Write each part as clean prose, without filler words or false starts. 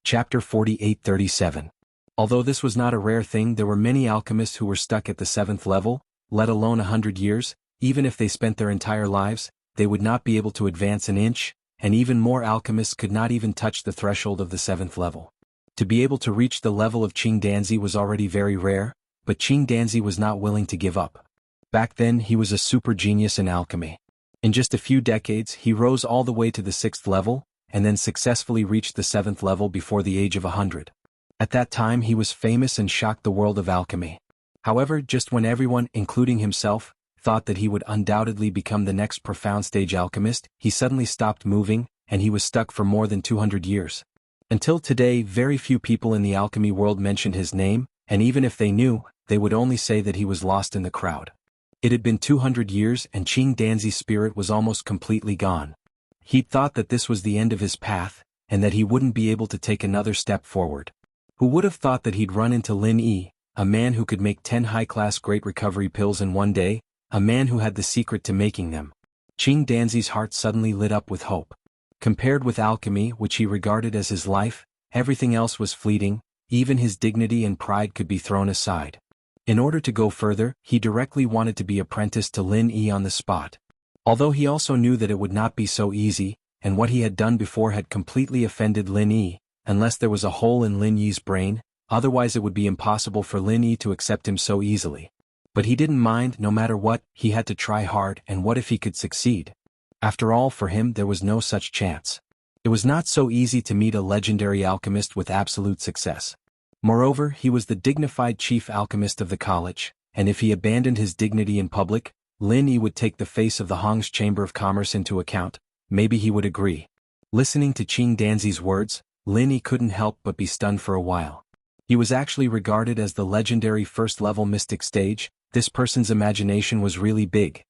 Chapter 48-37. Although this was not a rare thing, there were many alchemists who were stuck at the 7th level, let alone 100 years. Even if they spent their entire lives, they would not be able to advance an inch, and even more alchemists could not even touch the threshold of the 7th level. To be able to reach the level of Qing Danzi was already very rare, but Qing Danzi was not willing to give up. Back then he was a super genius in alchemy. In just a few decades he rose all the way to the 6th level, and then successfully reached the 7th level before the age of 100. At that time he was famous and shocked the world of alchemy. However, just when everyone, including himself, thought that he would undoubtedly become the next profound stage alchemist, he suddenly stopped moving, and he was stuck for more than 200 years. Until today, very few people in the alchemy world mentioned his name, and even if they knew, they would only say that he was lost in the crowd. It had been 200 years and Qing Danzi's spirit was almost completely gone. He'd thought that this was the end of his path, and that he wouldn't be able to take another step forward. Who would have thought that he'd run into Lin Yi, a man who could make 10 high-class great recovery pills in one day, a man who had the secret to making them. Qing Danzi's heart suddenly lit up with hope. Compared with alchemy, which he regarded as his life, everything else was fleeting, even his dignity and pride could be thrown aside. In order to go further, he directly wanted to be apprenticed to Lin Yi on the spot. Although he also knew that it would not be so easy, and what he had done before had completely offended Lin Yi, unless there was a hole in Lin Yi's brain, otherwise it would be impossible for Lin Yi to accept him so easily. But he didn't mind. No matter what, he had to try hard, and what if he could succeed? After all, for him there was no such chance. It was not so easy to meet a legendary alchemist with absolute success. Moreover, he was the dignified chief alchemist of the college, and if he abandoned his dignity in public, Lin Yi would take the face of the Hong's Chamber of Commerce into account. Maybe he would agree. Listening to Qing Danzi's words, Lin Yi couldn't help but be stunned for a while. He was actually regarded as the legendary first-level mystic stage. This person's imagination was really big.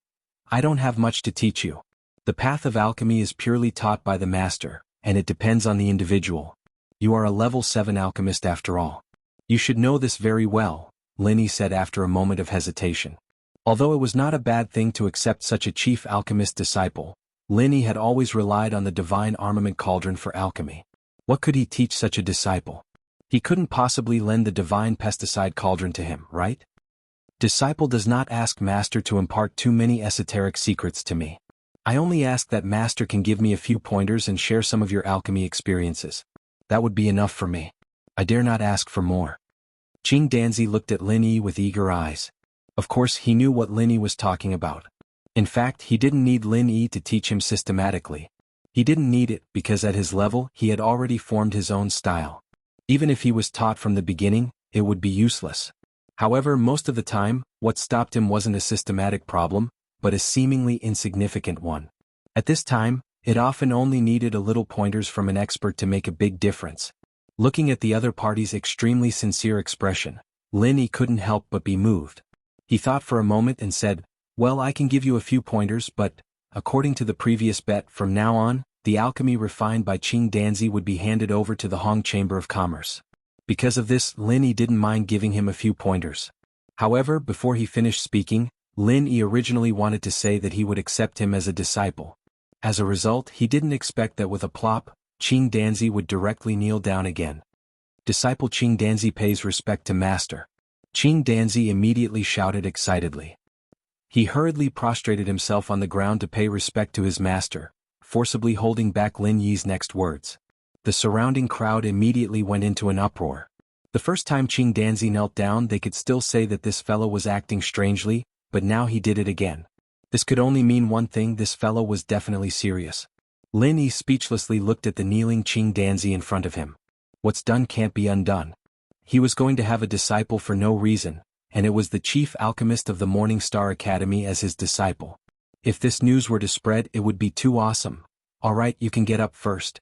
I don't have much to teach you. The path of alchemy is purely taught by the master, and it depends on the individual. You are a level 7 alchemist after all. You should know this very well, Lin Yi said after a moment of hesitation. Although it was not a bad thing to accept such a chief alchemist disciple, Lin Yi had always relied on the divine armament cauldron for alchemy. What could he teach such a disciple? He couldn't possibly lend the divine pesticide cauldron to him, right? Disciple does not ask master to impart too many esoteric secrets to me. I only ask that master can give me a few pointers and share some of your alchemy experiences. That would be enough for me. I dare not ask for more. Qing Danzi looked at Lin Yi with eager eyes. Of course he knew what Lin Yi was talking about. In fact, he didn't need Lin Yi to teach him systematically. He didn't need it because at his level he had already formed his own style. Even if he was taught from the beginning, it would be useless. However, most of the time, what stopped him wasn't a systematic problem, but a seemingly insignificant one. At this time, it often only needed a little pointers from an expert to make a big difference. Looking at the other party's extremely sincere expression, Lin Yi couldn't help but be moved. He thought for a moment and said, "Well, I can give you a few pointers, but, according to the previous bet, from now on, the alchemy refined by Qing Danzi would be handed over to the Hong Chamber of Commerce." Because of this, Lin Yi didn't mind giving him a few pointers. However, before he finished speaking, Lin Yi originally wanted to say that he would accept him as a disciple. As a result, he didn't expect that with a plop, Qing Danzi would directly kneel down again. Disciple Qing Danzi pays respect to master. Qing Danzi immediately shouted excitedly. He hurriedly prostrated himself on the ground to pay respect to his master, forcibly holding back Lin Yi's next words. The surrounding crowd immediately went into an uproar. The first time Qing Danzi knelt down they could still say that this fellow was acting strangely, but now he did it again. This could only mean one thing: this fellow was definitely serious. Lin Yi speechlessly looked at the kneeling Qing Danzi in front of him. What's done can't be undone. He was going to have a disciple for no reason, and it was the chief alchemist of the Morning Star Academy as his disciple. If this news were to spread, it would be too awesome. All right, you can get up first.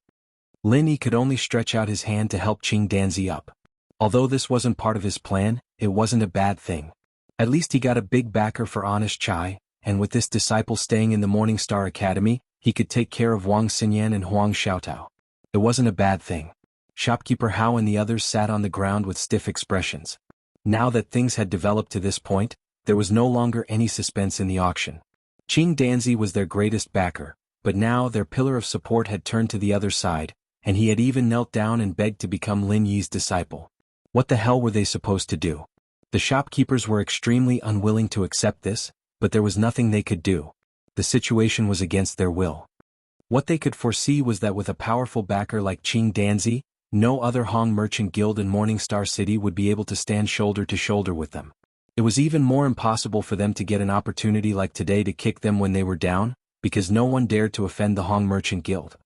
Lin Yi could only stretch out his hand to help Qing Danzi up. Although this wasn't part of his plan, it wasn't a bad thing. At least he got a big backer for honest chai, and with this disciple staying in the Morning Star Academy, he could take care of Wang Xinyan and Huang Xiaotao. It wasn't a bad thing. Shopkeeper Hao and the others sat on the ground with stiff expressions. Now that things had developed to this point, there was no longer any suspense in the auction. Qing Danzi was their greatest backer, but now their pillar of support had turned to the other side, and he had even knelt down and begged to become Lin Yi's disciple. What the hell were they supposed to do? The shopkeepers were extremely unwilling to accept this, but there was nothing they could do. The situation was against their will. What they could foresee was that with a powerful backer like Qing Danzi, no other Hong merchant guild in Morningstar City would be able to stand shoulder to shoulder with them. It was even more impossible for them to get an opportunity like today to kick them when they were down, because no one dared to offend the Hong Merchant Guild.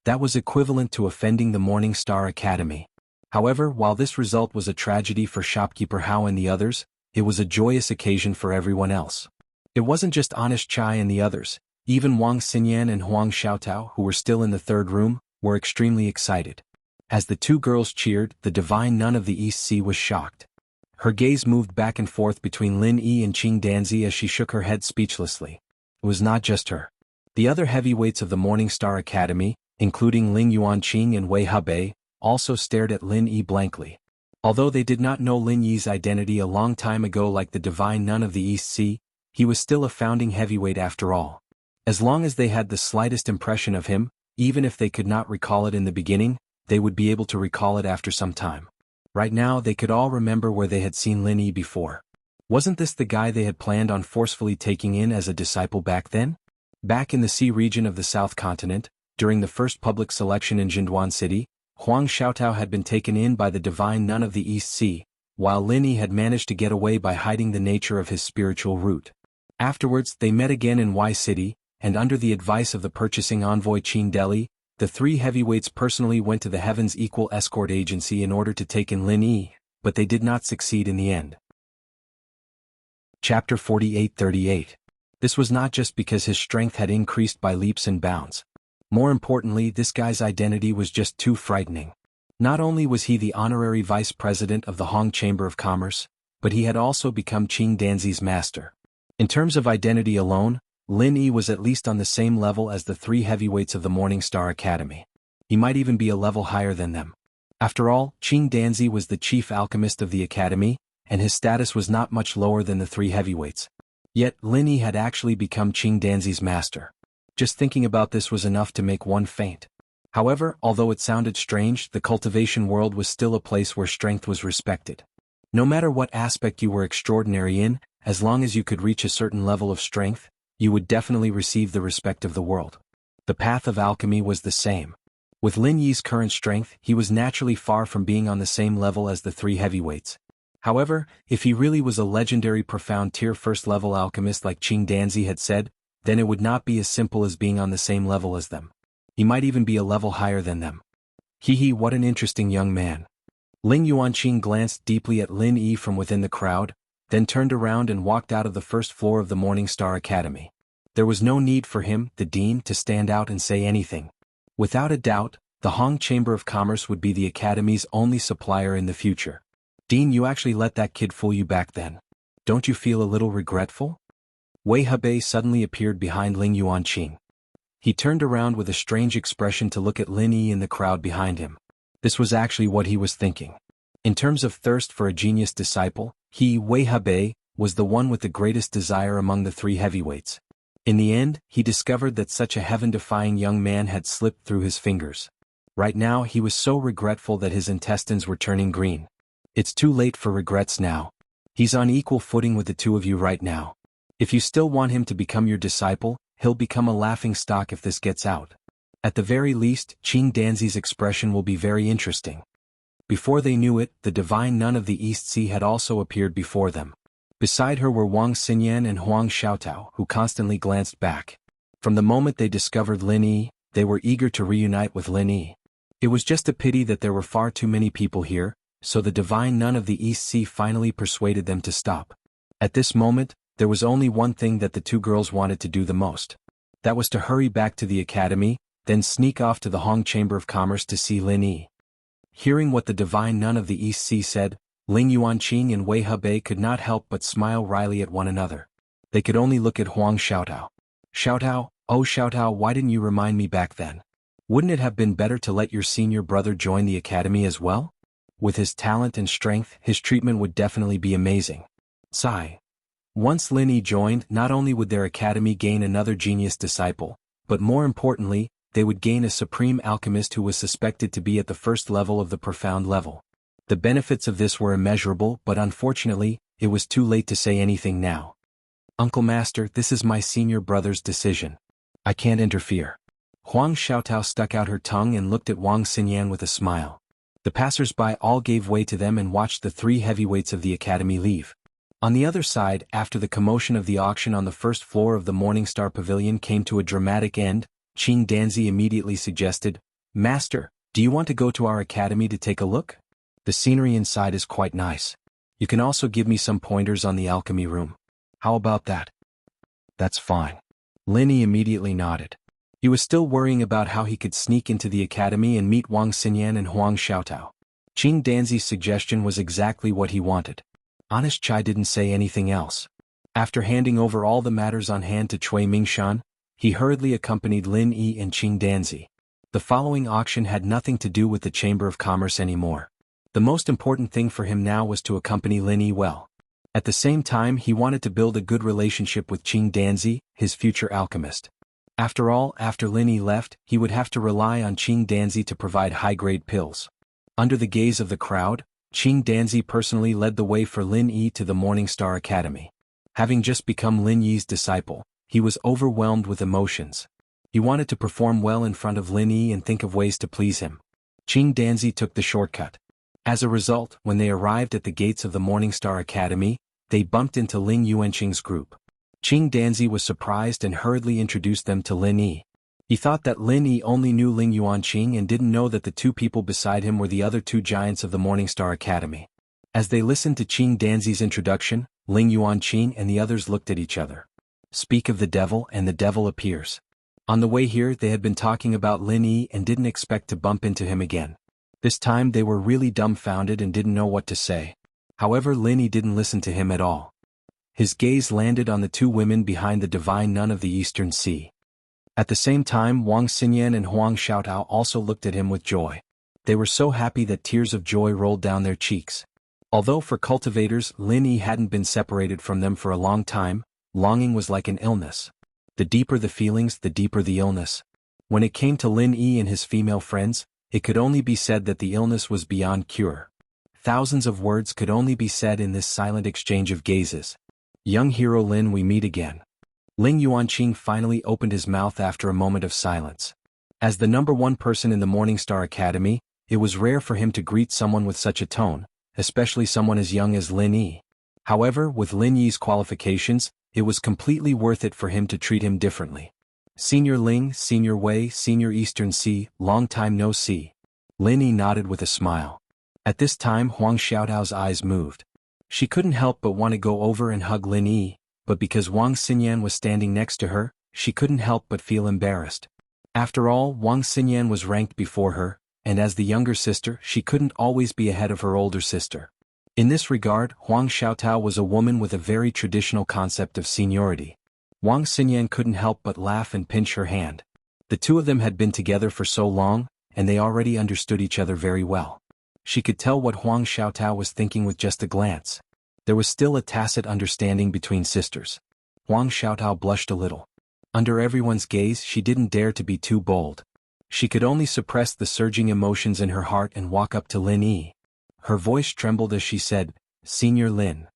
That was equivalent to offending the Morningstar Academy. However, while this result was a tragedy for shopkeeper Hao and the others, it was a joyous occasion for everyone else. It wasn't just Honest Chai and the others, even Wang Xinyan and Huang Xiaotao, who were still in the third room, were extremely excited. As the two girls cheered, the divine nun of the East Sea was shocked. Her gaze moved back and forth between Lin Yi and Qing Danzi as she shook her head speechlessly. It was not just her. The other heavyweights of the Morningstar Academy, including Ling Yuanqing and Wei Hebei, also stared at Lin Yi blankly. Although they did not know Lin Yi's identity a long time ago like the divine nun of the East Sea, he was still a founding heavyweight after all. As long as they had the slightest impression of him, even if they could not recall it in the beginning, they would be able to recall it after some time. Right now they could all remember where they had seen Lin Yi before. Wasn't this the guy they had planned on forcefully taking in as a disciple back then? Back in the sea region of the South Continent, during the first public selection in Jinduan City, Huang Xiaotao had been taken in by the divine nun of the East Sea, while Lin Yi had managed to get away by hiding the nature of his spiritual root. Afterwards they met again in Y City, and under the advice of the purchasing envoy Qin Deli, the three heavyweights personally went to the Heaven's Equal Escort Agency in order to take in Lin Yi, but they did not succeed in the end. Chapter 48-38. This was not just because his strength had increased by leaps and bounds. More importantly, this guy's identity was just too frightening. Not only was he the honorary vice president of the Hong Chamber of Commerce, but he had also become Qing Danzi's master. In terms of identity alone, Lin Yi was at least on the same level as the three heavyweights of the Morningstar Academy. He might even be a level higher than them. After all, Qing Danzi was the chief alchemist of the academy, and his status was not much lower than the three heavyweights. Yet, Lin Yi had actually become Qing Danzi's master. Just thinking about this was enough to make one faint. However, although it sounded strange, the cultivation world was still a place where strength was respected. No matter what aspect you were extraordinary in, as long as you could reach a certain level of strength, you would definitely receive the respect of the world. The path of alchemy was the same. With Lin Yi's current strength, he was naturally far from being on the same level as the three heavyweights. However, if he really was a legendary profound tier first level alchemist like Qing Danzi had said, then it would not be as simple as being on the same level as them. He might even be a level higher than them. What an interesting young man. Ling Yuanqing glanced deeply at Lin Yi from within the crowd, then turned around and walked out of the first floor of the Morningstar Academy. There was no need for him, the dean, to stand out and say anything. Without a doubt, the Hong Chamber of Commerce would be the academy's only supplier in the future. Dean, you actually let that kid fool you back then. Don't you feel a little regretful? Wei Hebei suddenly appeared behind Ling Yuanqing. He turned around with a strange expression to look at Lin Yi in the crowd behind him. This was actually what he was thinking. In terms of thirst for a genius disciple, Wei Hebei, was the one with the greatest desire among the three heavyweights. In the end, he discovered that such a heaven-defying young man had slipped through his fingers. Right now he was so regretful that his intestines were turning green. It's too late for regrets now. He's on equal footing with the two of you right now. If you still want him to become your disciple, he'll become a laughingstock if this gets out. At the very least, Qing Danzi's expression will be very interesting. Before they knew it, the divine nun of the East Sea had also appeared before them. Beside her were Wang Xinyan and Huang Xiaotao, who constantly glanced back. From the moment they discovered Lin Yi, they were eager to reunite with Lin Yi. It was just a pity that there were far too many people here, so the divine nun of the East Sea finally persuaded them to stop. At this moment, there was only one thing that the two girls wanted to do the most. That was to hurry back to the academy, then sneak off to the Hong Chamber of Commerce to see Lin Yi. Hearing what the divine nun of the East Sea said, Ling Yuanqing and Wei Hebei could not help but smile wryly at one another. They could only look at Huang Xiaotao. Xiaotao, oh Xiaotao, why didn't you remind me back then? Wouldn't it have been better to let your senior brother join the academy as well? With his talent and strength, his treatment would definitely be amazing. Sigh. Once Lin Yi joined, not only would their academy gain another genius disciple, but more importantly, they would gain a supreme alchemist who was suspected to be at the first level of the profound level. The benefits of this were immeasurable, but unfortunately, it was too late to say anything now. "Uncle Master, this is my senior brother's decision. I can't interfere." Huang Xiaotao stuck out her tongue and looked at Wang Xinyan with a smile. The passers-by all gave way to them and watched the three heavyweights of the academy leave. On the other side, after the commotion of the auction on the first floor of the Morningstar Pavilion came to a dramatic end, Qing Danzi immediately suggested, "Master, do you want to go to our academy to take a look? The scenery inside is quite nice. You can also give me some pointers on the alchemy room. How about that?" "That's fine." Lin Yi immediately nodded. He was still worrying about how he could sneak into the academy and meet Wang Xinyan and Huang Xiaotao. Qing Danzi's suggestion was exactly what he wanted. Honest Chai didn't say anything else. After handing over all the matters on hand to Cui Mingshan, he hurriedly accompanied Lin Yi and Qing Danzi. The following auction had nothing to do with the Chamber of Commerce anymore. The most important thing for him now was to accompany Lin Yi well. At the same time, he wanted to build a good relationship with Qing Danzi, his future alchemist. After all, after Lin Yi left, he would have to rely on Qing Danzi to provide high-grade pills. Under the gaze of the crowd, Qing Danzi personally led the way for Lin Yi to the Morningstar Academy. Having just become Lin Yi's disciple, he was overwhelmed with emotions. He wanted to perform well in front of Lin Yi and think of ways to please him. Qing Danzi took the shortcut. As a result, when they arrived at the gates of the Morningstar Academy, they bumped into Ling Yuanqing's group. Qing Danzi was surprised and hurriedly introduced them to Lin Yi. He thought that Lin Yi only knew Ling Yuanqing and didn't know that the two people beside him were the other two giants of the Morningstar Academy. As they listened to Qing Danzi's introduction, Ling Yuanqing and the others looked at each other. Speak of the devil and the devil appears. On the way here they had been talking about Lin Yi and didn't expect to bump into him again. This time they were really dumbfounded and didn't know what to say. However, Lin Yi didn't listen to him at all. His gaze landed on the two women behind the divine nun of the Eastern Sea. At the same time, Wang Xinyan and Huang Xiaotao also looked at him with joy. They were so happy that tears of joy rolled down their cheeks. Although for cultivators, Lin Yi hadn't been separated from them for a long time, longing was like an illness. The deeper the feelings, the deeper the illness. When it came to Lin Yi and his female friends, it could only be said that the illness was beyond cure. Thousands of words could only be said in this silent exchange of gazes. "Young hero Lin, we meet again." Ling Yuanqing finally opened his mouth after a moment of silence. As the number one person in the Morningstar Academy, it was rare for him to greet someone with such a tone, especially someone as young as Lin Yi. However, with Lin Yi's qualifications, it was completely worth it for him to treat him differently. "Senior Ling, Senior Wei, Senior Eastern Sea, long time no see." Lin Yi nodded with a smile. At this time Huang Xiaotao's eyes moved. She couldn't help but want to go over and hug Lin Yi, but because Wang Xinyan was standing next to her, she couldn't help but feel embarrassed. After all, Wang Xinyan was ranked before her, and as the younger sister, she couldn't always be ahead of her older sister. In this regard, Huang Xiaotao was a woman with a very traditional concept of seniority. Wang Xinyan couldn't help but laugh and pinch her hand. The two of them had been together for so long, and they already understood each other very well. She could tell what Huang Xiaotao was thinking with just a glance. There was still a tacit understanding between sisters. Huang Xiaotao blushed a little. Under everyone's gaze, she didn't dare to be too bold. She could only suppress the surging emotions in her heart and walk up to Lin Yi. Her voice trembled as she said, "Senior Lin."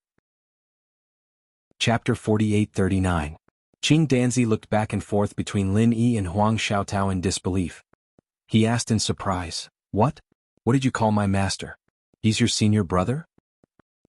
Chapter 48-39. Qing Danzi looked back and forth between Lin Yi and Huang Xiaotao in disbelief. He asked in surprise, "What? What did you call my master? He's your senior brother?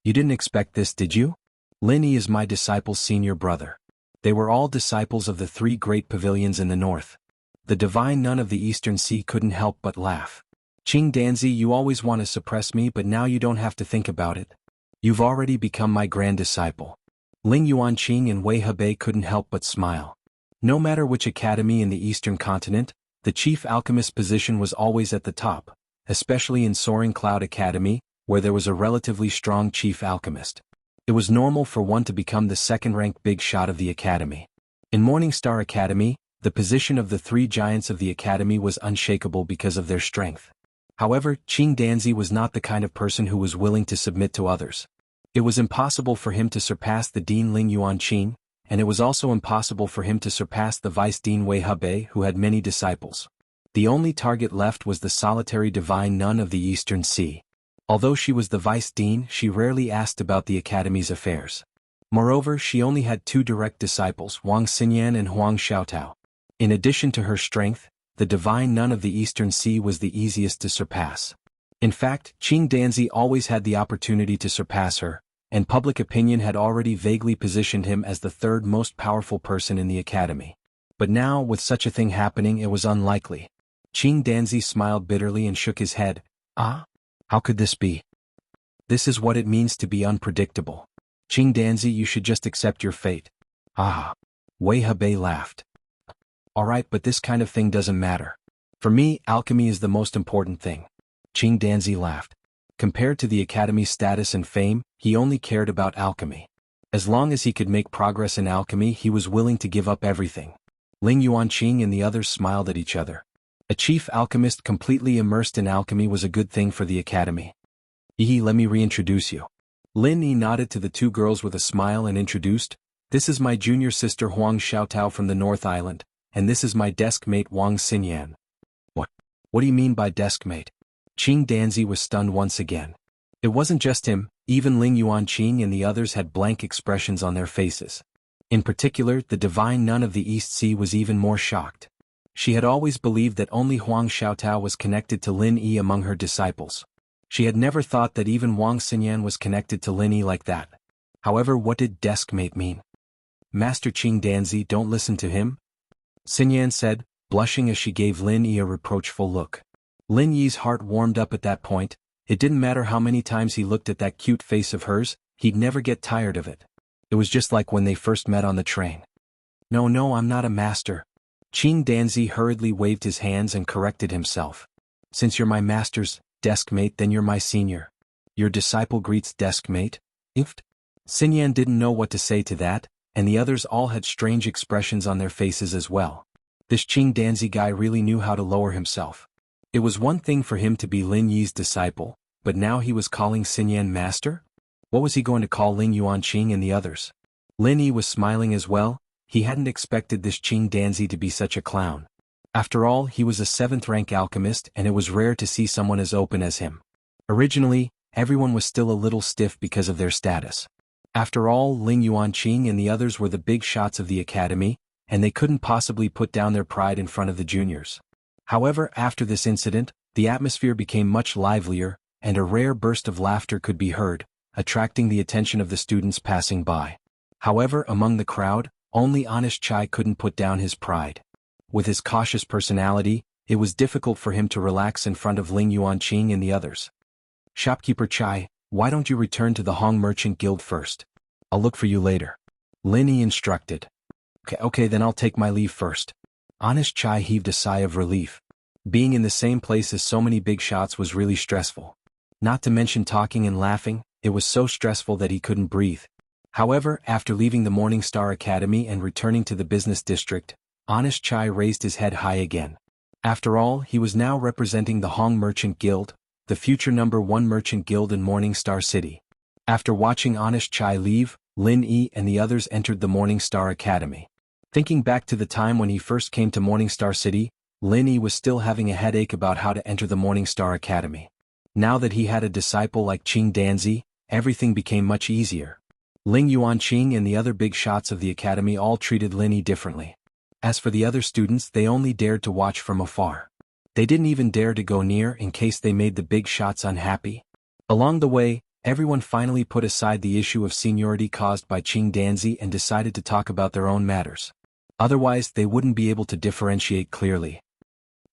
You didn't expect this, did you? Lin Yi is my disciple's senior brother." They were all disciples of the three great pavilions in the north. The divine nun of the Eastern Sea couldn't help but laugh. "Qing Danzi, you always want to suppress me, but now you don't have to think about it. You've already become my grand disciple." Ling Yuanqing and Wei Hebei couldn't help but smile. No matter which academy in the Eastern continent, the chief alchemist position was always at the top, especially in Soaring Cloud Academy, where there was a relatively strong chief alchemist. It was normal for one to become the second-ranked big shot of the academy. In Morningstar Academy, the position of the three giants of the academy was unshakable because of their strength. However, Qing Danzi was not the kind of person who was willing to submit to others. It was impossible for him to surpass the Dean Ling Yuanqing, and it was also impossible for him to surpass the Vice Dean Wei Hebei, who had many disciples. The only target left was the solitary divine nun of the Eastern Sea. Although she was the vice dean, she rarely asked about the academy's affairs. Moreover, she only had two direct disciples, Wang Xinyan and Huang Xiaotao. In addition to her strength, the divine nun of the Eastern Sea was the easiest to surpass. In fact, Qing Danzi always had the opportunity to surpass her, and public opinion had already vaguely positioned him as the third most powerful person in the academy. But now, with such a thing happening, it was unlikely. Qing Danzi smiled bitterly and shook his head. Ah? How could this be? This is what it means to be unpredictable. Qing Danzi, you should just accept your fate. Ah. Wei Hebei laughed. Alright, but this kind of thing doesn't matter. For me, alchemy is the most important thing. Qing Danzi laughed. Compared to the academy's status and fame, he only cared about alchemy. As long as he could make progress in alchemy, he was willing to give up everything. Ling Yuanqing and the others smiled at each other. A chief alchemist completely immersed in alchemy was a good thing for the academy. Let me reintroduce you. Lin Yi nodded to the two girls with a smile and introduced, "This is my junior sister Huang Xiaotao from the North Island, and this is my desk mate Wang Xinyan." What do you mean by desk mate? Qing Danzi was stunned once again. It wasn't just him, even Ling Yuanqing and the others had blank expressions on their faces. In particular, the divine nun of the East Sea was even more shocked. She had always believed that only Huang Xiaotao was connected to Lin Yi among her disciples. She had never thought that even Wang Xinyan was connected to Lin Yi like that. However, what did deskmate mean? Master Qing Danzi, don't listen to him? Xinyan said, blushing as she gave Lin Yi a reproachful look. Lin Yi's heart warmed up at that point. It didn't matter how many times he looked at that cute face of hers, he'd never get tired of it. It was just like when they first met on the train. No, I'm not a master. Qing Danzi hurriedly waved his hands and corrected himself. Since you're my master's deskmate, then you're my senior. Your disciple greets deskmate? Inft? Xinyan didn't know what to say to that, and the others all had strange expressions on their faces as well. This Qing Danzi guy really knew how to lower himself. It was one thing for him to be Lin Yi's disciple, but now he was calling Xinyan master? What was he going to call Ling Yuanqing and the others? Lin Yi was smiling as well. He hadn't expected this Qing Danzi to be such a clown. After all, he was a 7th-rank alchemist and it was rare to see someone as open as him. Originally, everyone was still a little stiff because of their status. After all, Ling Yuanqing and the others were the big shots of the academy, and they couldn't possibly put down their pride in front of the juniors. However, after this incident, the atmosphere became much livelier, and a rare burst of laughter could be heard, attracting the attention of the students passing by. However, among the crowd, only Honest Chai couldn't put down his pride. With his cautious personality, it was difficult for him to relax in front of Ling Yuanqing and the others. Shopkeeper Chai, why don't you return to the Hong Merchant Guild first? I'll look for you later. Lin Yi instructed. Okay, then I'll take my leave first. Honest Chai heaved a sigh of relief. Being in the same place as so many big shots was really stressful. Not to mention talking and laughing, it was so stressful that he couldn't breathe. However, after leaving the Morning Star Academy and returning to the business district, Honest Chai raised his head high again. After all, he was now representing the Hong Merchant Guild, the future #1 merchant guild in Morning Star City. After watching Honest Chai leave, Lin Yi and the others entered the Morning Star Academy. Thinking back to the time when he first came to Morning Star City, Lin Yi was still having a headache about how to enter the Morning Star Academy. Now that he had a disciple like Qing Danzi, everything became much easier. Ling Yuanqing and the other big shots of the academy all treated Lin Yi differently. As for the other students, they only dared to watch from afar. They didn't even dare to go near in case they made the big shots unhappy. Along the way, everyone finally put aside the issue of seniority caused by Qing Danzi and decided to talk about their own matters. Otherwise, they wouldn't be able to differentiate clearly.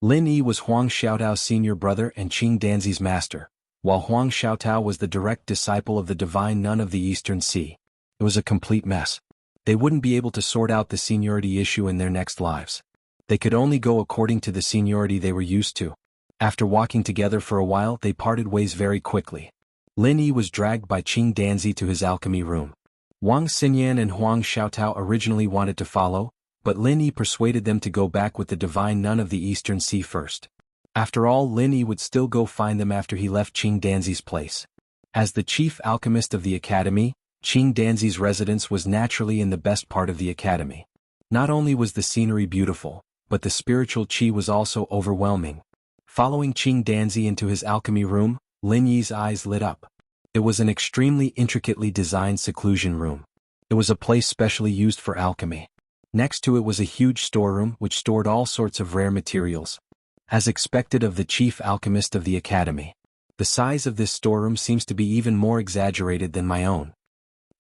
Lin Yi was Huang Xiaotao's senior brother and Qing Danzi's master, while Huang Xiaotao was the direct disciple of the divine nun of the Eastern Sea. It was a complete mess. They wouldn't be able to sort out the seniority issue in their next lives. They could only go according to the seniority they were used to. After walking together for a while, they parted ways very quickly. Lin Yi was dragged by Qing Danzi to his alchemy room. Wang Xinyan and Huang Xiaotao originally wanted to follow, but Lin Yi persuaded them to go back with the divine nun of the Eastern Sea first. After all, Lin Yi would still go find them after he left Qing Danzi's place. As the chief alchemist of the academy, Qing Danzi's residence was naturally in the best part of the academy. Not only was the scenery beautiful, but the spiritual qi was also overwhelming. Following Qing Danzi into his alchemy room, Lin Yi's eyes lit up. It was an extremely intricately designed seclusion room. It was a place specially used for alchemy. Next to it was a huge storeroom which stored all sorts of rare materials. As expected of the chief alchemist of the academy, the size of this storeroom seems to be even more exaggerated than my own.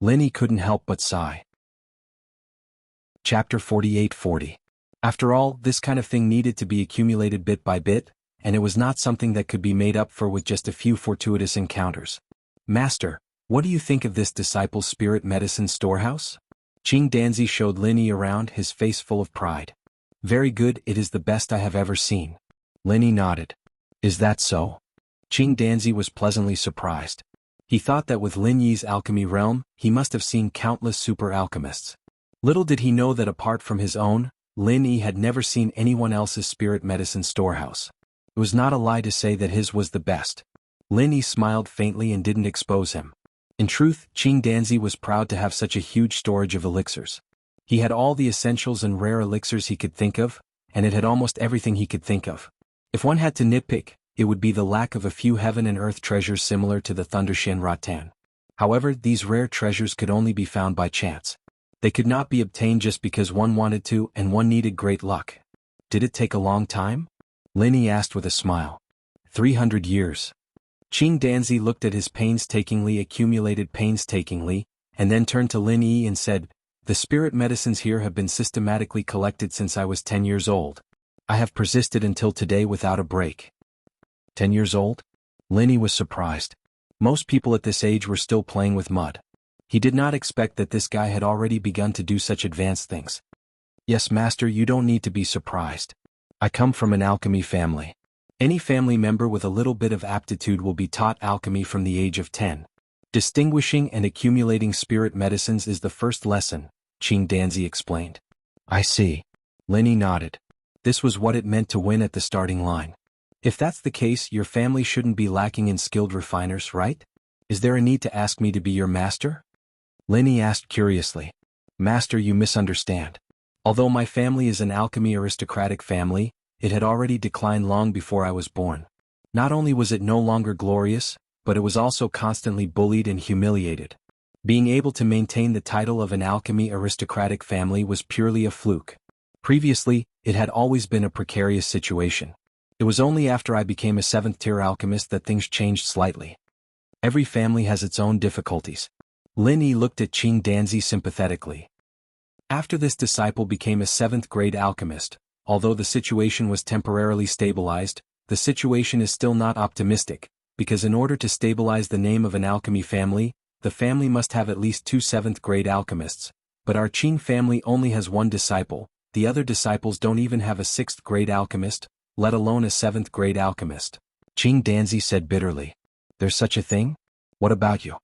Lin Yi couldn't help but sigh. Chapter 48-40. After all, this kind of thing needed to be accumulated bit by bit, and it was not something that could be made up for with just a few fortuitous encounters. Master, what do you think of this disciple's spirit medicine storehouse? Qing Danzi showed Lin Yi around, his face full of pride. Very good, it is the best I have ever seen. Lin Yi nodded. Is that so? Qing Danzi was pleasantly surprised. He thought that with Lin Yi's alchemy realm, he must have seen countless super alchemists. Little did he know that apart from his own, Lin Yi had never seen anyone else's spirit medicine storehouse. It was not a lie to say that his was the best. Lin Yi smiled faintly and didn't expose him. In truth, Qing Danzi was proud to have such a huge storage of elixirs. He had all the essentials and rare elixirs he could think of, and it had almost everything he could think of. If one had to nitpick, it would be the lack of a few heaven and earth treasures similar to the Thundershin Rattan. However, these rare treasures could only be found by chance. They could not be obtained just because one wanted to and one needed great luck. Did it take a long time? Lin Yi asked with a smile. 300 years. Qing Danzi looked at his painstakingly accumulated painstakingly, and then turned to Lin Yi and said, the spirit medicines here have been systematically collected since I was 10 years old. I have persisted until today without a break. 10 years old? Lin Yi was surprised. Most people at this age were still playing with mud. He did not expect that this guy had already begun to do such advanced things. Yes, master, you don't need to be surprised. I come from an alchemy family. Any family member with a little bit of aptitude will be taught alchemy from the age of 10. Distinguishing and accumulating spirit medicines is the first lesson, Qing Danzi explained. I see. Lin Yi nodded. This was what it meant to win at the starting line. If that's the case, your family shouldn't be lacking in skilled refiners, right? Is there a need to ask me to be your master? Lin Yi asked curiously. Master, you misunderstand. Although my family is an alchemy aristocratic family, it had already declined long before I was born. Not only was it no longer glorious, but it was also constantly bullied and humiliated. Being able to maintain the title of an alchemy aristocratic family was purely a fluke. Previously, it had always been a precarious situation. It was only after I became a 7th-tier alchemist that things changed slightly. Every family has its own difficulties. Lin Yi looked at Qing Danzi sympathetically. After this disciple became a 7th-grade alchemist, although the situation was temporarily stabilized, the situation is still not optimistic, because in order to stabilize the name of an alchemy family, the family must have at least 2 7th-grade alchemists, but our Qing family only has 1 disciple, the other disciples don't even have a 6th-grade alchemist, let alone a 7th-grade alchemist. Qing Danzi said bitterly. There's such a thing? What about you?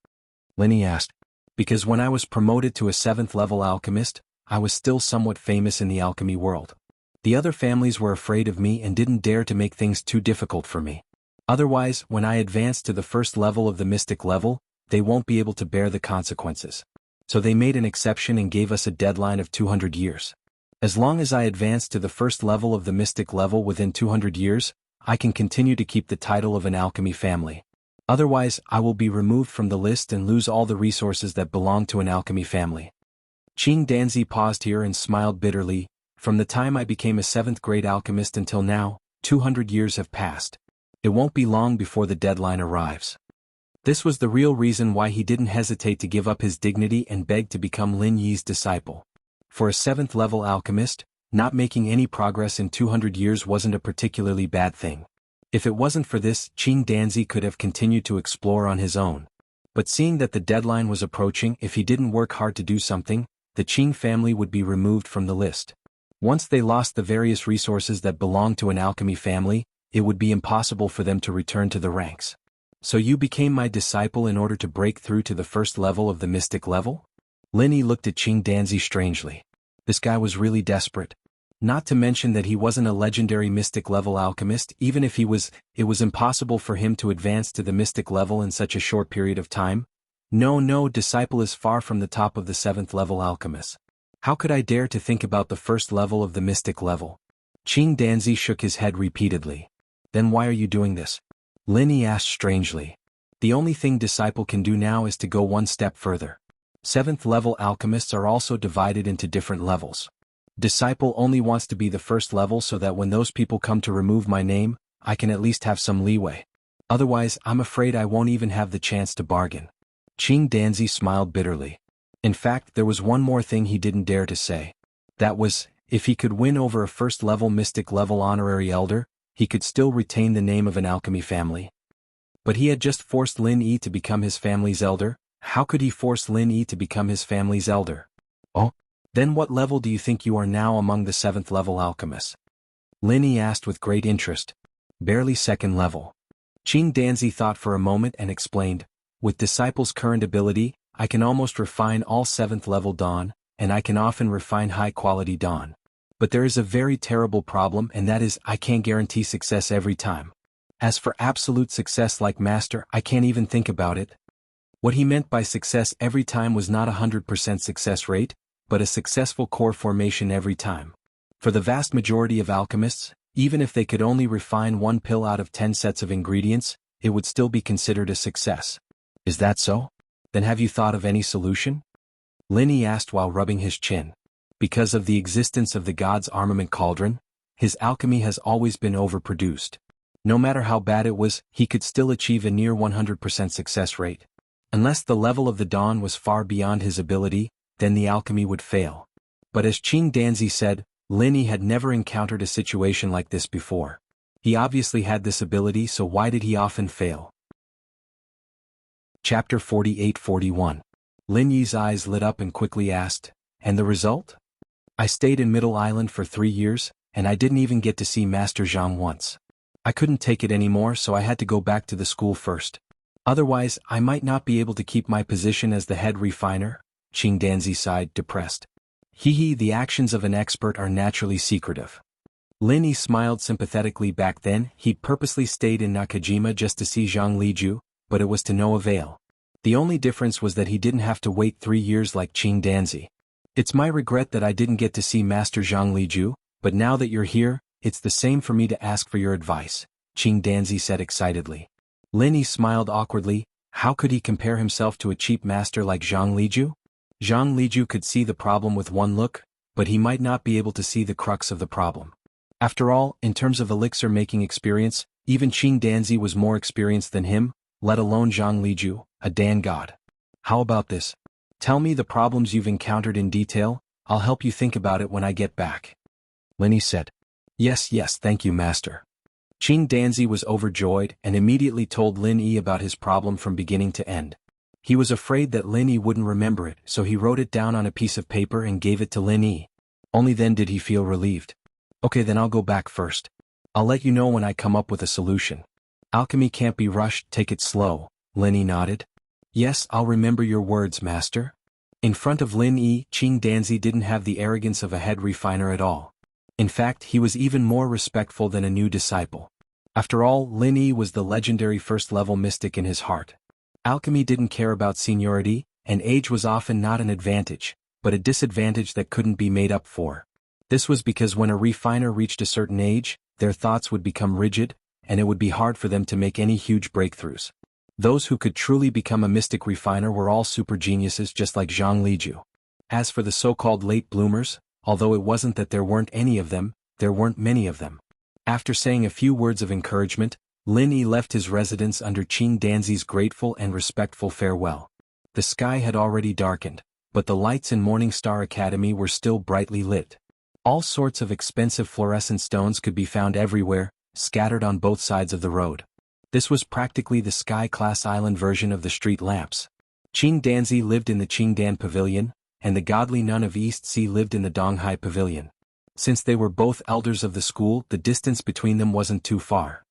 Lin Yi asked. Because when I was promoted to a 7th-level alchemist, I was still somewhat famous in the alchemy world. The other families were afraid of me and didn't dare to make things too difficult for me. Otherwise, when I advanced to the first level of the mystic level, they won't be able to bear the consequences. So they made an exception and gave us a deadline of 200 years. As long as I advance to the first level of the mystic level within 200 years, I can continue to keep the title of an alchemy family. Otherwise, I will be removed from the list and lose all the resources that belong to an alchemy family. Qing Danzi paused here and smiled bitterly. From the time I became a 7th-grade alchemist until now, 200 years have passed. It won't be long before the deadline arrives. This was the real reason why he didn't hesitate to give up his dignity and beg to become Lin Yi's disciple. For a 7th-level alchemist, not making any progress in 200 years wasn't a particularly bad thing. If it wasn't for this, Qing Danzi could have continued to explore on his own. But seeing that the deadline was approaching, if he didn't work hard to do something, the Qing family would be removed from the list. Once they lost the various resources that belonged to an alchemy family, it would be impossible for them to return to the ranks. So you became my disciple in order to break through to the first level of the mystic level? Lin Yi looked at Qing Danzi strangely. This guy was really desperate. Not to mention that he wasn't a legendary mystic level alchemist. Even if he was, it was impossible for him to advance to the mystic level in such a short period of time. No, disciple is far from the top of the 7th level alchemist. How could I dare to think about the first level of the mystic level? Qing Danzi shook his head repeatedly. Then why are you doing this? Lin Yi asked strangely. The only thing disciple can do now is to go one step further. 7th level alchemists are also divided into different levels. Disciple only wants to be the first level so that when those people come to remove my name, I can at least have some leeway. Otherwise, I'm afraid I won't even have the chance to bargain. Qing Danzi smiled bitterly. In fact, there was one more thing he didn't dare to say. That was, if he could win over a first-level mystic level honorary elder, he could still retain the name of an alchemy family. But he had just forced Lin Yi to become his family's elder. How could he force Lin Yi to become his family's elder? Oh? Then what level do you think you are now among the 7th level alchemists? Lin Yi asked with great interest. Barely 2nd level. Qing Danzi thought for a moment and explained, with Disciple's current ability, I can almost refine all 7th level dawn, and I can often refine high-quality dawn. But there is a very terrible problem, and that is I can't guarantee success every time. As for absolute success like Master, I can't even think about it. What he meant by success every time was not a 100% success rate, but a successful core formation every time. For the vast majority of alchemists, even if they could only refine 1 pill out of 10 sets of ingredients, it would still be considered a success. Is that so? Then have you thought of any solution? Lin Yi asked while rubbing his chin. Because of the existence of the god's armament cauldron, his alchemy has always been overproduced. No matter how bad it was, he could still achieve a near 100% success rate. Unless the level of the dawn was far beyond his ability, then the alchemy would fail. But as Qing Danzi said, Lin Yi had never encountered a situation like this before. He obviously had this ability, so why did he often fail? Chapter 48-41. Lin Yi's eyes lit up and quickly asked, and the result? I stayed in Middle Island for 3 years, and I didn't even get to see Master Zhang once. I couldn't take it anymore, so I had to go back to the school first. Otherwise, I might not be able to keep my position as the head refiner. Qing Danzi sighed, depressed. The actions of an expert are naturally secretive. Lin Yi smiled sympathetically back then. He purposely stayed in Nakajima just to see Zhang Liju, but it was to no avail. The only difference was that he didn't have to wait 3 years like Qing Danzi. It's my regret that I didn't get to see Master Zhang Liju, but now that you're here, it's the same for me to ask for your advice, Qing Danzi said excitedly. Lin Yi smiled awkwardly. How could he compare himself to a cheap master like Zhang Liju? Zhang Liju could see the problem with one look, but he might not be able to see the crux of the problem. After all, in terms of elixir-making experience, even Qing Danzi was more experienced than him, let alone Zhang Liju, a Dan god. How about this? Tell me the problems you've encountered in detail, I'll help you think about it when I get back. Lin Yi said. Yes, thank you, Master. Qing Danzi was overjoyed and immediately told Lin Yi about his problem from beginning to end. He was afraid that Lin Yi wouldn't remember it, so he wrote it down on a piece of paper and gave it to Lin Yi. Only then did he feel relieved. Okay, then I'll go back first. I'll let you know when I come up with a solution. Alchemy can't be rushed, take it slow, Lin Yi nodded. Yes, I'll remember your words, Master. In front of Lin Yi, Qing Danzi didn't have the arrogance of a head refiner at all. In fact, he was even more respectful than a new disciple. After all, Lin Yi was the legendary first-level mystic in his heart. Alchemy didn't care about seniority, and age was often not an advantage, but a disadvantage that couldn't be made up for. This was because when a refiner reached a certain age, their thoughts would become rigid, and it would be hard for them to make any huge breakthroughs. Those who could truly become a mystic refiner were all super geniuses just like Zhang Liju. As for the so-called late bloomers, although it wasn't that there weren't any of them, there weren't many of them. After saying a few words of encouragement, Lin Yi left his residence under Qing Danzi's grateful and respectful farewell. The sky had already darkened, but the lights in Morning Star Academy were still brightly lit. All sorts of expensive fluorescent stones could be found everywhere, scattered on both sides of the road. This was practically the sky-class island version of the street lamps. Qing Danzi lived in the Qingdan Pavilion, and the godly nun of East Sea lived in the Donghai Pavilion. Since they were both elders of the school, the distance between them wasn't too far.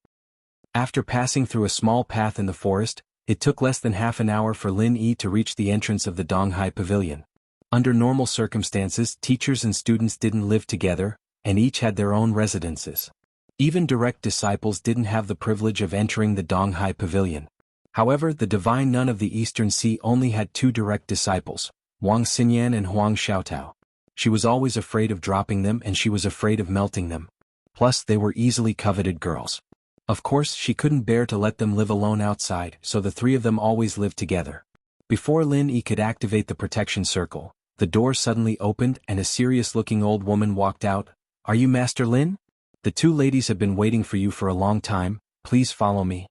After passing through a small path in the forest, it took less than half an hour for Lin Yi to reach the entrance of the Donghai Pavilion. Under normal circumstances, teachers and students didn't live together, and each had their own residences. Even direct disciples didn't have the privilege of entering the Donghai Pavilion. However, the divine nun of the Eastern Sea only had 2 direct disciples, Wang Xinyan and Huang Xiaotao. She was always afraid of dropping them and she was afraid of melting them. Plus they were easily coveted girls. Of course she couldn't bear to let them live alone outside, so the three of them always lived together. Before Lin Yi could activate the protection circle, the door suddenly opened and a serious-looking old woman walked out. "Are you Master Lin? The two ladies have been waiting for you for a long time, please follow me."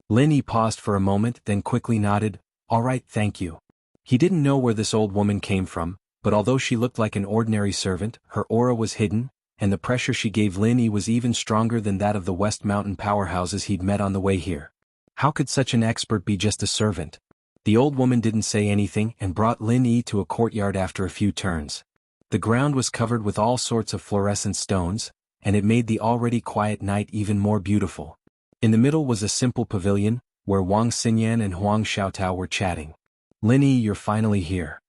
Lin Yi paused for a moment then quickly nodded, "All right, thank you." He didn't know where this old woman came from, but although she looked like an ordinary servant, her aura was hidden, and the pressure she gave Lin Yi was even stronger than that of the West Mountain powerhouses he'd met on the way here. How could such an expert be just a servant? The old woman didn't say anything and brought Lin Yi to a courtyard after a few turns. The ground was covered with all sorts of fluorescent stones, and it made the already quiet night even more beautiful. In the middle was a simple pavilion, where Wang Xinyan and Huang Xiaotao were chatting. "Lin Yi, you're finally here."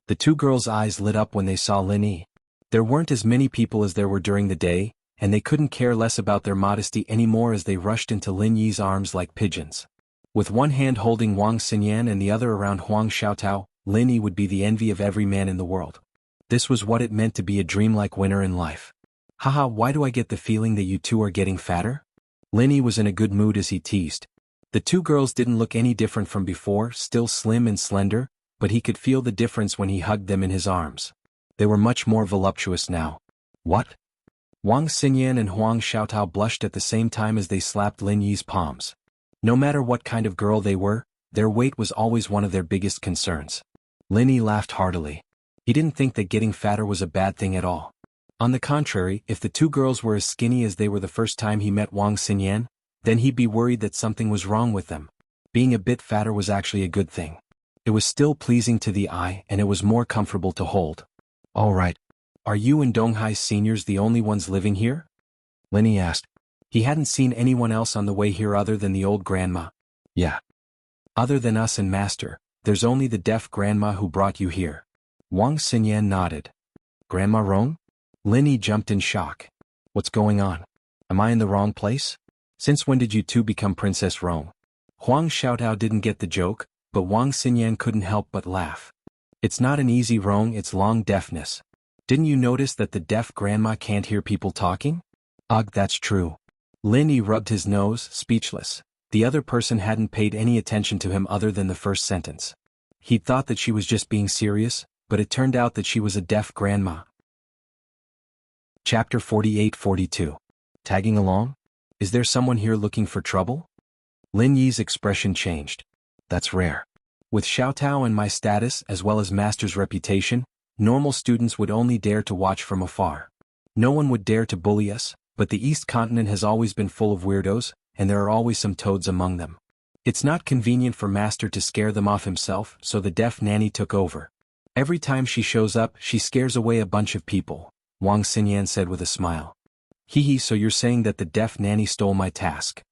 The two girls' eyes lit up when they saw Lin Yi. There weren't as many people as there were during the day, and they couldn't care less about their modesty anymore as they rushed into Lin Yi's arms like pigeons. With one hand holding Wang Xinyan and the other around Huang Xiaotao, Lin Yi would be the envy of every man in the world. This was what it meant to be a dreamlike winner in life. "Haha, why do I get the feeling that you two are getting fatter?" Lin Yi was in a good mood as he teased. The two girls didn't look any different from before, still slim and slender, but he could feel the difference when he hugged them in his arms. They were much more voluptuous now. "What?" Wang Xinyan and Huang Xiaotao blushed at the same time as they slapped Lin Yi's palms. No matter what kind of girl they were, their weight was always one of their biggest concerns. Lin Yi laughed heartily. He didn't think that getting fatter was a bad thing at all. On the contrary, if the two girls were as skinny as they were the first time he met Wang Xinyan, then he'd be worried that something was wrong with them. Being a bit fatter was actually a good thing. It was still pleasing to the eye and it was more comfortable to hold. "All right. Are you and Donghai's seniors the only ones living here?" Lin Yi asked. He hadn't seen anyone else on the way here other than the old grandma. "Yeah. Other than us and Master, there's only the deaf grandma who brought you here." Wang Xinyan nodded. "Grandma Rong?" Lin Yi jumped in shock. "What's going on? Am I in the wrong place? Since when did you two become Princess Rong?" Huang Xiaotao didn't get the joke, but Wang Xinyan couldn't help but laugh. "It's not an easy Rong, it's long deafness. Didn't you notice that the deaf grandma can't hear people talking?" "Ugh, that's true." Lin Yi rubbed his nose, speechless. The other person hadn't paid any attention to him other than the first sentence. He'd thought that she was just being serious, but it turned out that she was a deaf grandma. Chapter 48-42. Tagging along? Is there someone here looking for trouble? Lin Yi's expression changed. That's rare. With Xiaotao and my status as well as Master's reputation, normal students would only dare to watch from afar. No one would dare to bully us, but the East Continent has always been full of weirdos, and there are always some toads among them. It's not convenient for Master to scare them off himself, so the deaf nanny took over. Every time she shows up, she scares away a bunch of people, Wang Xinyan said with a smile. Hee, so you're saying that the deaf nanny stole my task?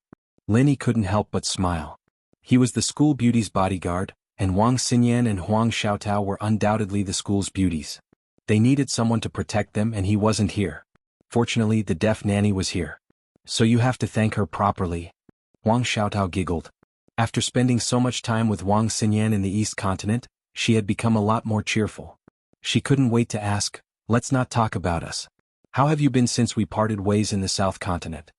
Lin Yi couldn't help but smile. He was the school beauty's bodyguard, and Wang Xinyan and Huang Xiaotao were undoubtedly the school's beauties. They needed someone to protect them and he wasn't here. Fortunately, the deaf nanny was here. So you have to thank her properly. Huang Xiaotao giggled. After spending so much time with Wang Xinyan in the East Continent, she had become a lot more cheerful. She couldn't wait to ask, let's not talk about us. How have you been since we parted ways in the South Continent?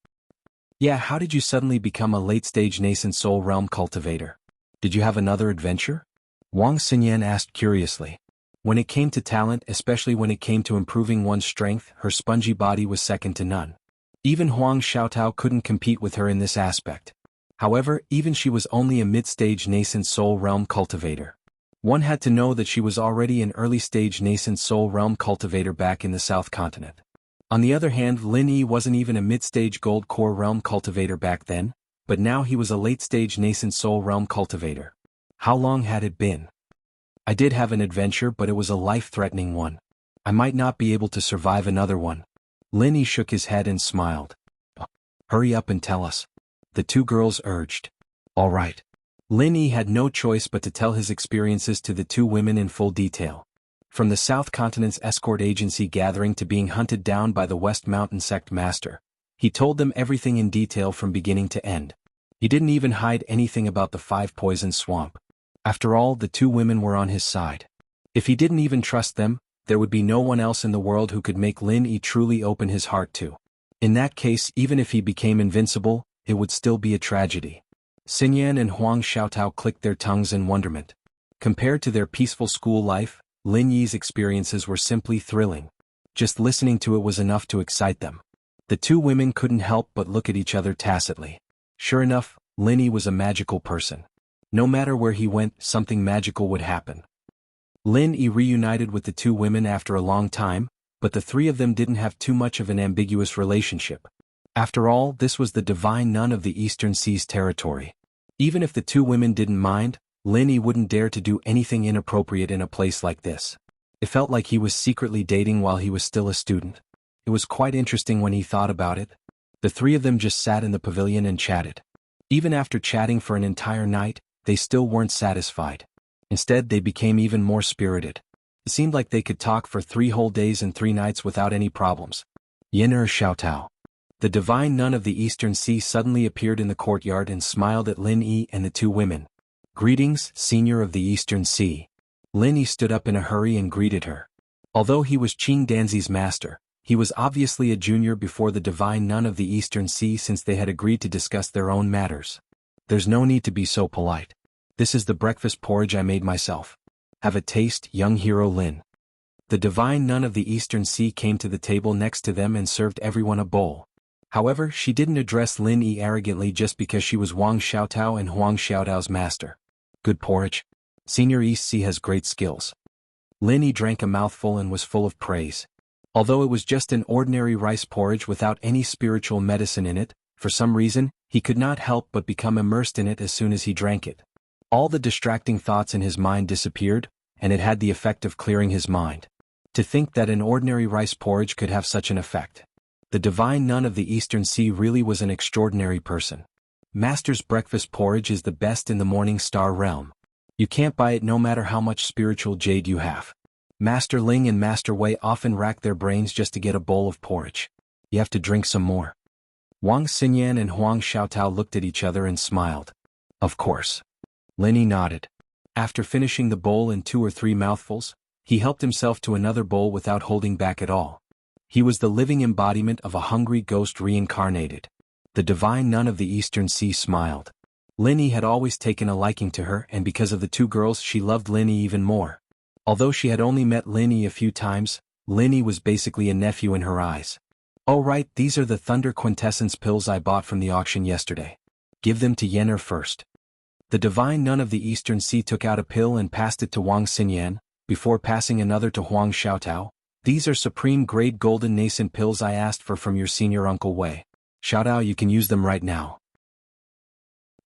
Yeah, how did you suddenly become a late-stage nascent soul realm cultivator? Did you have another adventure? Wang Xinyan asked curiously. When it came to talent, especially when it came to improving one's strength, her spongy body was second to none. Even Huang Xiaotao couldn't compete with her in this aspect. However, even she was only a mid-stage nascent soul realm cultivator. One had to know that she was already an early-stage nascent soul realm cultivator back in the South Continent. On the other hand, Lin Yi wasn't even a mid-stage gold core realm cultivator back then, but now he was a late-stage nascent soul realm cultivator. How long had it been? I did have an adventure, but it was a life-threatening one. I might not be able to survive another one. Lin Yi shook his head and smiled. Hurry up and tell us. The two girls urged. All right. Lin Yi had no choice but to tell his experiences to the two women in full detail. From the South Continent's escort agency gathering to being hunted down by the West Mountain sect master, he told them everything in detail from beginning to end. He didn't even hide anything about the 5 Poison Swamp. After all, the two women were on his side. If he didn't even trust them, there would be no one else in the world who could make Lin Yi truly open his heart to. In that case, even if he became invincible, it would still be a tragedy. Xinyan and Huang Xiaotao clicked their tongues in wonderment. Compared to their peaceful school life, Lin Yi's experiences were simply thrilling. Just listening to it was enough to excite them. The two women couldn't help but look at each other tacitly. Sure enough, Lin Yi was a magical person. No matter where he went, something magical would happen. Lin Yi reunited with the two women after a long time, but the three of them didn't have too much of an ambiguous relationship. After all, this was the divine nun of the Eastern Seas territory. Even if the two women didn't mind, Lin Yi wouldn't dare to do anything inappropriate in a place like this. It felt like he was secretly dating while he was still a student. It was quite interesting when he thought about it. The three of them just sat in the pavilion and chatted. Even after chatting for an entire night, they still weren't satisfied. Instead, they became even more spirited. It seemed like they could talk for 3 whole days and 3 nights without any problems. Yener Xiaotao. The divine nun of the Eastern Sea suddenly appeared in the courtyard and smiled at Lin Yi and the two women. Greetings, Senior of the Eastern Sea. Lin Yi stood up in a hurry and greeted her. Although he was Qing Danzi's master, he was obviously a junior before the divine nun of the Eastern Sea since they had agreed to discuss their own matters. There's no need to be so polite. This is the breakfast porridge I made myself. Have a taste, young hero Lin. The divine nun of the Eastern Sea came to the table next to them and served everyone a bowl. However, she didn't address Lin Yi arrogantly just because she was Wang Xiaotao and Huang Xiaotao's master. Good porridge. Senior East Sea has great skills. Lin Yi drank a mouthful and was full of praise. Although it was just an ordinary rice porridge without any spiritual medicine in it, for some reason, he could not help but become immersed in it as soon as he drank it. All the distracting thoughts in his mind disappeared, and it had the effect of clearing his mind. To think that an ordinary rice porridge could have such an effect. The divine nun of the Eastern Sea really was an extraordinary person. Master's breakfast porridge is the best in the Morning Star realm. You can't buy it no matter how much spiritual jade you have. Master Ling and Master Wei often rack their brains just to get a bowl of porridge. You have to drink some more. Wang Xinyan and Huang Xiaotao looked at each other and smiled. Of course. Lin Yi nodded. After finishing the bowl in 2 or 3 mouthfuls, he helped himself to another bowl without holding back at all. He was the living embodiment of a hungry ghost reincarnated. The divine nun of the Eastern Sea smiled. Lin Yi had always taken a liking to her, and because of the 2 girls she loved Lin Yi even more. Although she had only met Lin Yi a few times, Lin Yi was basically a nephew in her eyes. Oh right, these are the Thunder Quintessence pills I bought from the auction yesterday. Give them to Yener first. The divine nun of the Eastern Sea took out a pill and passed it to Wang Xinyan, before passing another to Huang Xiaotao. These are supreme-grade golden nascent pills I asked for from your senior Uncle Wei. Xiaotao, you can use them right now.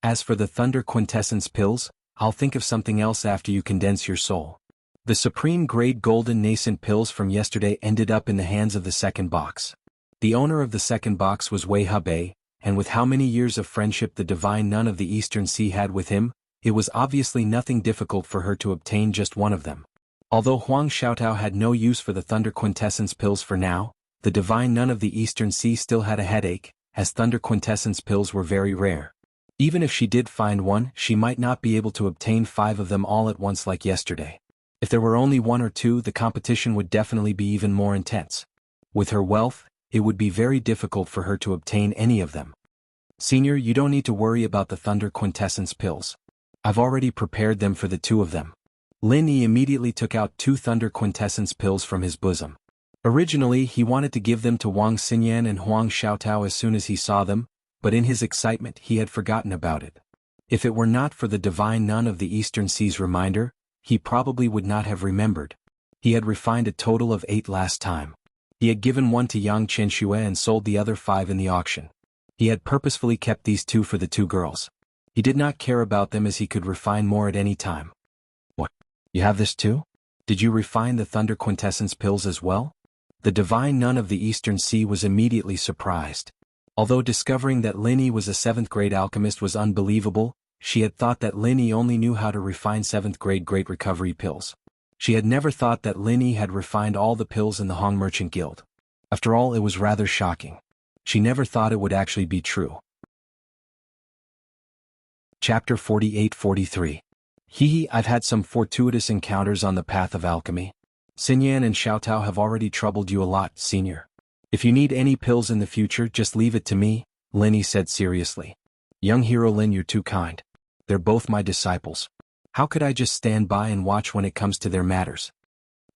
As for the Thunder Quintessence pills, I'll think of something else after you condense your soul. The supreme-grade golden nascent pills from yesterday ended up in the hands of the second box. The owner of the second box was Wei Hebei, and with how many years of friendship the divine nun of the Eastern Sea had with him, it was obviously nothing difficult for her to obtain just one of them. Although Huang Xiaotao had no use for the Thunder Quintessence pills for now, the divine nun of the Eastern Sea still had a headache, as Thunder Quintessence pills were very rare. Even if she did find one, she might not be able to obtain 5 of them all at once like yesterday. If there were only 1 or 2, the competition would definitely be even more intense. With her wealth, it would be very difficult for her to obtain any of them. Senior, you don't need to worry about the Thunder Quintessence pills. I've already prepared them for the 2 of them. Lin Yi immediately took out 2 Thunder Quintessence pills from his bosom. Originally, he wanted to give them to Wang Xinyan and Huang Xiaotao as soon as he saw them, but in his excitement he had forgotten about it. If it were not for the divine nun of the Eastern Sea's reminder, he probably would not have remembered. He had refined a total of 8 last time. He had given 1 to Yang Chenxue and sold the other 5 in the auction. He had purposefully kept these 2 for the 2 girls. He did not care about them as he could refine more at any time. What? You have this too? Did you refine the Thunder Quintessence pills as well? The divine nun of the Eastern Sea was immediately surprised. Although discovering that Lin Yi was a 7th-grade alchemist was unbelievable, she had thought that Lin Yi only knew how to refine 7th-grade Great Recovery pills. She had never thought that Lin Yi had refined all the pills in the Hong Merchant Guild. After all, it was rather shocking. She never thought it would actually be true. Chapter 48-43. Hehe, I've had some fortuitous encounters on the path of alchemy. Xinyan and Xiaotao have already troubled you a lot, Senior. If you need any pills in the future, just leave it to me, Linny said seriously. Young hero Lin, you're too kind. They're both my disciples. How could I just stand by and watch when it comes to their matters?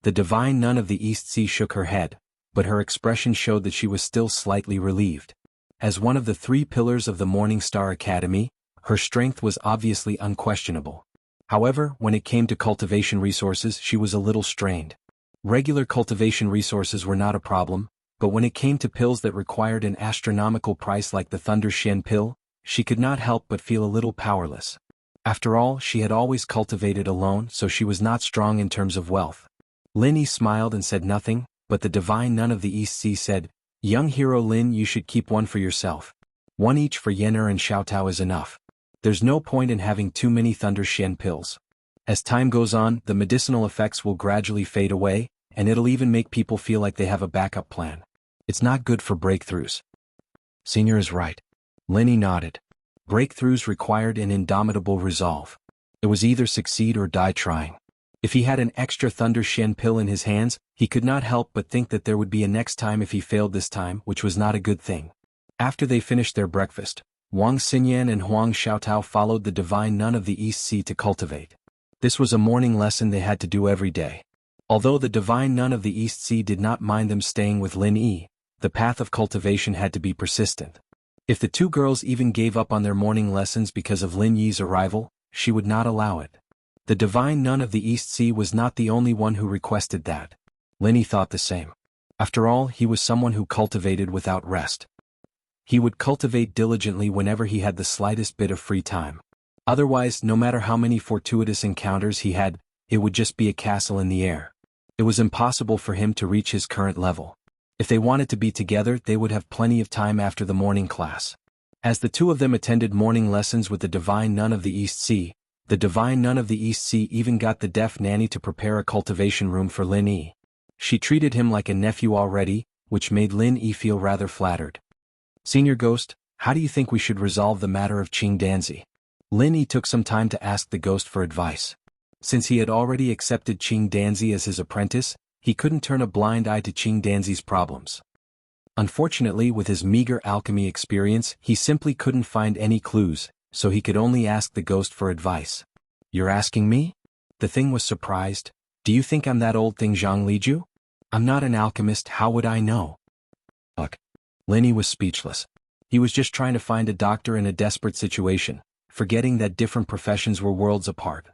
The divine nun of the East Sea shook her head, but her expression showed that she was still slightly relieved. As one of the 3 pillars of the Morning Star Academy, her strength was obviously unquestionable. However, when it came to cultivation resources, she was a little strained. Regular cultivation resources were not a problem, but when it came to pills that required an astronomical price like the Thunder Shen pill, she could not help but feel a little powerless. After all, she had always cultivated alone, so she was not strong in terms of wealth. Linny smiled and said nothing, but the divine nun of the East Sea said, Young hero Lin, you should keep one for yourself. One each for Yen'er and Xiaotao is enough. There's no point in having too many Thunder Shen pills. As time goes on, the medicinal effects will gradually fade away, and it'll even make people feel like they have a backup plan. It's not good for breakthroughs. Senior is right. Linny nodded. Breakthroughs required an indomitable resolve. It was either succeed or die trying. If he had an extra Thunder Shen pill in his hands, he could not help but think that there would be a next time if he failed this time, which was not a good thing. After they finished their breakfast, Wang Xinyan and Huang Xiaotao followed the divine nun of the East Sea to cultivate. This was a morning lesson they had to do every day. Although the divine nun of the East Sea did not mind them staying with Lin Yi, the path of cultivation had to be persistent. If the 2 girls even gave up on their morning lessons because of Lin Yi's arrival, she would not allow it. The divine nun of the East Sea was not the only one who requested that. Linny thought the same. After all, he was someone who cultivated without rest. He would cultivate diligently whenever he had the slightest bit of free time. Otherwise, no matter how many fortuitous encounters he had, it would just be a castle in the air. It was impossible for him to reach his current level. If they wanted to be together, they would have plenty of time after the morning class. As the 2 of them attended morning lessons with the divine nun of the East Sea, the divine nun of the East Sea even got the deaf nanny to prepare a cultivation room for Lin Yi. She treated him like a nephew already, which made Lin Yi feel rather flattered. Senior Ghost, how do you think we should resolve the matter of Qing Danzi? Lin Yi took some time to ask the ghost for advice. Since he had already accepted Qing Danzi as his apprentice, he couldn't turn a blind eye to Qing Danzi's problems. Unfortunately, with his meager alchemy experience, he simply couldn't find any clues, so he could only ask the ghost for advice. You're asking me? The thing was surprised. Do you think I'm that old thing Zhang Liju? I'm not an alchemist, how would I know? Look. Linny was speechless. He was just trying to find a doctor in a desperate situation, forgetting that different professions were worlds apart.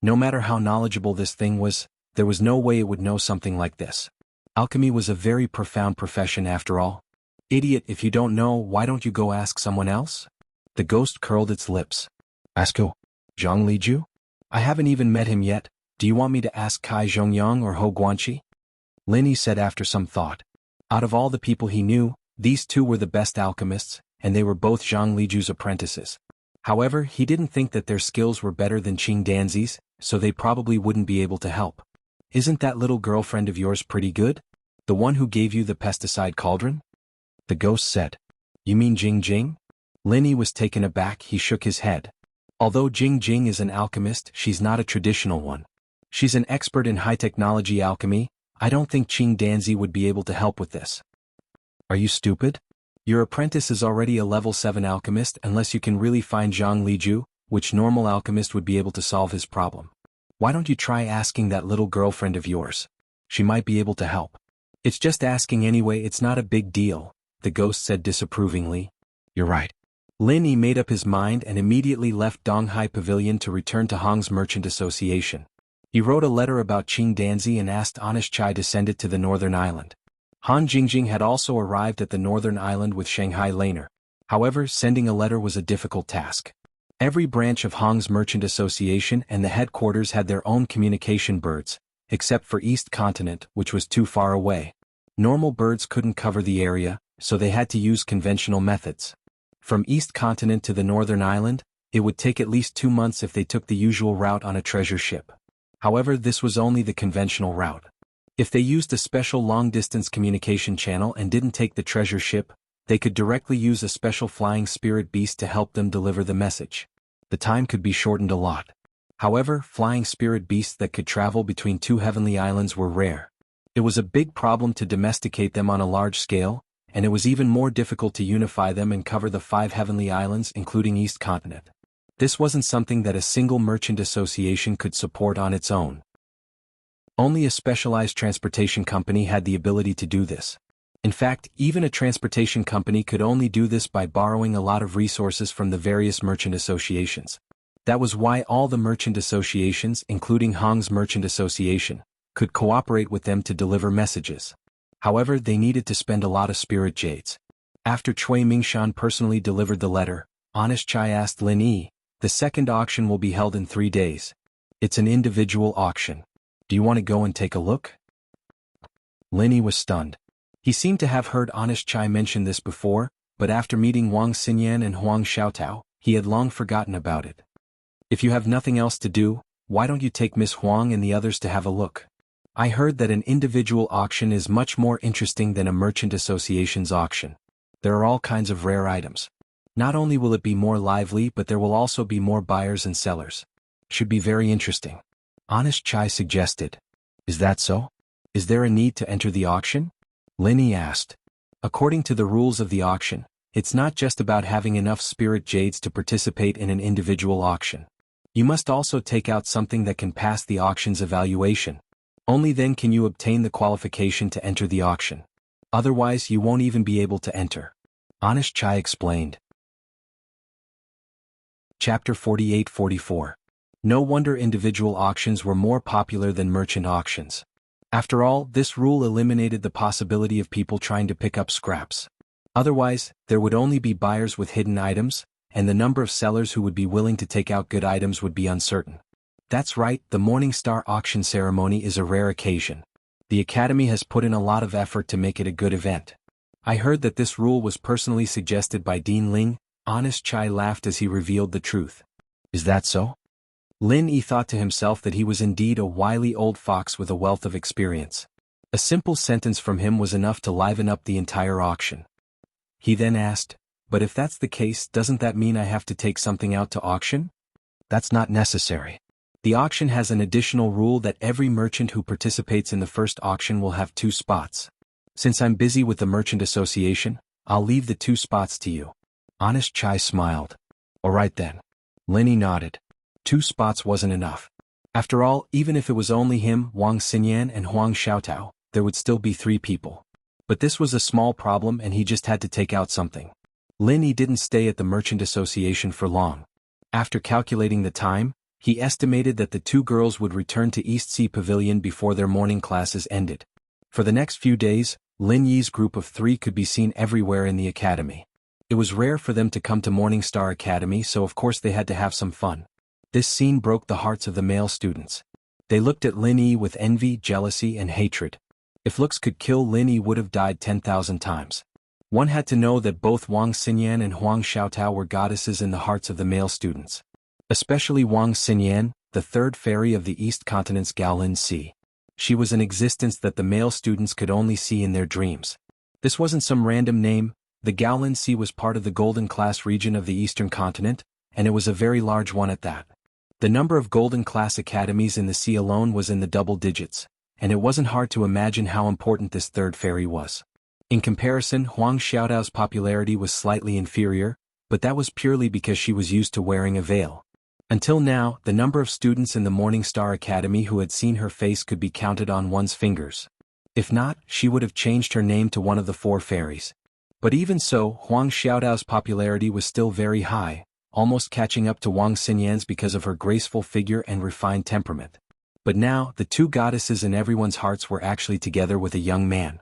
No matter how knowledgeable this thing was, there was no way it would know something like this. Alchemy was a very profound profession after all. Idiot, if you don't know, why don't you go ask someone else? The ghost curled its lips. Ask who? Zhang Liju? I haven't even met him yet. Do you want me to ask Kai Zhongyang or Ho Guanqi? Linny said after some thought. Out of all the people he knew, these 2 were the best alchemists, and they were both Zhang Liju's apprentices. However, he didn't think that their skills were better than Qing Danzi's, so they probably wouldn't be able to help. Isn't that little girlfriend of yours pretty good? The one who gave you the pesticide cauldron? The ghost said. You mean Jing Jing? Linny was taken aback, he shook his head. Although Jing Jing is an alchemist, she's not a traditional one. She's an expert in high-technology alchemy. I don't think Qing Danzi would be able to help with this. Are you stupid? Your apprentice is already a level 7 alchemist unless you can really find Zhang Liju, which normal alchemist would be able to solve his problem. Why don't you try asking that little girlfriend of yours? She might be able to help. It's just asking anyway, it's not a big deal, the ghost said disapprovingly. You're right. Lin Yi made up his mind and immediately left Donghai Pavilion to return to Hong's Merchant Association. He wrote a letter about Qing Danzi and asked Honest Chai to send it to the northern island. Han Jingjing had also arrived at the northern island with Shanghai Laner. However, sending a letter was a difficult task. Every branch of Hong's Merchant Association and the headquarters had their own communication birds, except for East Continent, which was too far away. Normal birds couldn't cover the area, so they had to use conventional methods. From East Continent to the northern island, it would take at least 2 months if they took the usual route on a treasure ship. However, this was only the conventional route. If they used a special long-distance communication channel and didn't take the treasure ship, they could directly use a special flying spirit beast to help them deliver the message. The time could be shortened a lot. However, flying spirit beasts that could travel between 2 heavenly islands were rare. It was a big problem to domesticate them on a large scale, and it was even more difficult to unify them and cover the 5 heavenly islands including East Continent. This wasn't something that a single merchant association could support on its own. Only a specialized transportation company had the ability to do this. In fact, even a transportation company could only do this by borrowing a lot of resources from the various merchant associations. That was why all the merchant associations, including Hong's Merchant Association, could cooperate with them to deliver messages. However, they needed to spend a lot of spirit jades. After Cui Mingshan personally delivered the letter, Honest Chai asked Lin Yi, "The second auction will be held in 3 days. It's an individual auction. Do you want to go and take a look?" Lin Yi was stunned. He seemed to have heard Honest Chai mention this before, but after meeting Wang Xinyan and Huang Xiaotao, he had long forgotten about it. "If you have nothing else to do, why don't you take Miss Huang and the others to have a look? I heard that an individual auction is much more interesting than a merchant association's auction. There are all kinds of rare items. Not only will it be more lively, but there will also be more buyers and sellers. Should be very interesting." Honest Chai suggested. "Is that so? Is there a need to enter the auction?" Lin Yi asked. "According to the rules of the auction, it's not just about having enough spirit jades to participate in an individual auction. You must also take out something that can pass the auction's evaluation. Only then can you obtain the qualification to enter the auction. Otherwise, you won't even be able to enter." Honest Chai explained. Chapter 48-44. No wonder individual auctions were more popular than merchant auctions. After all, this rule eliminated the possibility of people trying to pick up scraps. Otherwise, there would only be buyers with hidden items, and the number of sellers who would be willing to take out good items would be uncertain. That's right, the Morning Star auction ceremony is a rare occasion. The Academy has put in a lot of effort to make it a good event. I heard that this rule was personally suggested by Dean Ling. Honest Chai laughed as he revealed the truth. "Is that so?" Lin Yi thought to himself that he was indeed a wily old fox with a wealth of experience. A simple sentence from him was enough to liven up the entire auction. He then asked, "But if that's the case, doesn't that mean I have to take something out to auction?" "That's not necessary. The auction has an additional rule that every merchant who participates in the first auction will have 2 spots. Since I'm busy with the Merchant Association, I'll leave the 2 spots to you." Honest Chai smiled. "All right then." Lin Yi nodded. 2 spots wasn't enough. After all, even if it was only him, Wang Xinyan and Huang Xiaotao, there would still be 3 people. But this was a small problem and he just had to take out something. Lin Yi didn't stay at the Merchant Association for long. After calculating the time, he estimated that the 2 girls would return to East Sea Pavilion before their morning classes ended. For the next few days, Lin Yi's group of 3 could be seen everywhere in the academy. It was rare for them to come to Morning Star Academy, so of course they had to have some fun. This scene broke the hearts of the male students. They looked at Lin Yi with envy, jealousy, and hatred. If looks could kill, Lin Yi would have died 10,000 times. One had to know that both Wang Xinyan and Huang Xiaotao were goddesses in the hearts of the male students. Especially Wang Xinyan, the 3rd fairy of the East Continent's Gaolin Sea. She was an existence that the male students could only see in their dreams. This wasn't some random name. The Gaolin Sea was part of the Golden Class region of the Eastern Continent, and it was a very large one at that. The number of Golden Class academies in the sea alone was in the double digits, and it wasn't hard to imagine how important this 3rd fairy was. In comparison, Huang Xiaotao's popularity was slightly inferior, but that was purely because she was used to wearing a veil. Until now, the number of students in the Morning Star Academy who had seen her face could be counted on one's fingers. If not, she would have changed her name to one of the 4 fairies. But even so, Huang Xiaotao's popularity was still very high, almost catching up to Wang Xinyan's because of her graceful figure and refined temperament. But now, the 2 goddesses in everyone's hearts were actually together with a young man.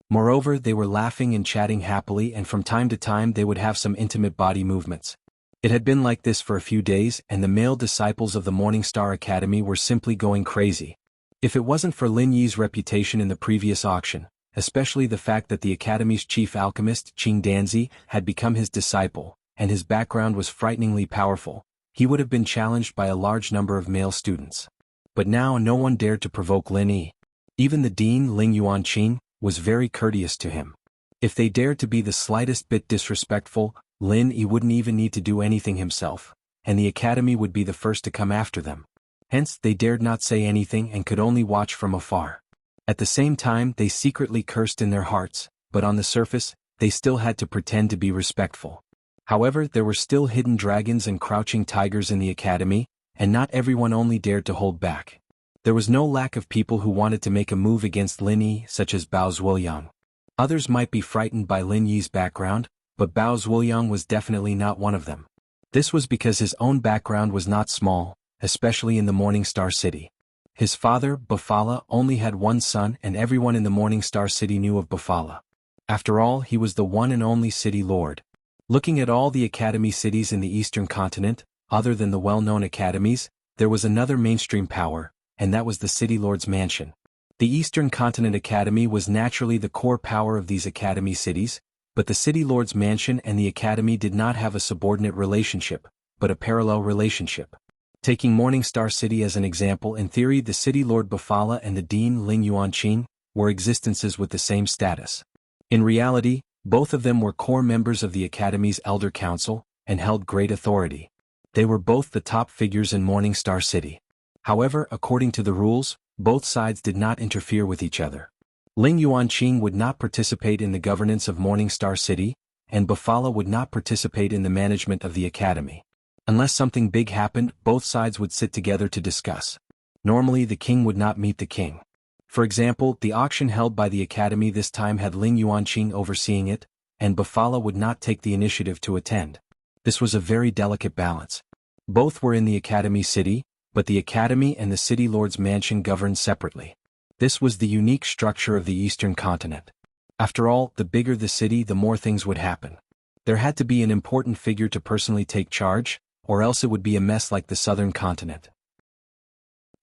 Moreover, they were laughing and chatting happily, and from time to time they would have some intimate body movements. It had been like this for a few days, and the male disciples of the Morning Star Academy were simply going crazy. If it wasn't for Lin Yi's reputation in the previous auction, especially the fact that the Academy's chief alchemist, Qing Danzi, had become his disciple, and his background was frighteningly powerful, he would have been challenged by a large number of male students. But now no one dared to provoke Lin Yi. Even the dean, Ling Yuanqing, was very courteous to him. If they dared to be the slightest bit disrespectful, Lin Yi wouldn't even need to do anything himself, and the academy would be the first to come after them. Hence, they dared not say anything and could only watch from afar. At the same time, they secretly cursed in their hearts, but on the surface, they still had to pretend to be respectful. However, there were still hidden dragons and crouching tigers in the academy, and not everyone only dared to hold back. There was no lack of people who wanted to make a move against Lin Yi, such as Bao Zhuoyang. Others might be frightened by Lin Yi's background, but Bao Zhuoyang was definitely not one of them. This was because his own background was not small, especially in the Morning Star City. His father, Bafala, only had one son, and everyone in the Morning Star City knew of Bafala. After all, he was the one and only city lord. Looking at all the academy cities in the Eastern continent, other than the well-known academies, there was another mainstream power, and that was the city lord's mansion. The Eastern Continent Academy was naturally the core power of these academy cities, but the city lord's mansion and the academy did not have a subordinate relationship, but a parallel relationship. Taking Morning Star City as an example, in theory the city lord Bafala and the dean Ling Yuanqing were existences with the same status. In reality, both of them were core members of the academy's elder council, and held great authority. They were both the top figures in Morning Star City. However, according to the rules, both sides did not interfere with each other. Ling Yuanqing would not participate in the governance of Morning Star City, and Bafala would not participate in the management of the academy. Unless something big happened, both sides would sit together to discuss. Normally the king would not meet the king. For example, the auction held by the academy this time had Ling Yuanqing overseeing it, and Bafala would not take the initiative to attend. This was a very delicate balance. Both were in the academy city, but the academy and the city lord's mansion governed separately. This was the unique structure of the Eastern continent. After all, the bigger the city, the more things would happen. There had to be an important figure to personally take charge, or else it would be a mess like the Southern continent.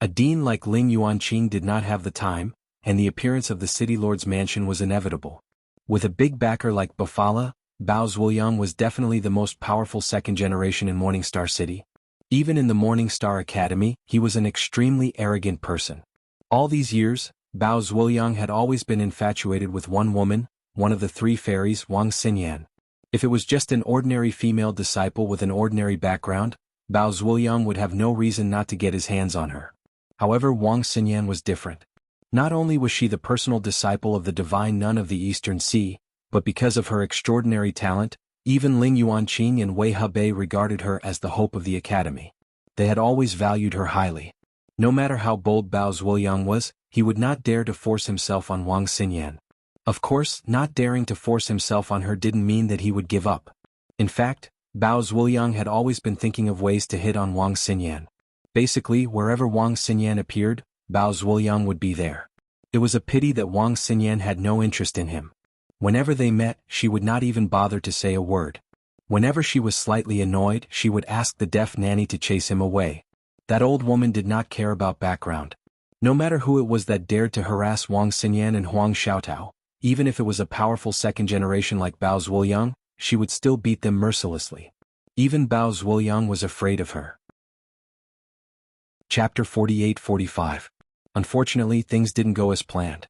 A dean like Ling Yuanqing did not have the time, and the appearance of the city lord's mansion was inevitable. With a big backer like Bafala, Bao Zhuoyang was definitely the most powerful second generation in Morning Star City. Even in the Morning Star Academy, he was an extremely arrogant person. All these years, Bao Zhuoyang had always been infatuated with one woman, one of the three fairies, Wang Xinyan. If it was just an ordinary female disciple with an ordinary background, Bao Zhuoyang would have no reason not to get his hands on her. However, Wang Xinyan was different. Not only was she the personal disciple of the divine nun of the Eastern Sea, but because of her extraordinary talent, even Ling Yuanqing and Wei Hebei regarded her as the hope of the academy. They had always valued her highly. No matter how bold Bao Zhuoyang was, he would not dare to force himself on Wang Xinyan. Of course, not daring to force himself on her didn't mean that he would give up. In fact, Bao Zhuoyang had always been thinking of ways to hit on Wang Xinyan. Basically, wherever Wang Xinyan appeared, Bao Zhuoyang would be there. It was a pity that Wang Xinyan had no interest in him. Whenever they met, she would not even bother to say a word. Whenever she was slightly annoyed, she would ask the deaf nanny to chase him away. That old woman did not care about background. No matter who it was that dared to harass Wang Xinyan and Huang Xiaotao, even if it was a powerful second generation like Bao Zhuoyang, she would still beat them mercilessly. Even Bao Zhuoyang was afraid of her. Chapter 48-45. Unfortunately, things didn't go as planned.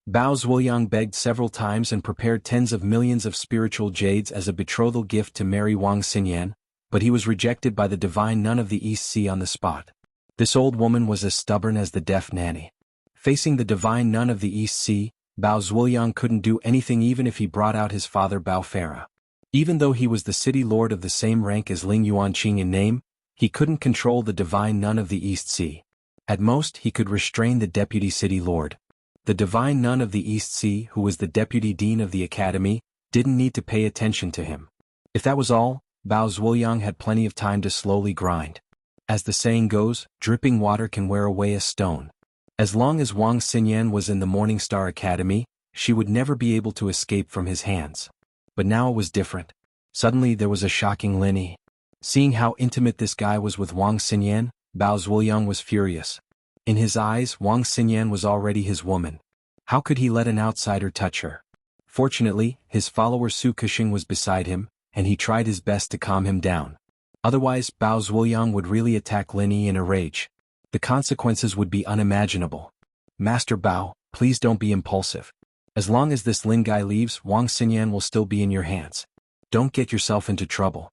Bao Zhuoyang begged several times and prepared tens of millions of spiritual jades as a betrothal gift to marry Wang Xinyan, but he was rejected by the divine nun of the East Sea on the spot. This old woman was as stubborn as the deaf nanny. Facing the divine nun of the East Sea, Bao Zhuoyang couldn't do anything even if he brought out his father Bao Farah. Even though he was the city lord of the same rank as Ling Yuanqing in name, he couldn't control the divine nun of the East Sea. At most, he could restrain the deputy city lord. The divine nun of the East Sea, who was the deputy dean of the academy, didn't need to pay attention to him. If that was all, Bao Zhuoyang had plenty of time to slowly grind. As the saying goes, dripping water can wear away a stone. As long as Wang Xinyan was in the Morning Star Academy, she would never be able to escape from his hands. But now it was different. Suddenly there was a shocking Lin Yi. Seeing how intimate this guy was with Wang Xinyan, Bao Zhuoyang was furious. In his eyes, Wang Xinyan was already his woman. How could he let an outsider touch her? Fortunately, his follower Su Kexing was beside him, and he tried his best to calm him down. Otherwise, Bao Zhuoyang would really attack Lin Yi in a rage. The consequences would be unimaginable. Master Bao, please don't be impulsive. As long as this Lin guy leaves, Wang Xinyan will still be in your hands. Don't get yourself into trouble.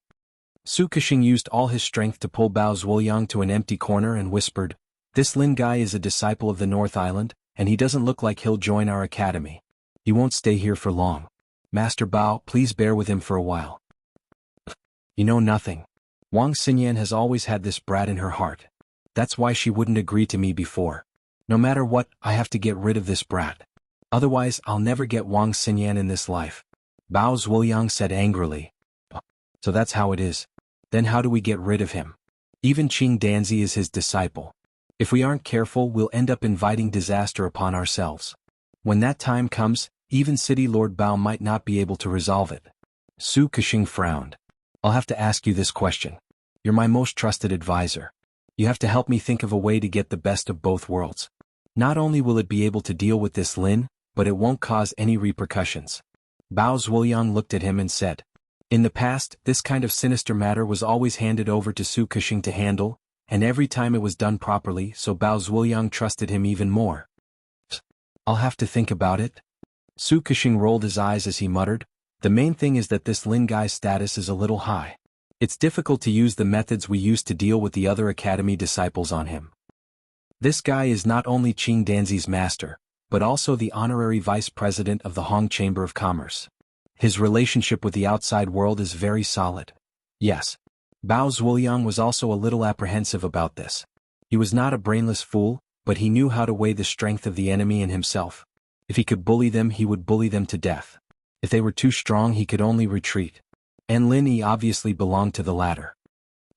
Su Kexing used all his strength to pull Bao Zhuoyang to an empty corner and whispered, "This Lin guy is a disciple of the North Island, and he doesn't look like he'll join our academy. He won't stay here for long. Master Bao, please bear with him for a while. You know nothing. Wang Xinyan has always had this brat in her heart. That's why she wouldn't agree to me before. No matter what, I have to get rid of this brat. Otherwise, I'll never get Wang Xinyan in this life. Bao Zhuoyang said angrily. So that's how it is. Then how do we get rid of him? Even Qing Danzi is his disciple. If we aren't careful, we'll end up inviting disaster upon ourselves. When that time comes, even City Lord Bao might not be able to resolve it. Su Kexing frowned. I'll have to ask you this question. You're my most trusted advisor. You have to help me think of a way to get the best of both worlds. Not only will it be able to deal with this Lin, but it won't cause any repercussions. Bao Zhuoyang looked at him and said, in the past, this kind of sinister matter was always handed over to Su Kexing to handle, and every time it was done properly, so Bao Zhuoyang trusted him even more. I'll have to think about it. Su Kexing rolled his eyes as he muttered, the main thing is that this Lin guy's status is a little high. It's difficult to use the methods we used to deal with the other academy disciples on him. This guy is not only Qing Danzi's master, but also the honorary vice president of the Hong Chamber of Commerce. His relationship with the outside world is very solid. Yes. Bao Zhuoyang was also a little apprehensive about this. He was not a brainless fool, but he knew how to weigh the strength of the enemy and himself. If he could bully them, he would bully them to death. If they were too strong, he could only retreat. And Lin Yi obviously belonged to the latter.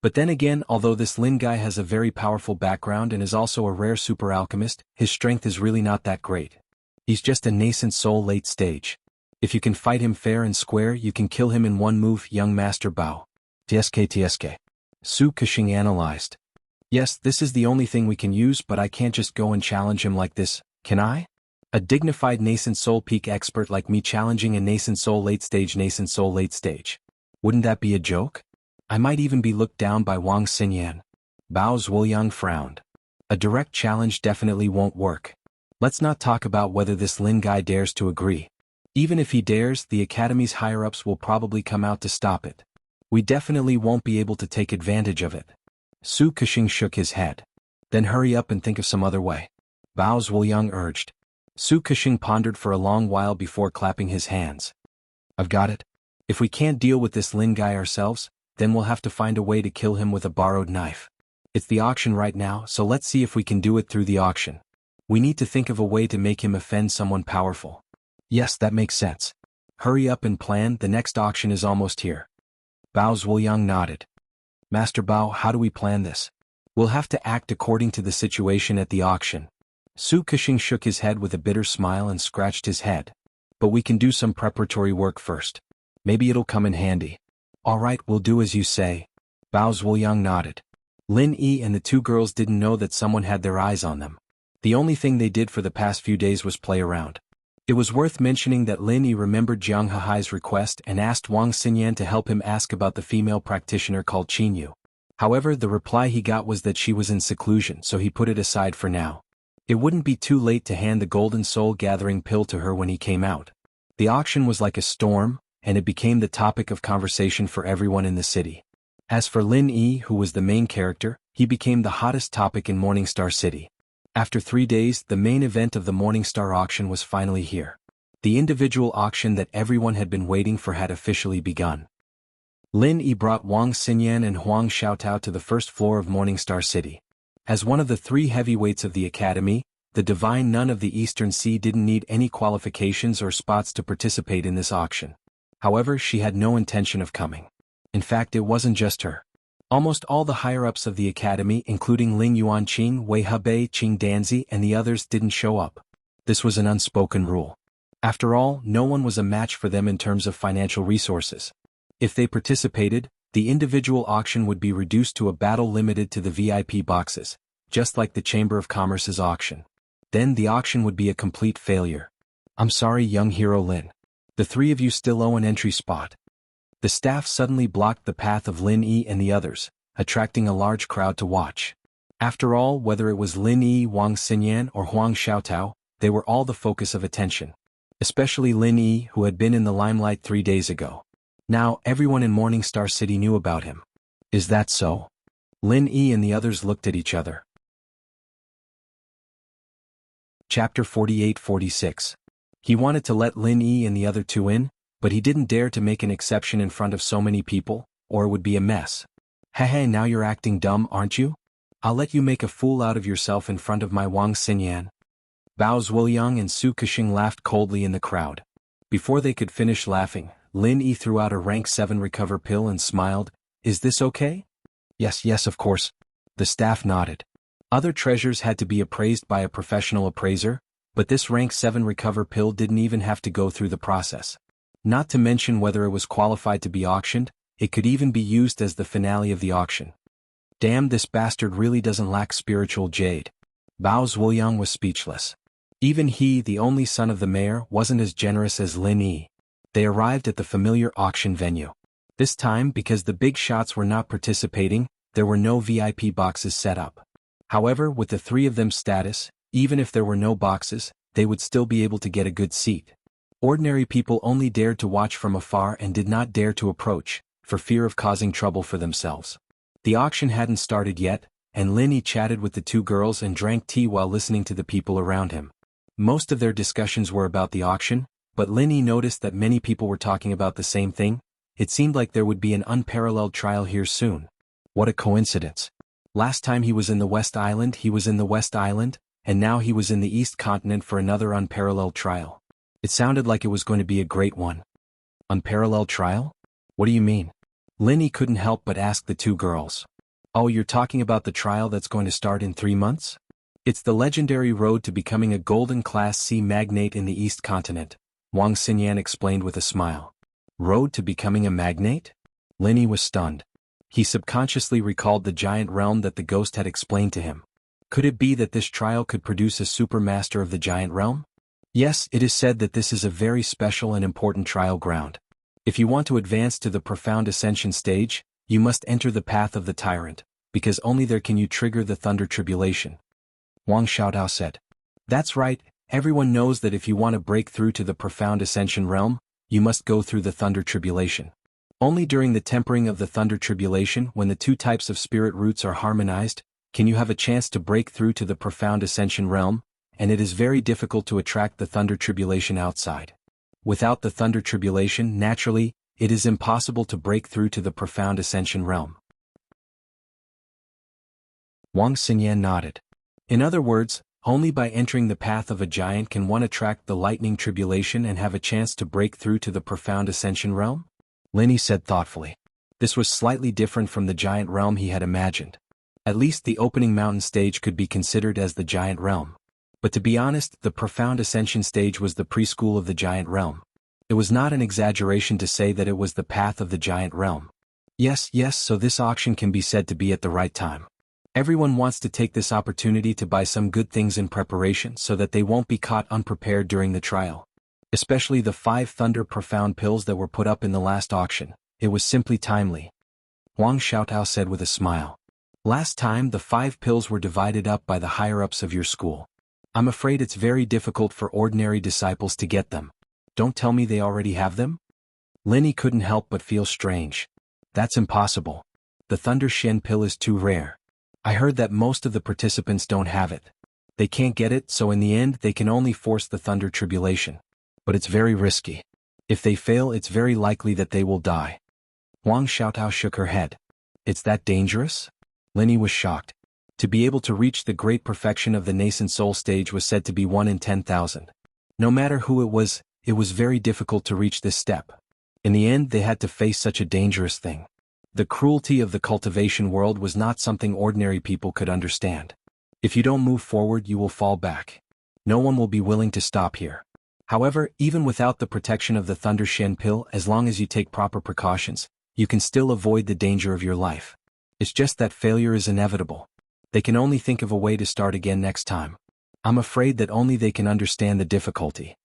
But then again, although this Lin guy has a very powerful background and is also a rare super alchemist, his strength is really not that great. He's just a nascent soul late stage. If you can fight him fair and square, you can kill him in one move, young Master Bao. TSK. Su Kexing analyzed. Yes, this is the only thing we can use, but I can't just go and challenge him like this, can I? A dignified nascent soul peak expert like me challenging a nascent soul late stage. Wouldn't that be a joke? I might even be looked down by Wang Xinyan. Bao Zhuoyang frowned. A direct challenge definitely won't work. Let's not talk about whether this Lin guy dares to agree. Even if he dares, the academy's higher-ups will probably come out to stop it. We definitely won't be able to take advantage of it. Su Kexing shook his head. Then hurry up and think of some other way. Bao Zhuoyang urged. Su Kexing pondered for a long while before clapping his hands. I've got it. If we can't deal with this Lin guy ourselves, then we'll have to find a way to kill him with a borrowed knife. It's the auction right now, so let's see if we can do it through the auction. We need to think of a way to make him offend someone powerful. Yes, that makes sense. Hurry up and plan, the next auction is almost here. Bao Zhuoyang nodded. Master Bao, how do we plan this? We'll have to act according to the situation at the auction. Su Kexing shook his head with a bitter smile and scratched his head. But we can do some preparatory work first. Maybe it'll come in handy. All right, we'll do as you say. Bao Zhuoyang nodded. Lin Yi and the two girls didn't know that someone had their eyes on them. The only thing they did for the past few days was play around. It was worth mentioning that Lin Yi remembered Jiang Hehai's request and asked Wang Xinyan to help him ask about the female practitioner called Qin Yu. However, the reply he got was that she was in seclusion, so he put it aside for now. It wouldn't be too late to hand the golden soul-gathering pill to her when he came out. The auction was like a storm, and it became the topic of conversation for everyone in the city. As for Lin Yi, who was the main character, he became the hottest topic in Morningstar City. After 3 days, the main event of the Morningstar auction was finally here. The individual auction that everyone had been waiting for had officially begun. Lin Yi brought Wang Xinyan and Huang Xiaotao to the first floor of Morningstar City. As one of the 3 heavyweights of the academy, the divine nun of the Eastern Sea didn't need any qualifications or spots to participate in this auction. However, she had no intention of coming. In fact, it wasn't just her. Almost all the higher-ups of the academy, including Ling Yuanqing, Wei Hebei, Qing Danzi, and the others, didn't show up. This was an unspoken rule. After all, no one was a match for them in terms of financial resources. If they participated, the individual auction would be reduced to a battle limited to the VIP boxes, just like the Chamber of Commerce's auction. Then the auction would be a complete failure. I'm sorry, young hero Lin. The 3 of you still owe an entry spot. The staff suddenly blocked the path of Lin Yi and the others, attracting a large crowd to watch. After all, whether it was Lin Yi, Wang Xinyan, or Huang Xiaotao, they were all the focus of attention. Especially Lin Yi, who had been in the limelight 3 days ago. Now, everyone in Morningstar City knew about him. Is that so? Lin Yi and the others looked at each other. Chapter 48-46. He wanted to let Lin Yi and the other 2 in, but he didn't dare to make an exception in front of so many people, or it would be a mess. Hey, now you're acting dumb, aren't you? I'll let you make a fool out of yourself in front of my Wang Xinyan. Bao Zuoyang and Su Kexing laughed coldly in the crowd. Before they could finish laughing, Lin Yi threw out a rank 7 recover pill and smiled. Is this okay? Yes, of course. The staff nodded. Other treasures had to be appraised by a professional appraiser, but this rank 7 recover pill didn't even have to go through the process. Not to mention whether it was qualified to be auctioned, it could even be used as the finale of the auction. Damn, this bastard really doesn't lack spiritual jade. Bao Zuoyang was speechless. Even he, the only son of the mayor, wasn't as generous as Lin Yi. They arrived at the familiar auction venue. This time, because the big shots were not participating, there were no VIP boxes set up. However, with the three of them's status, even if there were no boxes, they would still be able to get a good seat. Ordinary people only dared to watch from afar and did not dare to approach, for fear of causing trouble for themselves. The auction hadn't started yet, and Lin Yi chatted with the two girls and drank tea while listening to the people around him. Most of their discussions were about the auction, but Lin Yi noticed that many people were talking about the same thing. It seemed like there would be an unparalleled trial here soon. What a coincidence. Last time he was in the West Island, and now he was in the East Continent for another unparalleled trial. It sounded like it was going to be a great one. Unparalleled trial? What do you mean? Lin Yi couldn't help but ask the two girls. Oh, you're talking about the trial that's going to start in 3 months? It's the legendary road to becoming a golden Class C magnate in the East Continent, Wang Xinyan explained with a smile. Road to becoming a magnate? Lin Yi was stunned. He subconsciously recalled the giant realm that the ghost had explained to him. Could it be that this trial could produce a supermaster of the giant realm? Yes, it is said that this is a very special and important trial ground. If you want to advance to the profound ascension stage, you must enter the path of the tyrant, because only there can you trigger the thunder tribulation. Wang Xiaotao said. That's right, everyone knows that if you want to break through to the profound ascension realm, you must go through the thunder tribulation. Only during the tempering of the thunder tribulation, when the two types of spirit roots are harmonized, can you have a chance to break through to the profound ascension realm, and it is very difficult to attract the thunder tribulation outside. Without the thunder tribulation, naturally, it is impossible to break through to the profound ascension realm. Wang Xinyan nodded. In other words, only by entering the path of a giant can one attract the lightning tribulation and have a chance to break through to the profound ascension realm? Lin Yi said thoughtfully. This was slightly different from the giant realm he had imagined. At least the opening mountain stage could be considered as the giant realm. But to be honest, the profound ascension stage was the preschool of the giant realm. It was not an exaggeration to say that it was the path of the giant realm. Yes, so this auction can be said to be at the right time. Everyone wants to take this opportunity to buy some good things in preparation so that they won't be caught unprepared during the trial. Especially the 5 thunder profound pills that were put up in the last auction. It was simply timely. Wang Xiaotao said with a smile. Last time the 5 pills were divided up by the higher-ups of your school. I'm afraid it's very difficult for ordinary disciples to get them. Don't tell me they already have them? Lin Yi couldn't help but feel strange. That's impossible. The Thunder Shen pill is too rare. I heard that most of the participants don't have it. They can't get it, so in the end they can only force the Thunder Tribulation. But it's very risky. If they fail, it's very likely that they will die. Wang Xiaotao shook her head. It's that dangerous? Lin Yi was shocked. To be able to reach the great perfection of the nascent soul stage was said to be 1 in 10,000. No matter who it was very difficult to reach this step. In the end, they had to face such a dangerous thing. The cruelty of the cultivation world was not something ordinary people could understand. If you don't move forward, you will fall back. No one will be willing to stop here. However, even without the protection of the Thunder Shen pill, as long as you take proper precautions, you can still avoid the danger of your life. It's just that failure is inevitable. They can only think of a way to start again next time. I'm afraid that only they can understand the difficulty.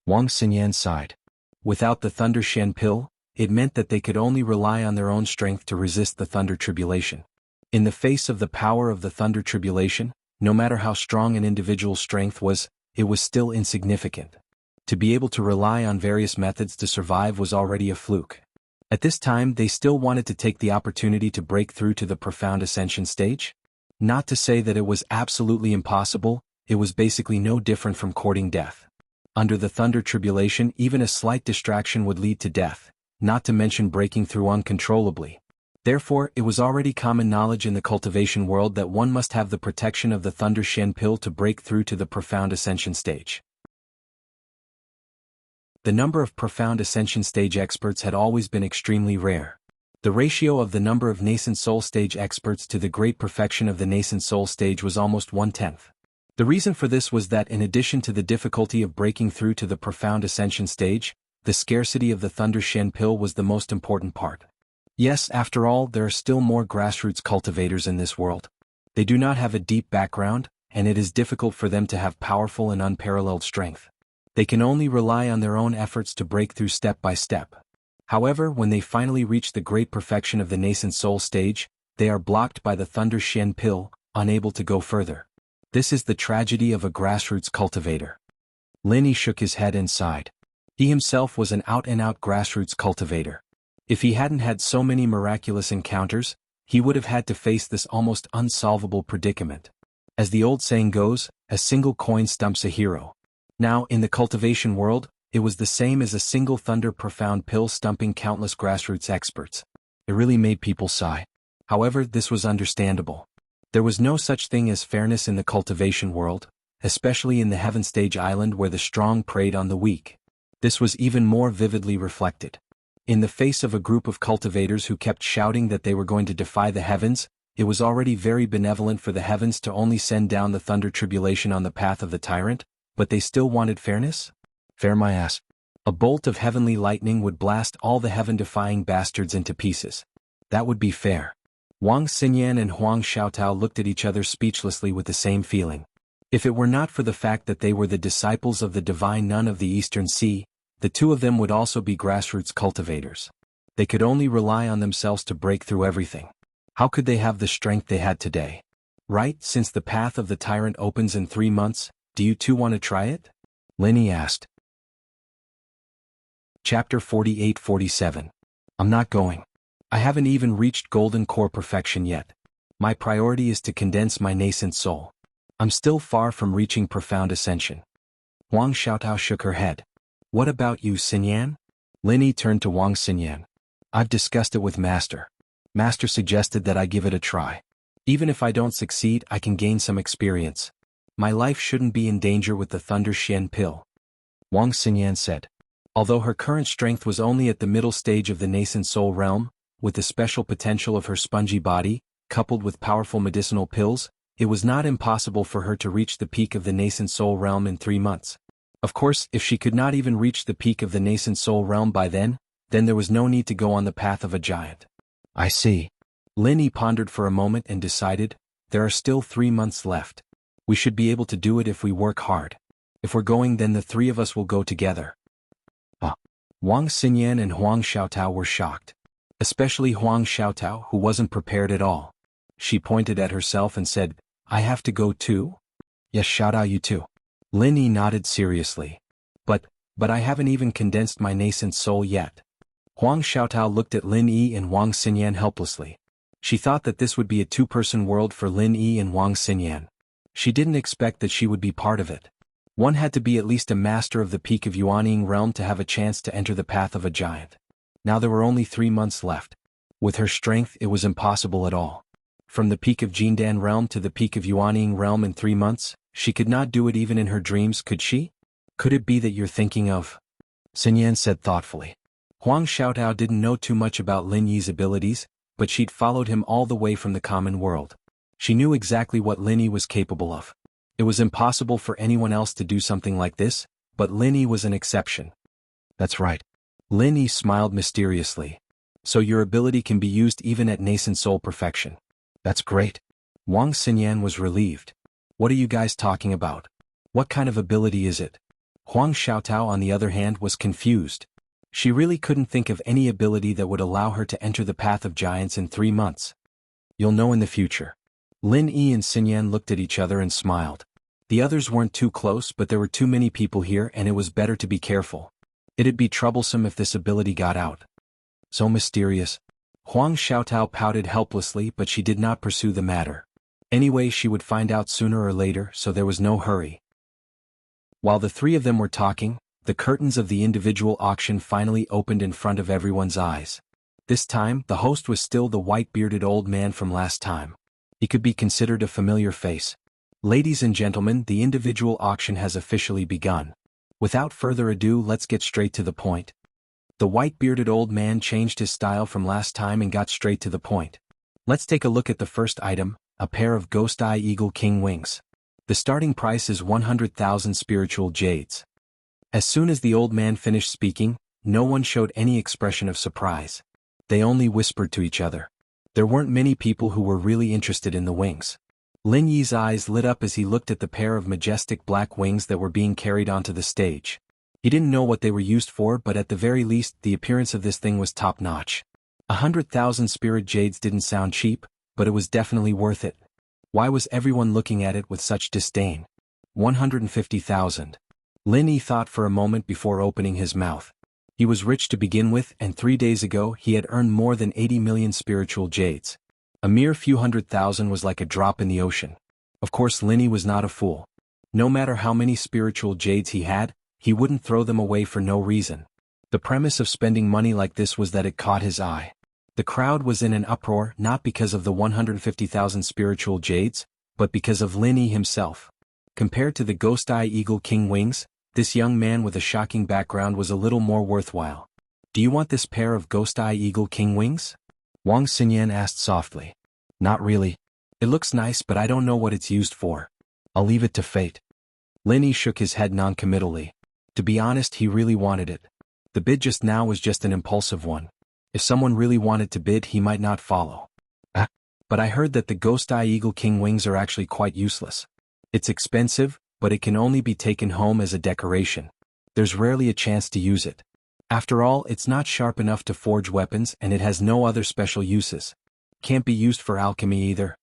Wang Xinyan sighed. Without the Thunder Shen pill, it meant that they could only rely on their own strength to resist the Thunder Tribulation. In the face of the power of the Thunder Tribulation, no matter how strong an individual's strength was, it was still insignificant. To be able to rely on various methods to survive was already a fluke. At this time, they still wanted to take the opportunity to break through to the profound ascension stage? Not to say that it was absolutely impossible, it was basically no different from courting death. Under the thunder tribulation, even a slight distraction would lead to death, not to mention breaking through uncontrollably. Therefore, it was already common knowledge in the cultivation world that one must have the protection of the Thunder Shen Pill to break through to the profound ascension stage. The number of profound ascension stage experts had always been extremely rare. The ratio of the number of nascent soul stage experts to the great perfection of the nascent soul stage was almost 1/10. The reason for this was that in addition to the difficulty of breaking through to the profound ascension stage, the scarcity of the Thunder Shen Pill was the most important part. Yes, after all, there are still more grassroots cultivators in this world. They do not have a deep background, and it is difficult for them to have powerful and unparalleled strength. They can only rely on their own efforts to break through step by step. However, when they finally reach the great perfection of the nascent soul stage, they are blocked by the Thunder Shen Pill, unable to go further. This is the tragedy of a grassroots cultivator. Linny shook his head and sighed. He himself was an out-and-out grassroots cultivator. If he hadn't had so many miraculous encounters, he would have had to face this almost unsolvable predicament. As the old saying goes, a single coin stumps a hero. Now, in the cultivation world, it was the same as a single thunder profound pill stumping countless grassroots experts. It really made people sigh. However, this was understandable. There was no such thing as fairness in the cultivation world, especially in the Heaven Stage Island where the strong preyed on the weak. This was even more vividly reflected. In the face of a group of cultivators who kept shouting that they were going to defy the heavens, it was already very benevolent for the heavens to only send down the thunder tribulation on the path of the tyrant, but they still wanted fairness? Fair my ass. A bolt of heavenly lightning would blast all the heaven-defying bastards into pieces. That would be fair. Wang Xinyan and Huang Xiaotao looked at each other speechlessly with the same feeling. If it were not for the fact that they were the disciples of the divine nun of the Eastern Sea, the two of them would also be grassroots cultivators. They could only rely on themselves to break through everything. How could they have the strength they had today? Right, since the path of the tyrant opens in 3 months, do you two want to try it? Linny asked. Chapter 48-47. I'm not going. I haven't even reached golden core perfection yet. My priority is to condense my nascent soul. I'm still far from reaching profound ascension. Huang Xiaotao shook her head. What about you, Xinyan? Linny turned to Wang Xinyan. I've discussed it with Master. Master suggested that I give it a try. Even if I don't succeed, I can gain some experience. My life shouldn't be in danger with the Thunder Shen Pill. Wang Xinyan said. Although her current strength was only at the middle stage of the nascent soul realm, with the special potential of her spongy body, coupled with powerful medicinal pills, it was not impossible for her to reach the peak of the nascent soul realm in 3 months. Of course, if she could not even reach the peak of the nascent soul realm by then there was no need to go on the path of a giant. I see. Linny pondered for a moment and decided, there are still 3 months left. We should be able to do it if we work hard. If we're going, then the 3 of us will go together. Wang Xinyan and Huang Xiaotao were shocked. Especially Huang Xiaotao, who wasn't prepared at all. She pointed at herself and said, I have to go too? Yes, Xiaotao, you too. Linny nodded seriously. But I haven't even condensed my nascent soul yet. Huang Xiaotao looked at Lin Yi and Wang Xinyan helplessly. She thought that this would be a 2-person world for Lin Yi and Wang Xinyan. She didn't expect that she would be part of it. One had to be at least a master of the peak of Yuanying realm to have a chance to enter the path of a giant. Now there were only 3 months left. With her strength, it was impossible at all. From the peak of Jindan realm to the peak of Yuanying realm in 3 months, she could not do it even in her dreams, could she? Could it be that you're thinking of? Xinyan said thoughtfully. Huang Xiaotao didn't know too much about Lin Yi's abilities, but she'd followed him all the way from the common world. She knew exactly what Lin Yi was capable of. It was impossible for anyone else to do something like this, but Lin Yi was an exception. That's right. Lin Yi smiled mysteriously. So your ability can be used even at nascent soul perfection. That's great. Wang Xinyan was relieved. What are you guys talking about? What kind of ability is it? Huang Xiaotao, on the other hand, was confused. She really couldn't think of any ability that would allow her to enter the path of giants in 3 months. You'll know in the future. Lin Yi and Xinyan looked at each other and smiled. The others weren't too close, but there were too many people here and it was better to be careful. It'd be troublesome if this ability got out. So mysterious. Huang Xiaotao pouted helplessly, but she did not pursue the matter. Anyway, she would find out sooner or later, so there was no hurry. While the three of them were talking, the curtains of the individual auction finally opened in front of everyone's eyes. This time, the host was still the white-bearded old man from last time. He could be considered a familiar face. Ladies and gentlemen, the individual auction has officially begun. Without further ado, let's get straight to the point. The white-bearded old man changed his style from last time and got straight to the point. Let's take a look at the first item, a pair of Ghost Eye Eagle King wings. The starting price is 100,000 spiritual jades. As soon as the old man finished speaking, no one showed any expression of surprise. They only whispered to each other. There weren't many people who were really interested in the wings. Lin Yi's eyes lit up as he looked at the pair of majestic black wings that were being carried onto the stage. He didn't know what they were used for, but at the very least, the appearance of this thing was top-notch. 100,000 spirit jades didn't sound cheap, but it was definitely worth it. Why was everyone looking at it with such disdain? 150,000. Lin Yi thought for a moment before opening his mouth. He was rich to begin with, and 3 days ago he had earned more than 80 million spiritual jades. A mere few 100,000 was like a drop in the ocean. Of course, Lin Yi was not a fool. No matter how many spiritual jades he had, he wouldn't throw them away for no reason. The premise of spending money like this was that it caught his eye. The crowd was in an uproar not because of the 150,000 spiritual jades, but because of Lin Yi himself. Compared to the Ghost Eye Eagle King wings, this young man with a shocking background was a little more worthwhile. Do you want this pair of Ghost Eye Eagle King wings? Wang Xinyan asked softly. Not really. It looks nice, but I don't know what it's used for. I'll leave it to fate. Lin Yi shook his head noncommittally. To be honest, he really wanted it. The bid just now was just an impulsive one. If someone really wanted to bid, he might not follow. But I heard that the Ghost Eye Eagle King wings are actually quite useless. It's expensive, but it can only be taken home as a decoration. There's rarely a chance to use it. After all, it's not sharp enough to forge weapons and it has no other special uses. Can't be used for alchemy either.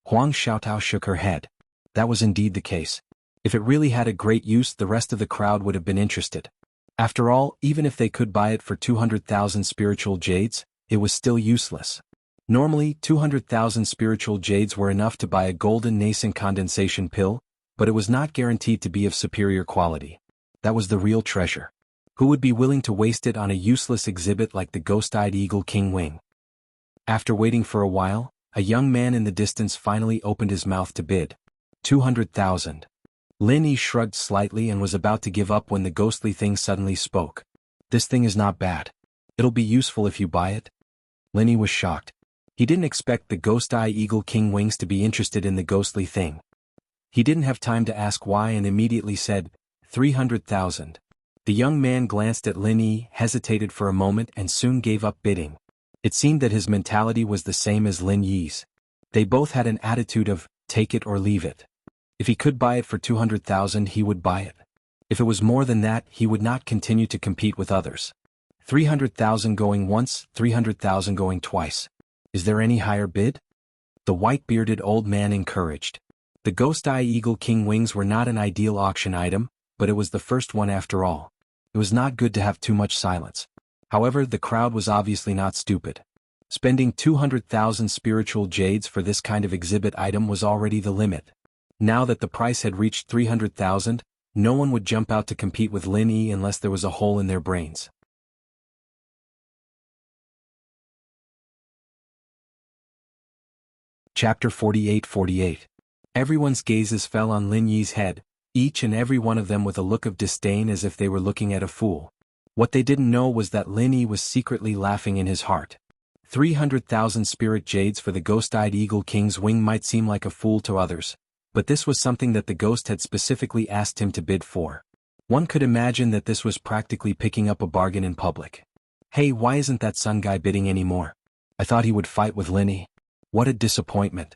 Huang Xiaotao shook her head. That was indeed the case. If it really had a great use, the rest of the crowd would have been interested. After all, even if they could buy it for 200,000 spiritual jades, it was still useless. Normally, 200,000 spiritual jades were enough to buy a golden nascent condensation pill, but it was not guaranteed to be of superior quality. That was the real treasure. Who would be willing to waste it on a useless exhibit like the Ghost-Eyed Eagle King wing? After waiting for a while, a young man in the distance finally opened his mouth to bid. 200,000. Lin Yi shrugged slightly and was about to give up when the ghostly thing suddenly spoke. This thing is not bad. It'll be useful if you buy it. Lin Yi was shocked. He didn't expect the Ghost-Eye Eagle King wings to be interested in the ghostly thing. He didn't have time to ask why and immediately said, 300,000. The young man glanced at Lin Yi, hesitated for a moment and soon gave up bidding. It seemed that his mentality was the same as Lin Yi's. They both had an attitude of, take it or leave it. If he could buy it for 200,000, he would buy it. If it was more than that, he would not continue to compete with others. 300,000 going once, 300,000 going twice. Is there any higher bid? The white-bearded old man encouraged. The Ghost-Eye Eagle King wings were not an ideal auction item, but it was the first one after all. It was not good to have too much silence. However, the crowd was obviously not stupid. Spending 200,000 spiritual jades for this kind of exhibit item was already the limit. Now that the price had reached 300,000, no one would jump out to compete with Lin Yi unless there was a hole in their brains. Chapter 48. Everyone's gazes fell on Lin Yi's head, each and every one of them with a look of disdain as if they were looking at a fool. What they didn't know was that Lin Yi was secretly laughing in his heart. 300,000 spirit jades for the Ghost-Eyed Eagle King's wing might seem like a fool to others, but this was something that the ghost had specifically asked him to bid for. One could imagine that this was practically picking up a bargain in public. Hey, why isn't that Sun guy bidding anymore? I thought he would fight with Lin Yi. What a disappointment.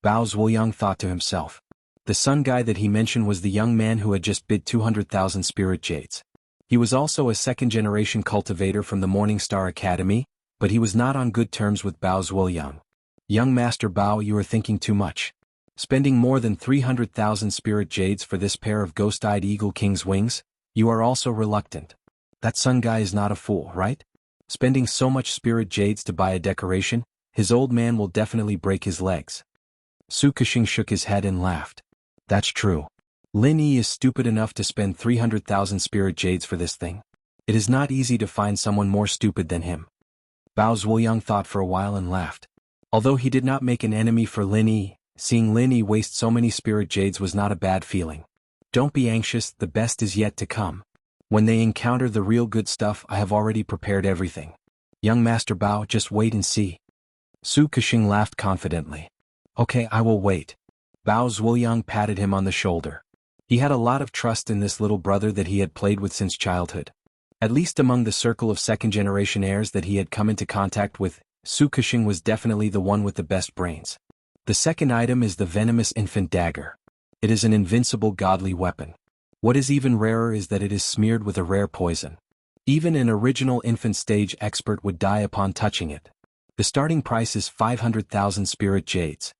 Bao Zuoyang thought to himself. The Sun guy that he mentioned was the young man who had just bid 200,000 spirit jades. He was also a second-generation cultivator from the Morning Star Academy, but he was not on good terms with Bao Zuoyang. Young Master Bao, you are thinking too much. Spending more than 300,000 spirit jades for this pair of Ghost-Eyed Eagle King's wings, you are also reluctant. That Sun guy is not a fool, right? Spending so much spirit jades to buy a decoration, his old man will definitely break his legs. Su Kexing shook his head and laughed. That's true. Lin Yi is stupid enough to spend 300,000 spirit jades for this thing. It is not easy to find someone more stupid than him. Bao Zhuoyang thought for a while and laughed. Although he did not make an enemy for Lin Yi, seeing Lin Yi waste so many spirit jades was not a bad feeling. Don't be anxious, the best is yet to come. When they encounter the real good stuff, I have already prepared everything. Young Master Bao, just wait and see. Su Kexing laughed confidently. Okay, I will wait. Bao Zhuoyang patted him on the shoulder. He had a lot of trust in this little brother that he had played with since childhood. At least among the circle of second-generation heirs that he had come into contact with, Su Kexing was definitely the one with the best brains. The second item is the venomous infant dagger. It is an invincible godly weapon. What is even rarer is that it is smeared with a rare poison. Even an original infant stage expert would die upon touching it. The starting price is 500,000 spirit jades.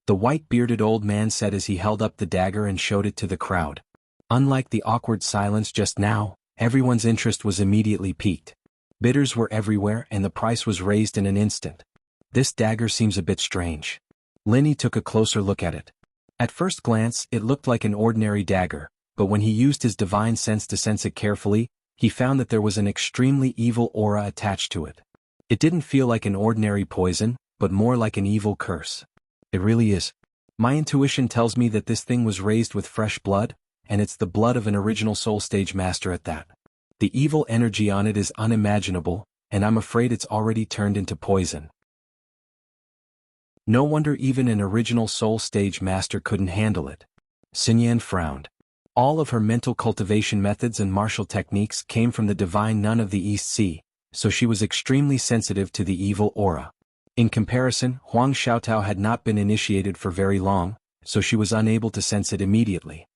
The white-bearded old man said as he held up the dagger and showed it to the crowd. Unlike the awkward silence just now, everyone's interest was immediately piqued. Bidders were everywhere and the price was raised in an instant. This dagger seems a bit strange. Lin Yi took a closer look at it. At first glance, it looked like an ordinary dagger, but when he used his divine sense to sense it carefully, he found that there was an extremely evil aura attached to it. It didn't feel like an ordinary poison, but more like an evil curse. It really is. My intuition tells me that this thing was raised with fresh blood, and it's the blood of an original soul stage master at that. The evil energy on it is unimaginable, and I'm afraid it's already turned into poison. No wonder even an original soul stage master couldn't handle it. Xinyan frowned. All of her mental cultivation methods and martial techniques came from the divine nun of the East Sea, so she was extremely sensitive to the evil aura. In comparison, Huang Xiaotao had not been initiated for very long, so she was unable to sense it immediately.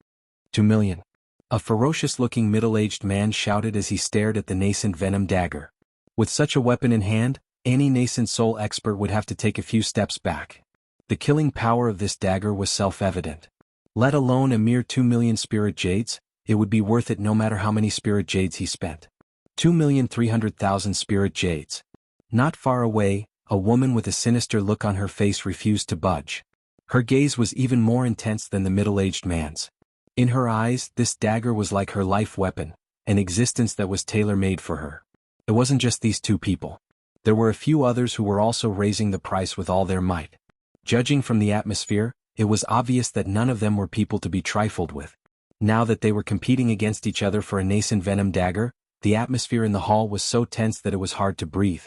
2 million. A ferocious-looking middle-aged man shouted as he stared at the nascent venom dagger. With such a weapon in hand, any nascent soul expert would have to take a few steps back. The killing power of this dagger was self-evident. Let alone a mere 2 million spirit jades, it would be worth it no matter how many spirit jades he spent. 2,300,000 spirit jades. Not far away, a woman with a sinister look on her face refused to budge. Her gaze was even more intense than the middle-aged man's. In her eyes, this dagger was like her life weapon, an existence that was tailor-made for her. It wasn't just these two people. There were a few others who were also raising the price with all their might. Judging from the atmosphere, it was obvious that none of them were people to be trifled with. Now that they were competing against each other for a nascent venom dagger, the atmosphere in the hall was so tense that it was hard to breathe.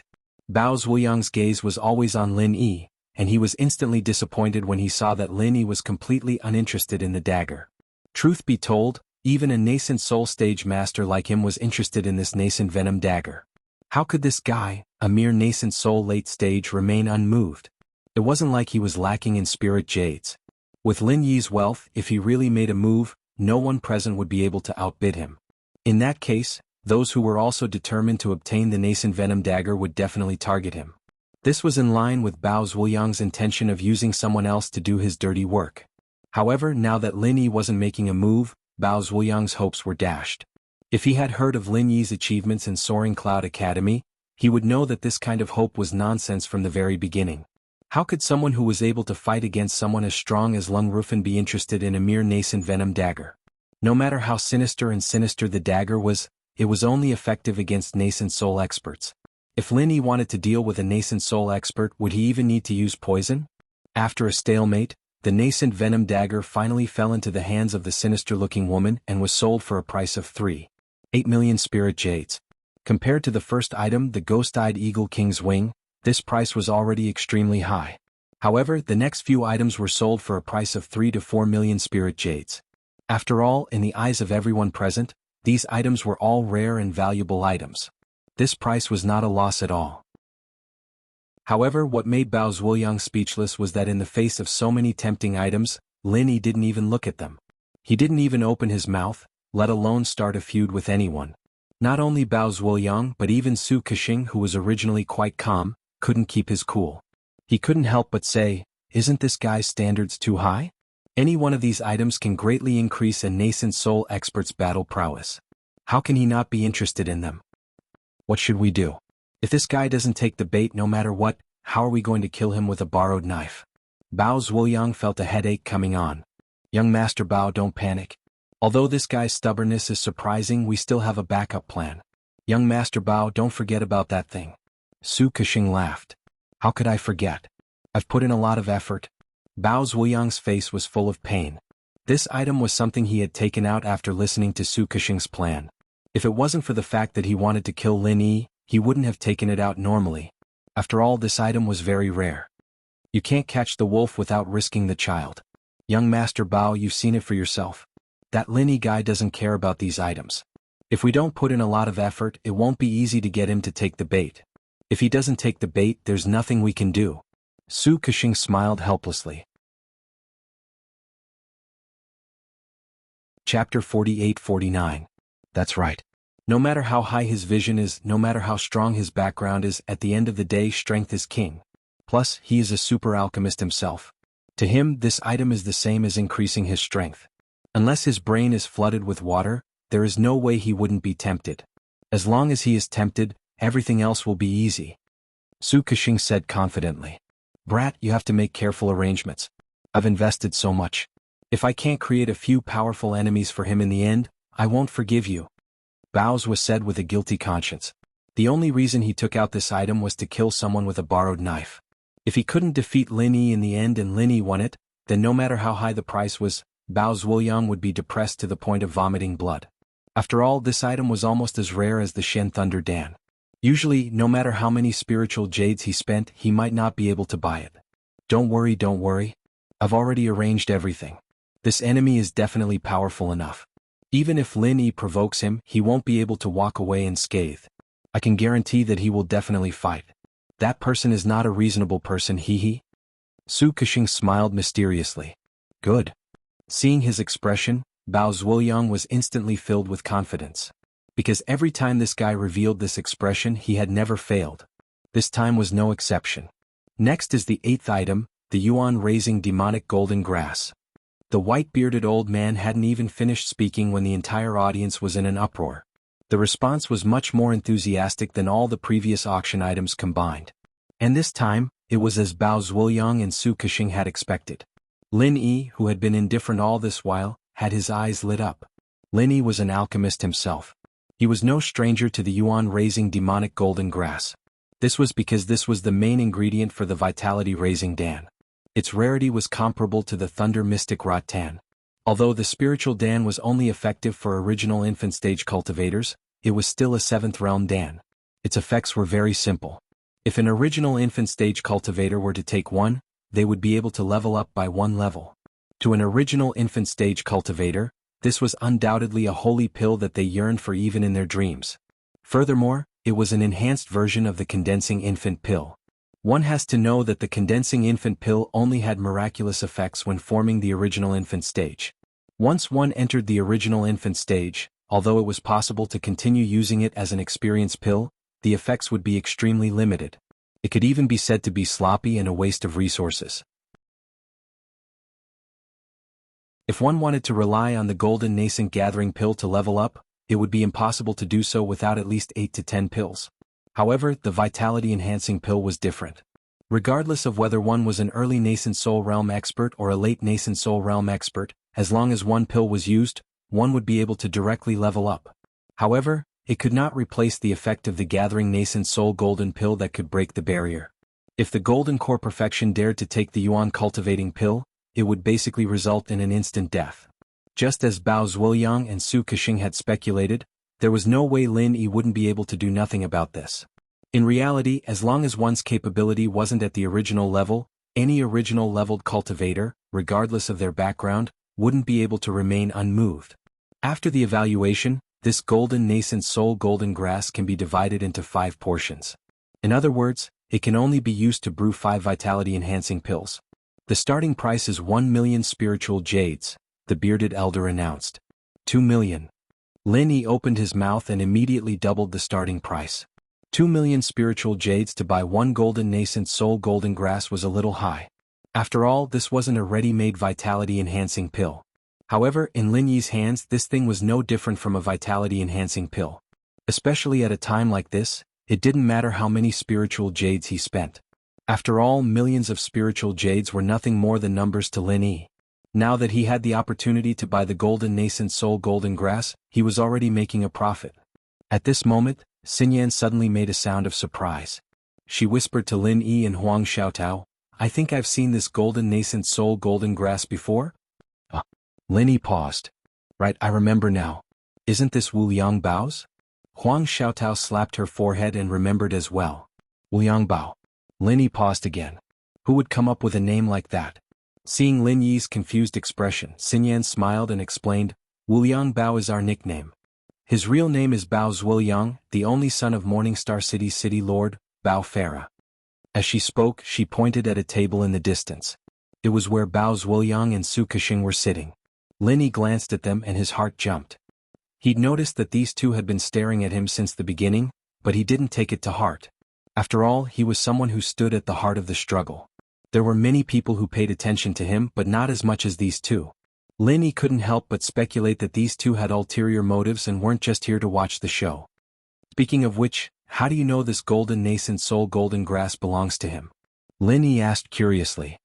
Bao Zhuoyang's gaze was always on Lin Yi, and he was instantly disappointed when he saw that Lin Yi was completely uninterested in the dagger. Truth be told, even a nascent soul stage master like him was interested in this nascent venom dagger. How could this guy, a mere nascent soul late stage, remain unmoved? It wasn't like he was lacking in spirit jades. With Lin Yi's wealth, if he really made a move, no one present would be able to outbid him. In that case, those who were also determined to obtain the nascent venom dagger would definitely target him. This was in line with Bao Zhuoyang's intention of using someone else to do his dirty work. However, now that Lin Yi wasn't making a move, Bao Zhuoyang's hopes were dashed. If he had heard of Lin Yi's achievements in Soaring Cloud Academy, he would know that this kind of hope was nonsense from the very beginning. How could someone who was able to fight against someone as strong as Lung Rufin be interested in a mere nascent venom dagger? No matter how sinister the dagger was, it was only effective against nascent soul experts. If Lin Yi wanted to deal with a nascent soul expert, would he even need to use poison? After a stalemate, the nascent venom dagger finally fell into the hands of the sinister-looking woman and was sold for a price of 3.8 million spirit jades. Compared to the first item, the ghost-eyed eagle king's wing, this price was already extremely high. However, the next few items were sold for a price of 3 to 4 million spirit jades. After all, in the eyes of everyone present, these items were all rare and valuable items. This price was not a loss at all. However, what made Bao Zhuoyang speechless was that in the face of so many tempting items, Lin Yi didn't even look at them. He didn't even open his mouth, let alone start a feud with anyone. Not only Bao Zhuoyang but even Su Kexing, who was originally quite calm, couldn't keep his cool. He couldn't help but say, "Isn't this guy's standards too high? Any one of these items can greatly increase a nascent soul expert's battle prowess. How can he not be interested in them? What should we do? If this guy doesn't take the bait no matter what, how are we going to kill him with a borrowed knife?" Bao Zhuoyang felt a headache coming on. "Young Master Bao, don't panic. Although this guy's stubbornness is surprising, we still have a backup plan. Young Master Bao, don't forget about that thing. Su Kexing laughed. How could I forget? I've put in a lot of effort. Bao Zhuoyang's face was full of pain. This item was something he had taken out after listening to Su Kexing's plan. If it wasn't for the fact that he wanted to kill Lin Yi, he wouldn't have taken it out normally. After all, this item was very rare. You can't catch the wolf without risking the child. Young Master Bao, you've seen it for yourself. That Lin Yi guy doesn't care about these items. If we don't put in a lot of effort, it won't be easy to get him to take the bait. If he doesn't take the bait, there's nothing we can do. Su Kexing smiled helplessly. Chapter 48-49. That's right. No matter how high his vision is, no matter how strong his background is, at the end of the day, strength is king. Plus, he is a super alchemist himself. To him, this item is the same as increasing his strength. Unless his brain is flooded with water, there is no way he wouldn't be tempted. As long as he is tempted, everything else will be easy. Su Kexing said confidently. Brat, you have to make careful arrangements. I've invested so much. If I can't create a few powerful enemies for him in the end, I won't forgive you. Bao's was said with a guilty conscience. The only reason he took out this item was to kill someone with a borrowed knife. If he couldn't defeat Lin Yi in the end and Lin Yi won it, then no matter how high the price was, Bao Zhuoyang would be depressed to the point of vomiting blood. After all, this item was almost as rare as the Shen Thunder Dan. Usually, no matter how many spiritual jades he spent, he might not be able to buy it. Don't worry. I've already arranged everything. This enemy is definitely powerful enough. Even if Lin Yi provokes him, he won't be able to walk away unscathed. I can guarantee that he will definitely fight. That person is not a reasonable person, hee. Su Kexing smiled mysteriously. Good. Seeing his expression, Bao Zhuoyang was instantly filled with confidence. Because every time this guy revealed this expression, he had never failed. This time was no exception. Next is the 8th item, the yuan-raising demonic golden grass. The white-bearded old man hadn't even finished speaking when the entire audience was in an uproar. The response was much more enthusiastic than all the previous auction items combined. And this time, it was as Bao Zhuoyang and Su Kexing had expected. Lin Yi, who had been indifferent all this while, had his eyes lit up. Lin Yi was an alchemist himself. He was no stranger to the yuan-raising demonic golden grass. This was because this was the main ingredient for the vitality-raising Dan. Its rarity was comparable to the thunder mystic rattan. Although the spiritual Dan was only effective for original infant stage cultivators, it was still a 7th realm Dan. Its effects were very simple. If an original infant stage cultivator were to take one, they would be able to level up by 1 level. To an original infant stage cultivator, this was undoubtedly a holy pill that they yearned for even in their dreams. Furthermore, it was an enhanced version of the condensing infant pill. One has to know that the condensing infant pill only had miraculous effects when forming the original infant stage. Once one entered the original infant stage, although it was possible to continue using it as an experience pill, the effects would be extremely limited. It could even be said to be sloppy and a waste of resources. If one wanted to rely on the golden nascent gathering pill to level up, it would be impossible to do so without at least 8 to 10 pills. However, the vitality-enhancing pill was different. Regardless of whether one was an early nascent soul realm expert or a late nascent soul realm expert, as long as one pill was used, one would be able to directly level up. However, it could not replace the effect of the gathering nascent soul golden pill that could break the barrier. If the golden core perfection dared to take the yuan cultivating pill, it would basically result in an instant death. Just as Bao Zhuoyang and Su Kexing had speculated, there was no way Lin Yi wouldn't be able to do nothing about this. In reality, as long as one's capability wasn't at the original level, any original leveled cultivator, regardless of their background, wouldn't be able to remain unmoved. After the evaluation, this golden nascent soul golden grass can be divided into 5 portions. In other words, it can only be used to brew 5 vitality-enhancing pills. The starting price is 1 million spiritual jades, the bearded elder announced. 2 million. Lin Yi opened his mouth and immediately doubled the starting price. 2 million spiritual jades to buy 1 golden nascent soul golden grass was a little high. After all, this wasn't a ready-made vitality-enhancing pill. However, in Lin Yi's hands, this thing was no different from a vitality-enhancing pill. Especially at a time like this, it didn't matter how many spiritual jades he spent. After all, millions of spiritual jades were nothing more than numbers to Lin Yi. Now that he had the opportunity to buy the golden nascent soul golden grass, he was already making a profit. At this moment, Xinyan suddenly made a sound of surprise. She whispered to Lin Yi and Huang Xiaotao, "I think I've seen this golden nascent soul golden grass before?" Lin Yi paused. "Right, I remember now. Isn't this Wu Liang Bao's?" Huang Xiaotao slapped her forehead and remembered as well. Wu Liang Bao. Lin Yi paused again. Who would come up with a name like that? Seeing Lin Yi's confused expression, Xinyan smiled and explained, "Wu Liang Bao is our nickname. His real name is Bao Zhuiliang, the only son of Morningstar City's city lord, Bao Farah." As she spoke, she pointed at a table in the distance. It was where Bao Zhuiliang and Su Kexing were sitting. Lin Yi glanced at them and his heart jumped. He'd noticed that these two had been staring at him since the beginning, but he didn't take it to heart. After all, he was someone who stood at the heart of the struggle. There were many people who paid attention to him but not as much as these two. Lin Yi couldn't help but speculate that these two had ulterior motives and weren't just here to watch the show. Speaking of which, how do you know this golden nascent soul golden grass belongs to him? Lin Yi asked curiously.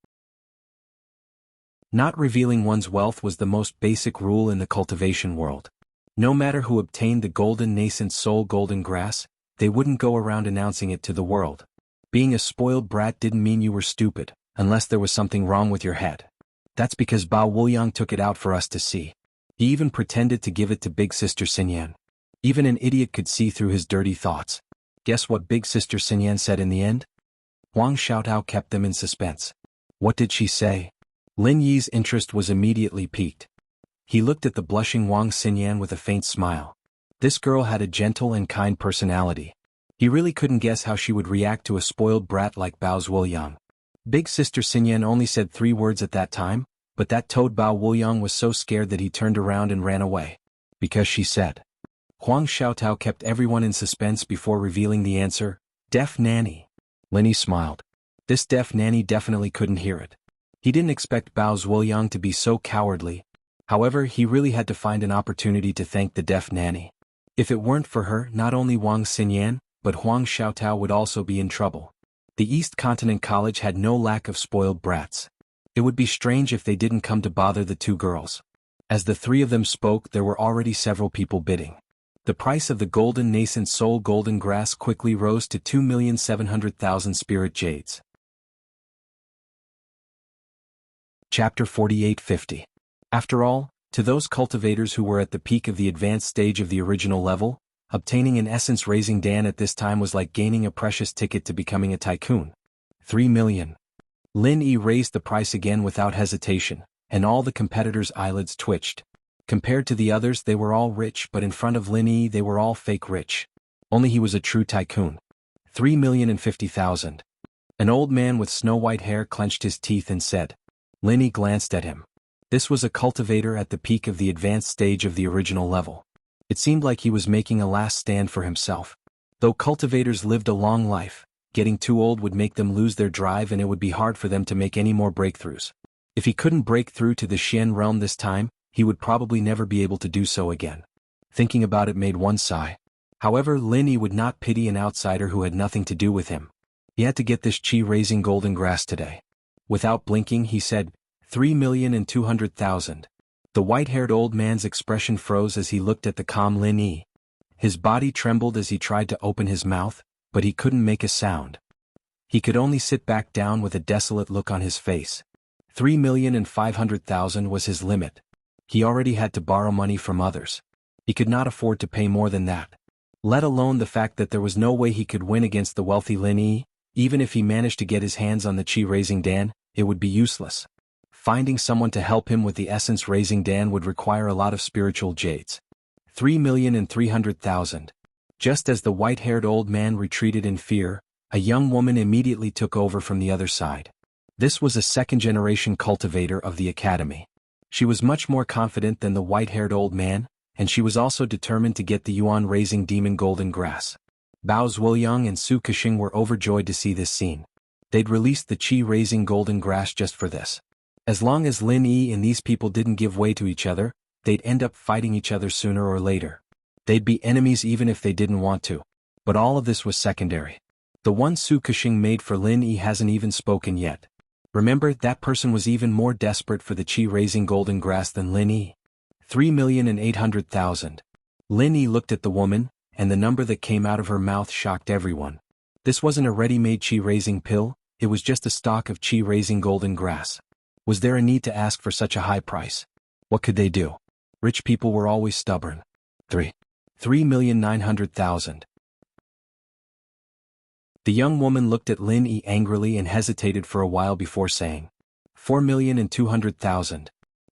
Not revealing one's wealth was the most basic rule in the cultivation world. No matter who obtained the golden nascent soul golden grass, they wouldn't go around announcing it to the world. Being a spoiled brat didn't mean you were stupid, unless there was something wrong with your head. That's because Bao Wuliang took it out for us to see. He even pretended to give it to Big Sister Xinyan. Even an idiot could see through his dirty thoughts. Guess what Big Sister Xinyan said in the end? Huang Xiaotao kept them in suspense. What did she say? Lin Yi's interest was immediately piqued. He looked at the blushing Wang Xinyan with a faint smile. This girl had a gentle and kind personality. He really couldn't guess how she would react to a spoiled brat like Bao Zhuiliang. Big Sister Xinyan only said 3 words at that time, but that toad Bao Wuliang was so scared that he turned around and ran away. Because she said. Huang Xiaotao kept everyone in suspense before revealing the answer, "Deaf nanny." Lin Yi smiled. This deaf nanny definitely couldn't hear it. He didn't expect Bao Zhuiliang to be so cowardly. However, he really had to find an opportunity to thank the deaf nanny. If it weren't for her, not only Wang Xinyan, but Huang Xiaotao would also be in trouble. The East Continent College had no lack of spoiled brats. It would be strange if they didn't come to bother the two girls. As the 3 of them spoke, there were already several people bidding. The price of the golden nascent soul golden grass quickly rose to 2,700,000 spirit jades. Chapter 4850. After all, to those cultivators who were at the peak of the advanced stage of the original level, obtaining an essence-raising dan at this time was like gaining a precious ticket to becoming a tycoon. 3 million. Lin Yi raised the price again without hesitation, and all the competitors' eyelids twitched. Compared to the others, they were all rich, but in front of Lin Yi they were all fake rich. Only he was a true tycoon. 3,050,000. An old man with snow-white hair clenched his teeth and said. Lin Yi glanced at him. This was a cultivator at the peak of the advanced stage of the original level. It seemed like he was making a last stand for himself. Though cultivators lived a long life, getting too old would make them lose their drive and it would be hard for them to make any more breakthroughs. If he couldn't break through to the Xian realm this time, he would probably never be able to do so again. Thinking about it made one sigh. However, Lin Yi would not pity an outsider who had nothing to do with him. He had to get this chi-raising golden grass today. Without blinking, he said, 3,200,000. The white-haired old man's expression froze as he looked at the calm Lin Yi. His body trembled as he tried to open his mouth, but he couldn't make a sound. He could only sit back down with a desolate look on his face. 3,500,000 was his limit. He already had to borrow money from others. He could not afford to pay more than that. Let alone the fact that there was no way he could win against the wealthy Lin Yi. Even if he managed to get his hands on the chi-raising dan, it would be useless. Finding someone to help him with the essence-raising dan would require a lot of spiritual jades. 3,300,000. Just as the white-haired old man retreated in fear, a young woman immediately took over from the other side. This was a second-generation cultivator of the academy. She was much more confident than the white-haired old man, and she was also determined to get the yuan-raising demon golden grass. Bao Zhuiliang and Su Kexing were overjoyed to see this scene. They'd released the chi-raising golden grass just for this. As long as Lin Yi and these people didn't give way to each other, they'd end up fighting each other sooner or later. They'd be enemies even if they didn't want to. But all of this was secondary. The one Su Kexing made for Lin Yi hasn't even spoken yet. Remember, that person was even more desperate for the chi-raising golden grass than Lin Yi. 3,800,000. Lin Yi looked at the woman, and the number that came out of her mouth shocked everyone. This wasn't a ready-made chi-raising pill, it was just a stalk of chi-raising golden grass. Was there a need to ask for such a high price? What could they do? Rich people were always stubborn. 3,900,000. The young woman looked at Lin Yi angrily and hesitated for a while before saying, 4,200,000.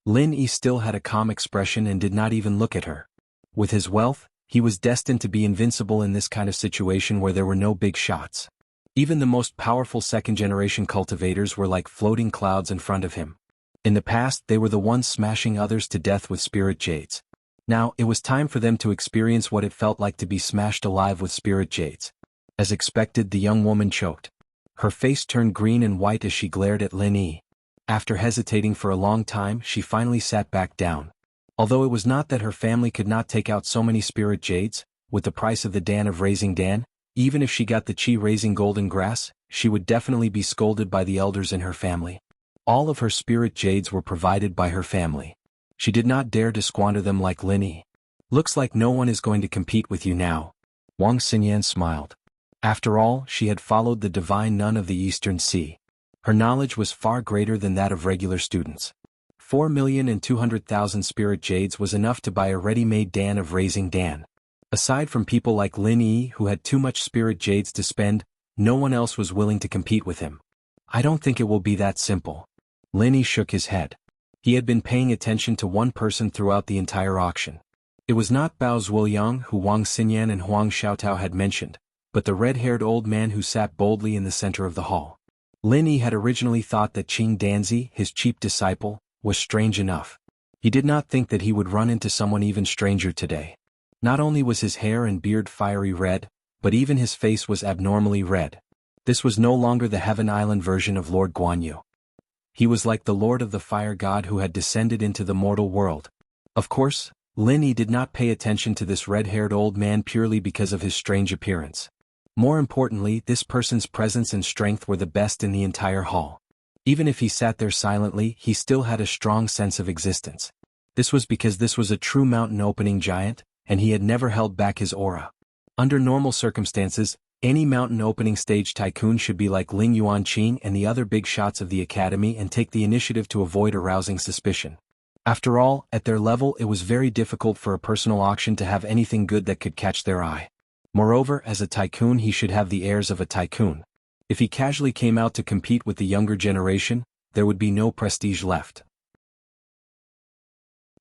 Lin Yi still had a calm expression and did not even look at her. With his wealth, he was destined to be invincible in this kind of situation where there were no big shots. Even the most powerful second-generation cultivators were like floating clouds in front of him. In the past, they were the ones smashing others to death with spirit jades. Now, it was time for them to experience what it felt like to be smashed alive with spirit jades. As expected, the young woman choked. Her face turned green and white as she glared at Lin Yi. After hesitating for a long time, she finally sat back down. Although it was not that her family could not take out so many spirit jades, with the price of the Dan of Raising Dan, even if she got the chi-raising golden grass, she would definitely be scolded by the elders in her family. All of her spirit jades were provided by her family. She did not dare to squander them like Lin Yi. Looks like no one is going to compete with you now. Wang Xinyan smiled. After all, she had followed the divine nun of the Eastern Sea. Her knowledge was far greater than that of regular students. 4,200,000 spirit jades was enough to buy a ready-made Dan of Raising Dan. Aside from people like Lin Yi who had too much spirit jades to spend, no one else was willing to compete with him. I don't think it will be that simple. Lin Yi shook his head. He had been paying attention to one person throughout the entire auction. It was not Bao Zuoyang who Wang Xinyan and Huang Xiaotao had mentioned, but the red-haired old man who sat boldly in the center of the hall. Lin Yi had originally thought that Qing Danzi, his cheap disciple, was strange enough. He did not think that he would run into someone even stranger today. Not only was his hair and beard fiery red, but even his face was abnormally red. This was no longer the Heaven Island version of Lord Guan Yu. He was like the Lord of the Fire God who had descended into the mortal world. Of course, Lin Yi did not pay attention to this red-haired old man purely because of his strange appearance. More importantly, this person's presence and strength were the best in the entire hall. Even if he sat there silently, he still had a strong sense of existence. This was because this was a true mountain-opening giant, and he had never held back his aura. Under normal circumstances, any mountain-opening stage tycoon should be like Ling Yuanqing and the other big shots of the academy and take the initiative to avoid arousing suspicion. After all, at their level it was very difficult for a personal auction to have anything good that could catch their eye. Moreover, as a tycoon he should have the airs of a tycoon. If he casually came out to compete with the younger generation, there would be no prestige left.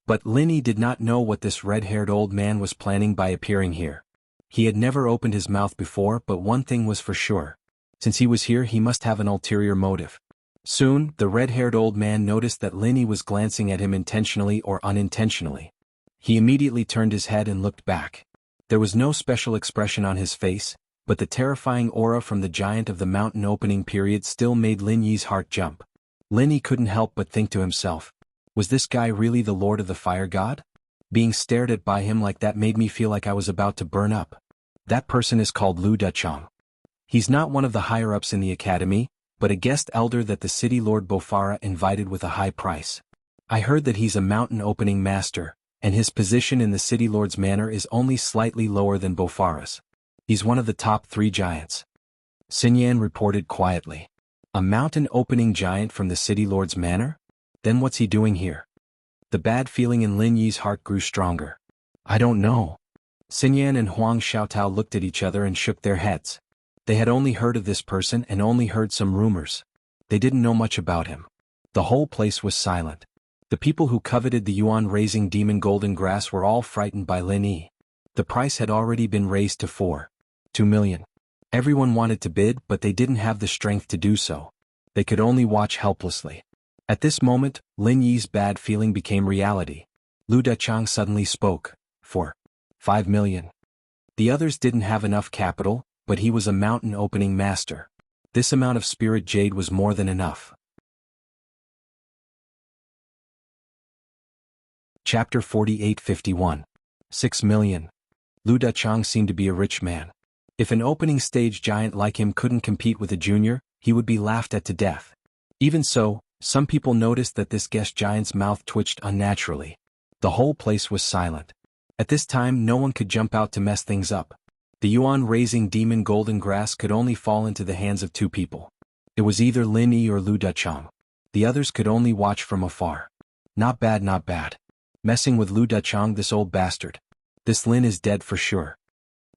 But Lin Yi did not know what this red-haired old man was planning by appearing here. He had never opened his mouth before, but one thing was for sure. Since he was here, he must have an ulterior motive. Soon, the red-haired old man noticed that Lin Yi was glancing at him intentionally or unintentionally. He immediately turned his head and looked back. There was no special expression on his face, but the terrifying aura from the giant of the mountain opening period still made Lin Yi's heart jump. Lin Yi couldn't help but think to himself, was this guy really the Lord of the Fire God? Being stared at by him like that made me feel like I was about to burn up. That person is called Lu Dachang. He's not one of the higher-ups in the academy, but a guest elder that the city Lord Bofara invited with a high price. I heard that he's a mountain opening master, and his position in the city lord's manor is only slightly lower than Bofara's. He's one of the top 3 giants. Xinyan reported quietly. A mountain opening giant from the city lord's manor? Then what's he doing here? The bad feeling in Lin Yi's heart grew stronger. I don't know. Xinyan and Huang Xiaotao looked at each other and shook their heads. They had only heard of this person and only heard some rumors. They didn't know much about him. The whole place was silent. The people who coveted the yuan-raising demon golden grass were all frightened by Lin Yi. The price had already been raised to 2 million. Everyone wanted to bid, but they didn't have the strength to do so. They could only watch helplessly. At this moment, Lin Yi's bad feeling became reality. Lu Dachang suddenly spoke. 5 million. The others didn't have enough capital, but he was a mountain opening master. This amount of spirit jade was more than enough. Chapter 48-51. 6 million. Lu Dachang seemed to be a rich man. If an opening stage giant like him couldn't compete with a junior, he would be laughed at to death. Even so, some people noticed that this guest giant's mouth twitched unnaturally. The whole place was silent. At this time no one could jump out to mess things up. The yuan-raising demon golden grass could only fall into the hands of two people. It was either Lin Yi or Lu Dechang. The others could only watch from afar. Not bad, not bad. Messing with Lu Dechang, this old bastard. This Lin is dead for sure.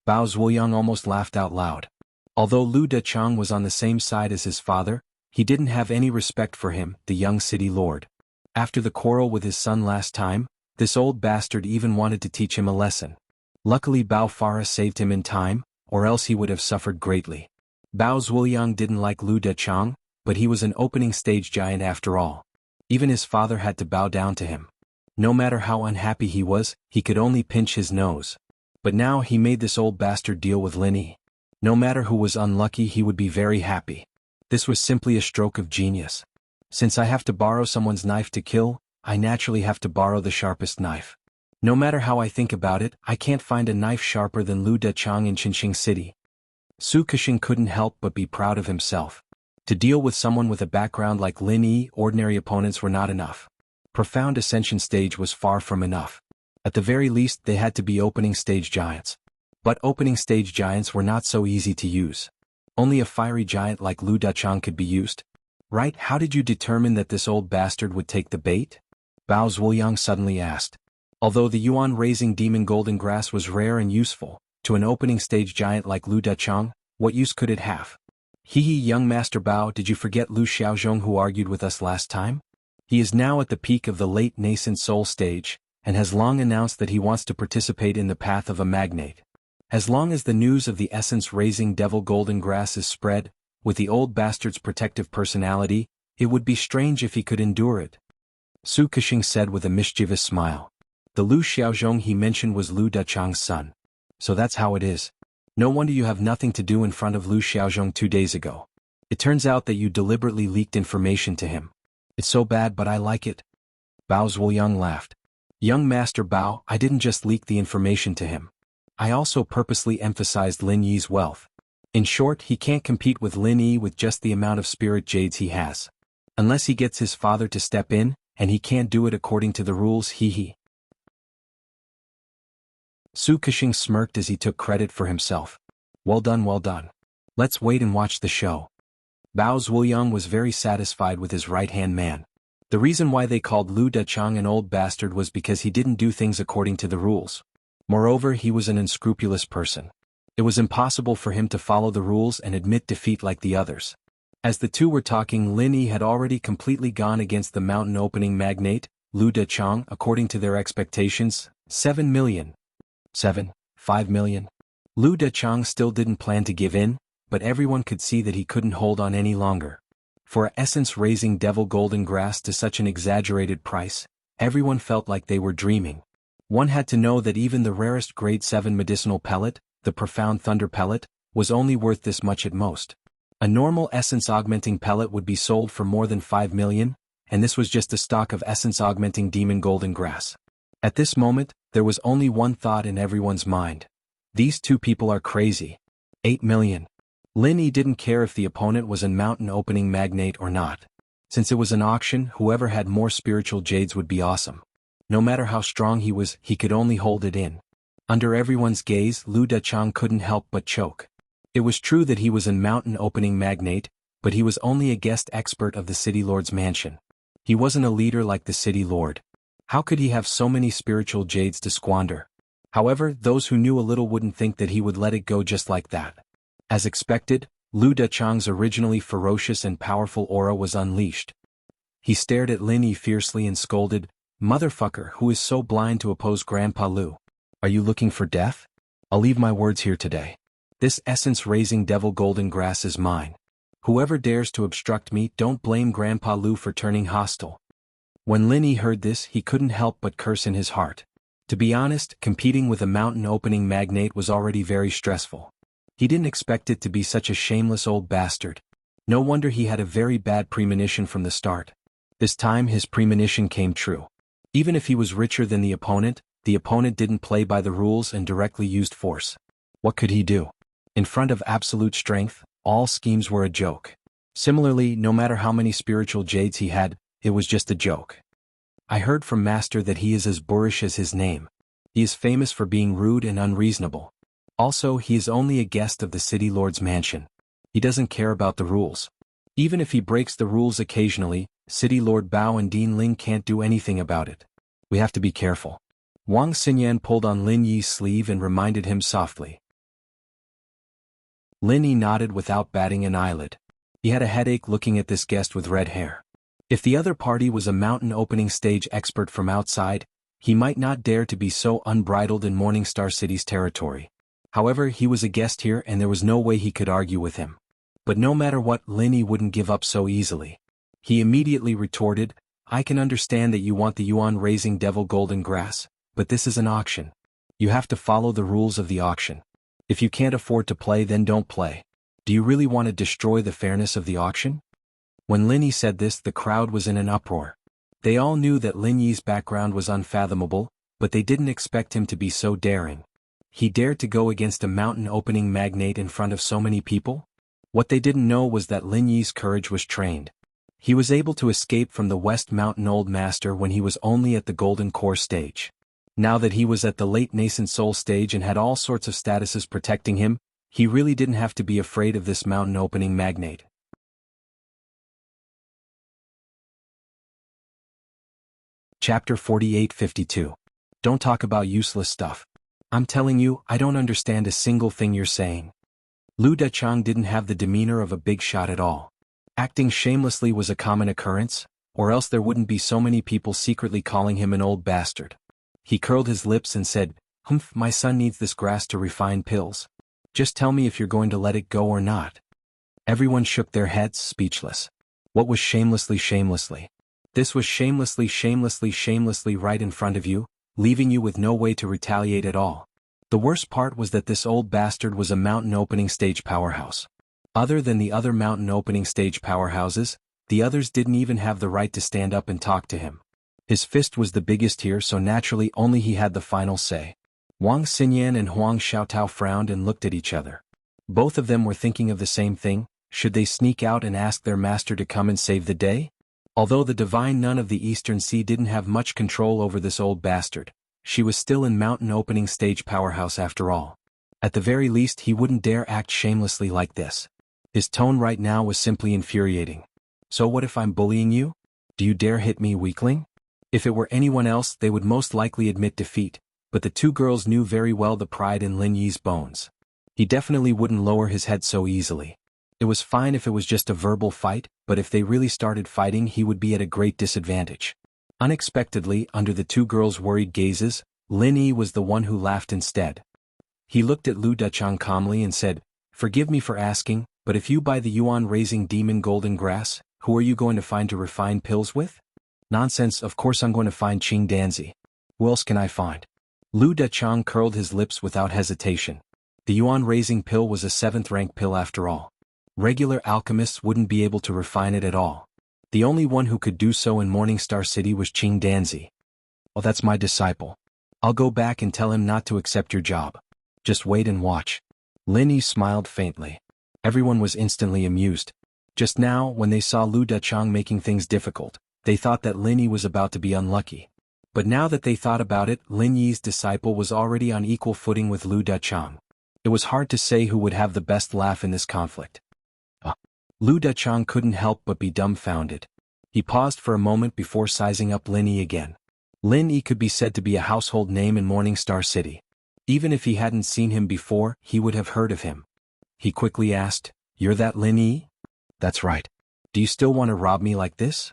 Bao Zhuoyang almost laughed out loud. Although Lu Dechang was on the same side as his father, he didn't have any respect for him, the young city lord. After the quarrel with his son last time, this old bastard even wanted to teach him a lesson. Luckily Bao Farah saved him in time, or else he would have suffered greatly. Bao Zhuoyang didn't like Lu Dechang, but he was an opening stage giant after all. Even his father had to bow down to him. No matter how unhappy he was, he could only pinch his nose. But now he made this old bastard deal with Lin Yi. No matter who was unlucky, he would be very happy. This was simply a stroke of genius. Since I have to borrow someone's knife to kill, I naturally have to borrow the sharpest knife. No matter how I think about it, I can't find a knife sharper than Lu Dechang in Qinxing City. Su Kexing couldn't help but be proud of himself. To deal with someone with a background like Lin Yi, ordinary opponents were not enough. Profound Ascension stage was far from enough. At the very least they had to be opening stage giants. But opening stage giants were not so easy to use. Only a fiery giant like Lu Dechang could be used. Right? How did you determine that this old bastard would take the bait? Bao Zhuoyang suddenly asked. Although the yuan-raising demon golden grass was rare and useful, to an opening stage giant like Lu Dechang, what use could it have? Hee, young Master Bao, did you forget Lu Xiaozhong who argued with us last time? He is now at the peak of the late nascent soul stage, and has long announced that he wants to participate in the path of a magnate. As long as the news of the essence-raising devil golden grass is spread, with the old bastard's protective personality, it would be strange if he could endure it. Su Kexing said with a mischievous smile. The Lu Xiaozhong he mentioned was Lu Dechang's son. So that's how it is. No wonder you have nothing to do in front of Lu Xiaozhong 2 days ago. It turns out that you deliberately leaked information to him. It's so bad but I like it. Bao Zhuoyang laughed. Young Master Bao, I didn't just leak the information to him. I also purposely emphasized Lin Yi's wealth. In short, he can't compete with Lin Yi with just the amount of spirit jades he has. Unless he gets his father to step in, and he can't do it according to the rules, hee. Su Kexing smirked as he took credit for himself. Well done, well done. Let's wait and watch the show. Bao Zhuoyang was very satisfied with his right-hand man. The reason why they called Lu Dechang an old bastard was because he didn't do things according to the rules. Moreover, he was an unscrupulous person. It was impossible for him to follow the rules and admit defeat like the others. As the two were talking, Lin Yi had already completely gone against the mountain opening magnate, Lu Dechang, according to their expectations, 7 million. 5 million. Lu Dechang still didn't plan to give in, but everyone could see that he couldn't hold on any longer. For essence-raising devil golden grass to such an exaggerated price, everyone felt like they were dreaming. One had to know that even the rarest grade 7 medicinal pellet, the profound thunder pellet, was only worth this much at most. A normal essence-augmenting pellet would be sold for more than 5 million, and this was just a stock of essence-augmenting demon golden grass. At this moment, there was only one thought in everyone's mind. These two people are crazy. 8 million. Lin Yi didn't care if the opponent was a mountain opening magnate or not. Since it was an auction, whoever had more spiritual jades would be awesome. No matter how strong he was, he could only hold it in. Under everyone's gaze, Lu Dechang couldn't help but choke. It was true that he was a mountain opening magnate, but he was only a guest expert of the city lord's mansion. He wasn't a leader like the city lord. How could he have so many spiritual jades to squander? However, those who knew a little wouldn't think that he would let it go just like that. As expected, Lu Dechang's originally ferocious and powerful aura was unleashed. He stared at Lin Yi fiercely and scolded, "Motherfucker, who is so blind to oppose Grandpa Lu? Are you looking for death? I'll leave my words here today. This essence-raising devil golden grass is mine. Whoever dares to obstruct me, don't blame Grandpa Lu for turning hostile." When Lin Yi heard this, he couldn't help but curse in his heart. To be honest, competing with a mountain opening magnate was already very stressful. He didn't expect it to be such a shameless old bastard. No wonder he had a very bad premonition from the start. This time his premonition came true. Even if he was richer than the opponent didn't play by the rules and directly used force. What could he do? In front of absolute strength, all schemes were a joke. Similarly, no matter how many spiritual jades he had, it was just a joke. I heard from Master that he is as boorish as his name. He is famous for being rude and unreasonable. Also, he is only a guest of the city lord's mansion. He doesn't care about the rules. Even if he breaks the rules occasionally, City Lord Bao and Dean Ling can't do anything about it. We have to be careful. Wang Xinyan pulled on Lin Yi's sleeve and reminded him softly. Lin Yi nodded without batting an eyelid. He had a headache looking at this guest with red hair. If the other party was a mountain opening stage expert from outside, he might not dare to be so unbridled in Morningstar City's territory. However, he was a guest here and there was no way he could argue with him. But no matter what, Lin Yi wouldn't give up so easily. He immediately retorted, I can understand that you want the yuan-raising devil golden grass, but this is an auction. You have to follow the rules of the auction. If you can't afford to play, then don't play. Do you really want to destroy the fairness of the auction? When Lin Yi said this, the crowd was in an uproar. They all knew that Lin Yi's background was unfathomable, but they didn't expect him to be so daring. He dared to go against a mountain opening magnate in front of so many people? What they didn't know was that Lin Yi's courage was trained. He was able to escape from the West Mountain Old Master when he was only at the Golden Core stage. Now that he was at the late nascent soul stage and had all sorts of statuses protecting him, he really didn't have to be afraid of this mountain opening magnate. Chapter 48-52. Don't talk about useless stuff. I'm telling you, I don't understand a single thing you're saying. Lu Dechang didn't have the demeanor of a big shot at all. Acting shamelessly was a common occurrence, or else there wouldn't be so many people secretly calling him an old bastard. He curled his lips and said, Humph, my son needs this grass to refine pills. Just tell me if you're going to let it go or not. Everyone shook their heads, speechless. What was shamelessly? This was shamelessly right in front of you, leaving you with no way to retaliate at all. The worst part was that this old bastard was a mountain opening stage powerhouse. Other than the other mountain opening stage powerhouses, the others didn't even have the right to stand up and talk to him. His fist was the biggest here, so naturally only he had the final say. Wang Xinyan and Huang Xiaotao frowned and looked at each other. Both of them were thinking of the same thing. Should they sneak out and ask their master to come and save the day? Although the divine nun of the Eastern Sea didn't have much control over this old bastard, she was still in mountain opening stage powerhouse after all. At the very least, he wouldn't dare act shamelessly like this. His tone right now was simply infuriating. So what if I'm bullying you? Do you dare hit me, weakling? If it were anyone else, they would most likely admit defeat, but the two girls knew very well the pride in Lin Yi's bones. He definitely wouldn't lower his head so easily. It was fine if it was just a verbal fight, but if they really started fighting, he would be at a great disadvantage. Unexpectedly, under the two girls' worried gazes, Lin Yi was the one who laughed instead. He looked at Lu Dechang calmly and said, Forgive me for asking, but if you buy the yuan-raising demon golden grass, who are you going to find to refine pills with? Nonsense, of course I'm going to find Qing Danzi. Who else can I find? Lu Dechang curled his lips without hesitation. The yuan-raising pill was a 7th-rank pill after all. Regular alchemists wouldn't be able to refine it at all. The only one who could do so in Morningstar City was Qing Danzi. Oh, that's my disciple. I'll go back and tell him not to accept your job. Just wait and watch. Lin Yi smiled faintly. Everyone was instantly amused. Just now, when they saw Lu Dechang making things difficult, they thought that Lin Yi was about to be unlucky. But now that they thought about it, Lin Yi's disciple was already on equal footing with Lu Dechang. It was hard to say who would have the best laugh in this conflict. Lu Dechang couldn't help but be dumbfounded. He paused for a moment before sizing up Lin Yi again. Lin Yi could be said to be a household name in Morningstar City. Even if he hadn't seen him before, he would have heard of him. He quickly asked, You're that Lin Yi? That's right. Do you still want to rob me like this?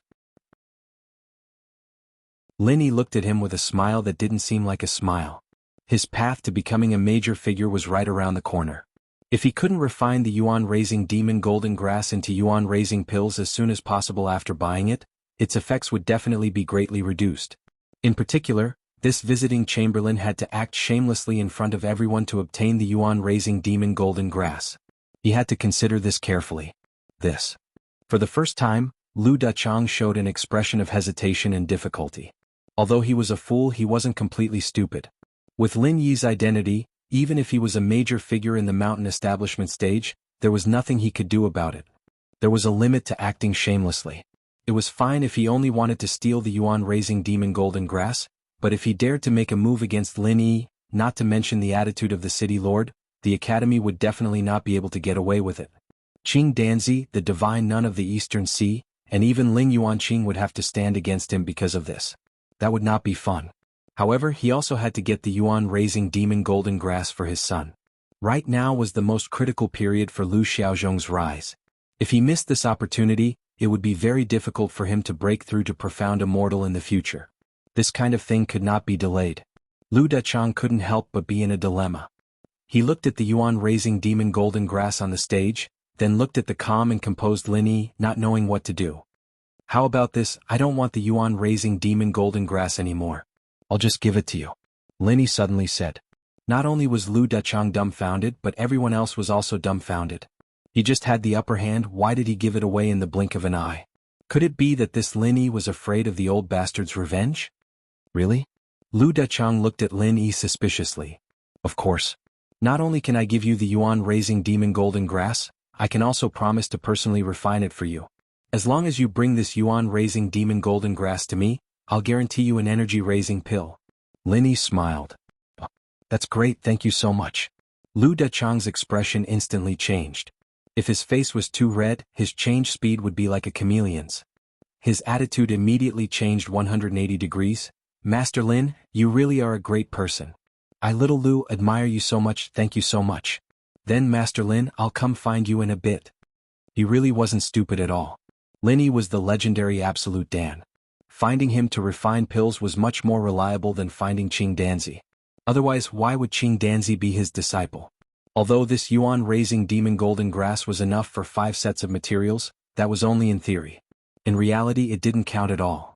Lin Yi looked at him with a smile that didn't seem like a smile. His path to becoming a major figure was right around the corner. If he couldn't refine the yuan-raising demon golden grass into yuan-raising pills as soon as possible after buying it, its effects would definitely be greatly reduced. In particular, this visiting chamberlain had to act shamelessly in front of everyone to obtain the yuan-raising demon golden grass. He had to consider this carefully. For the first time, Lu Dechang showed an expression of hesitation and difficulty. Although he was a fool, he wasn't completely stupid. With Lin Yi's identity, even if he was a major figure in the mountain establishment stage, there was nothing he could do about it. There was a limit to acting shamelessly. It was fine if he only wanted to steal the yuan-raising demon golden grass, but if he dared to make a move against Lin Yi, not to mention the attitude of the city lord, the academy would definitely not be able to get away with it. Qing Danzi, the divine nun of the Eastern Sea, and even Ling Yuanqing would have to stand against him because of this. That would not be fun. However, he also had to get the yuan-raising demon golden grass for his son. Right now was the most critical period for Lu Xiaozhong's rise. If he missed this opportunity, it would be very difficult for him to break through to profound immortal in the future. This kind of thing could not be delayed. Lu Dachang couldn't help but be in a dilemma. He looked at the yuan-raising demon golden grass on the stage, then looked at the calm and composed Lin Yi, not knowing what to do. How about this? I don't want the yuan-raising demon golden grass anymore. I'll just give it to you. Lin Yi suddenly said. Not only was Lu Dachang dumbfounded, but everyone else was also dumbfounded. He just had the upper hand. Why did he give it away in the blink of an eye? Could it be that this Lin Yi was afraid of the old bastard's revenge? Really? Lu Dachang looked at Lin Yi suspiciously. Of course. Not only can I give you the yuan-raising demon golden grass, I can also promise to personally refine it for you. As long as you bring this yuan-raising demon golden grass to me, I'll guarantee you an energy-raising pill. Lin Yi smiled. Oh, that's great, thank you so much. Lu Dachang's expression instantly changed. If his face was too red, his change speed would be like a chameleon's. His attitude immediately changed 180 degrees. Master Lin, you really are a great person. I, little Lu, admire you so much, thank you so much. Then Master Lin, I'll come find you in a bit. He really wasn't stupid at all. Lin Yi was the legendary Absolute Dan. Finding him to refine pills was much more reliable than finding Qing Danzi. Otherwise, why would Qing Danzi be his disciple? Although this yuan-raising demon golden grass was enough for 5 sets of materials, that was only in theory. In reality, it didn't count at all.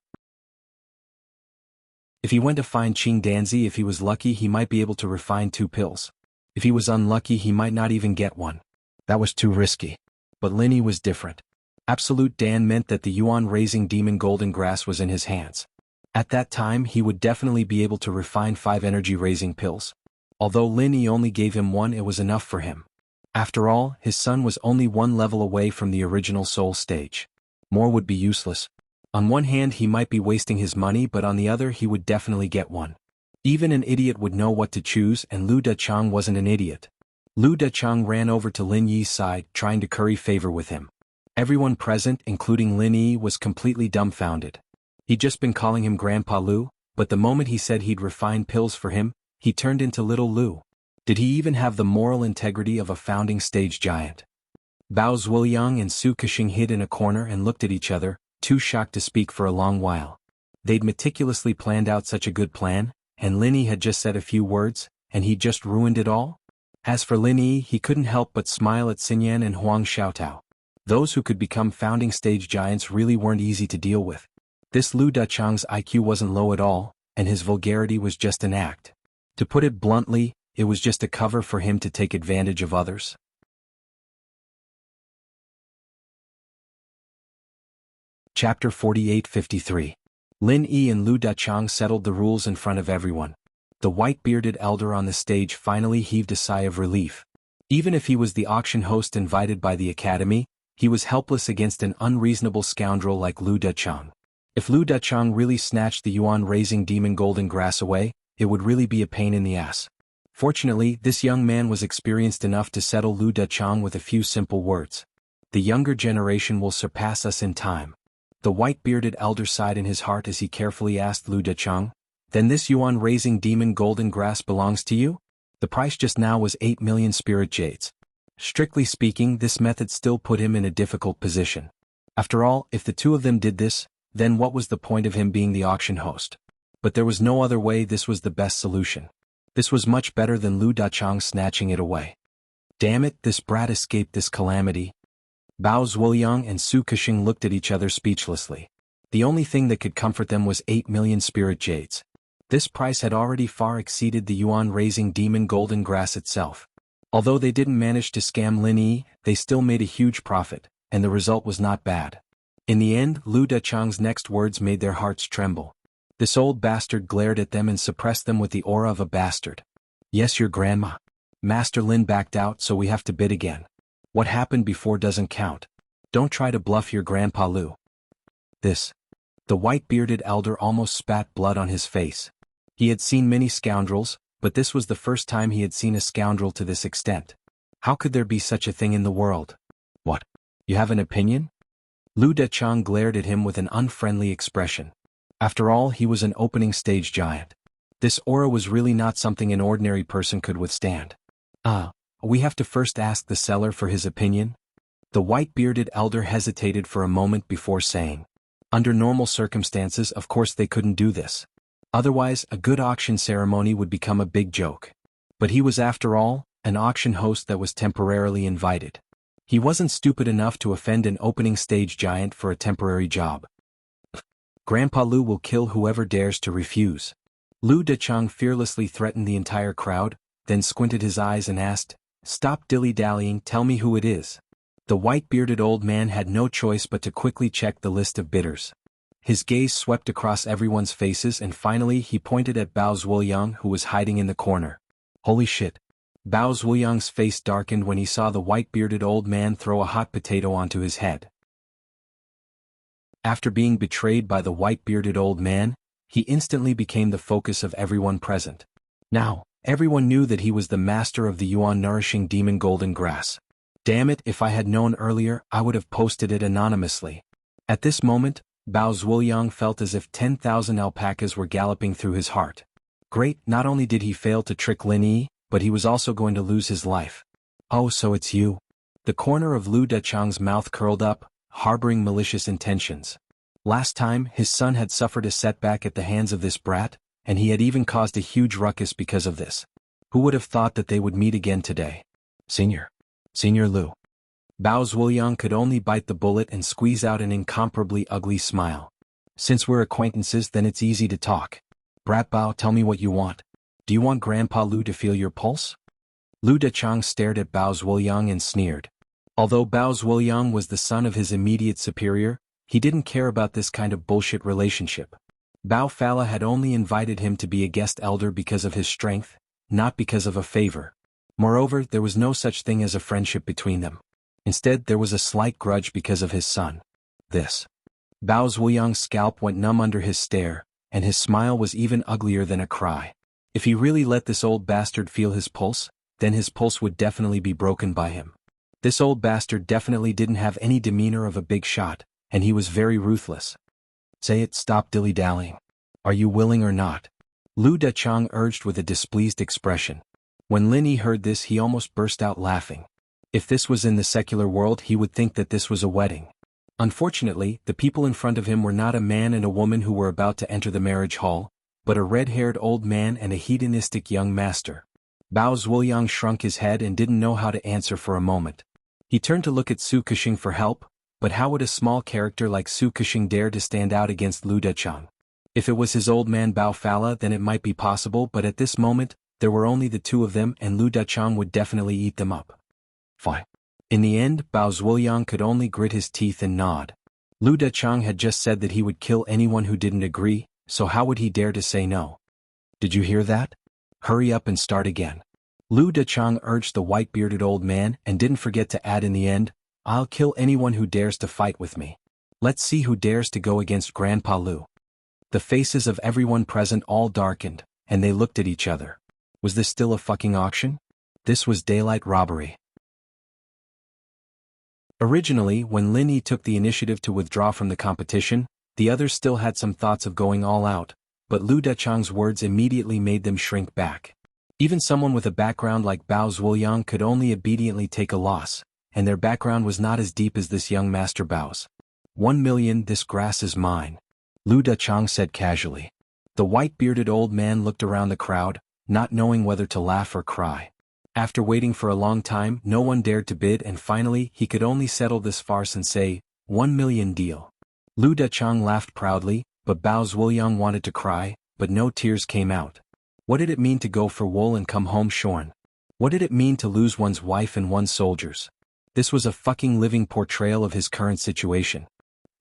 If he went to find Qing Danzi, if he was lucky, he might be able to refine 2 pills. If he was unlucky, he might not even get one. That was too risky. But Lin Yi was different. Absolute Dan meant that the yuan-raising demon golden grass was in his hands. At that time, he would definitely be able to refine 5 energy-raising pills. Although Lin Yi only gave him 1, it was enough for him. After all, his son was only 1 level away from the original soul stage. More would be useless. On one hand, he might be wasting his money, but on the other, he would definitely get one. Even an idiot would know what to choose, and Lu Dachang wasn't an idiot. Lu Dachang ran over to Lin Yi's side, trying to curry favor with him. Everyone present, including Lin Yi, was completely dumbfounded. He'd just been calling him Grandpa Lu, but the moment he said he'd refine pills for him, he turned into Little Lu. Did he even have the moral integrity of a founding stage giant? Bao Zuoyang and Su Kexing hid in a corner and looked at each other, too shocked to speak for a long while. They'd meticulously planned out such a good plan, and Lin Yi had just said a few words, and he'd just ruined it all? As for Lin Yi, he couldn't help but smile at Xinyan and Huang Xiaotao. Those who could become founding stage giants really weren't easy to deal with. This Lu Dachang's IQ wasn't low at all, and his vulgarity was just an act. To put it bluntly, it was just a cover for him to take advantage of others. Chapter 48-53. Lin Yi and Lu Dachang settled the rules in front of everyone. The white-bearded elder on the stage finally heaved a sigh of relief. Even if he was the auction host invited by the academy, he was helpless against an unreasonable scoundrel like Lu Dachang. If Lu Dachang really snatched the yuan-raising demon golden grass away, it would really be a pain in the ass. Fortunately, this young man was experienced enough to settle Lu Dachang with a few simple words. The younger generation will surpass us in time. The white-bearded elder sighed in his heart as he carefully asked Lu Dachang, "Then this yuan-raising demon golden grass belongs to you?" The price just now was 8 million spirit jades. Strictly speaking, this method still put him in a difficult position. After all, if the two of them did this, then what was the point of him being the auction host? But there was no other way. This was the best solution. This was much better than Lu Dachang snatching it away. Damn it, this brat escaped this calamity. Bao Zuoyang and Su Kexing looked at each other speechlessly. The only thing that could comfort them was 8 million spirit jades. This price had already far exceeded the yuan-raising demon golden grass itself. Although they didn't manage to scam Lin Yi, they still made a huge profit, and the result was not bad. In the end, Lu Dachang's next words made their hearts tremble. This old bastard glared at them and suppressed them with the aura of a bastard. "Yes, your grandma. Master Lin backed out, so we have to bid again. What happened before doesn't count. Don't try to bluff your Grandpa Lu. This. The white-bearded elder almost spat blood on his face. He had seen many scoundrels, but this was the first time he had seen a scoundrel to this extent. How could there be such a thing in the world? What? You have an opinion? Lu Dechang glared at him with an unfriendly expression. After all, he was an opening stage giant. This aura was really not something an ordinary person could withstand. We have to first ask the seller for his opinion? The white-bearded elder hesitated for a moment before saying. Under normal circumstances, of course they couldn't do this. Otherwise, a good auction ceremony would become a big joke. But he was, after all, an auction host that was temporarily invited. He wasn't stupid enough to offend an opening stage giant for a temporary job. Grandpa Lu will kill whoever dares to refuse. Lu Dechang fearlessly threatened the entire crowd, then squinted his eyes and asked, "Stop dilly-dallying, tell me who it is." The white-bearded old man had no choice but to quickly check the list of bidders. His gaze swept across everyone's faces and finally he pointed at Bao Zhuoyang who was hiding in the corner. Holy shit. Bao Zhuoyang's face darkened when he saw the white-bearded old man throw a hot potato onto his head. After being betrayed by the white-bearded old man, he instantly became the focus of everyone present. Now, everyone knew that he was the master of the yuan-nourishing demon golden grass. Damn it, if I had known earlier, I would have posted it anonymously. At this moment, Bao Zhuoyang felt as if 10,000 alpacas were galloping through his heart. Great, not only did he fail to trick Lin Yi, but he was also going to lose his life. Oh, so it's you. The corner of Lu Dechang's mouth curled up, harboring malicious intentions. Last time, his son had suffered a setback at the hands of this brat, and he had even caused a huge ruckus because of this. Who would have thought that they would meet again today? Senior Lu. Bao Zhuoyang could only bite the bullet and squeeze out an incomparably ugly smile. Since we're acquaintances, then it's easy to talk. Brat Bao, tell me what you want. Do you want Grandpa Lu to feel your pulse? Lu Dechang stared at Bao Zhuoyang and sneered. Although Bao Zhuoyang was the son of his immediate superior, he didn't care about this kind of bullshit relationship. Bao Fala had only invited him to be a guest elder because of his strength, not because of a favor. Moreover, there was no such thing as a friendship between them. Instead, there was a slight grudge because of his son. This. Bao Zhuoyang's scalp went numb under his stare, and his smile was even uglier than a cry. If he really let this old bastard feel his pulse, then his pulse would definitely be broken by him. This old bastard definitely didn't have any demeanor of a big shot, and he was very ruthless. Say it, stop dilly-dallying. Are you willing or not? Lu Dechang urged with a displeased expression. When Lin Yi heard this, he almost burst out laughing. If this was in the secular world, he would think that this was a wedding. Unfortunately, the people in front of him were not a man and a woman who were about to enter the marriage hall, but a red-haired old man and a hedonistic young master. Bao Zhuoyang shrunk his head and didn't know how to answer for a moment. He turned to look at Su Kexing for help, but how would a small character like Su Kexing dare to stand out against Lu Dechang? If it was his old man Bao Fala, then it might be possible, but at this moment, there were only the two of them and Lu Dechang would definitely eat them up. Fine. In the end, Bao Zhuoyang could only grit his teeth and nod. Lu Dechang had just said that he would kill anyone who didn't agree, so how would he dare to say no? Did you hear that? Hurry up and start again. Lu Dechang urged the white-bearded old man and didn't forget to add in the end, I'll kill anyone who dares to fight with me. Let's see who dares to go against Grandpa Lu. The faces of everyone present all darkened, and they looked at each other. Was this still a fucking auction? This was daylight robbery. Originally, when Lin Yi took the initiative to withdraw from the competition, the others still had some thoughts of going all out, but Lu Dechang's words immediately made them shrink back. Even someone with a background like Bao Zhuoyang could only obediently take a loss, and their background was not as deep as this young Master Bao's. 1 million, this grass is mine, Lu Dechang said casually. The white-bearded old man looked around the crowd, not knowing whether to laugh or cry. After waiting for a long time, no one dared to bid and finally he could only settle this farce and say, 1 million deal. Lu Dechang laughed proudly, but Bao Zhuoyang wanted to cry, but no tears came out. What did it mean to go for wool and come home shorn? What did it mean to lose one's wife and one's soldiers? This was a fucking living portrayal of his current situation.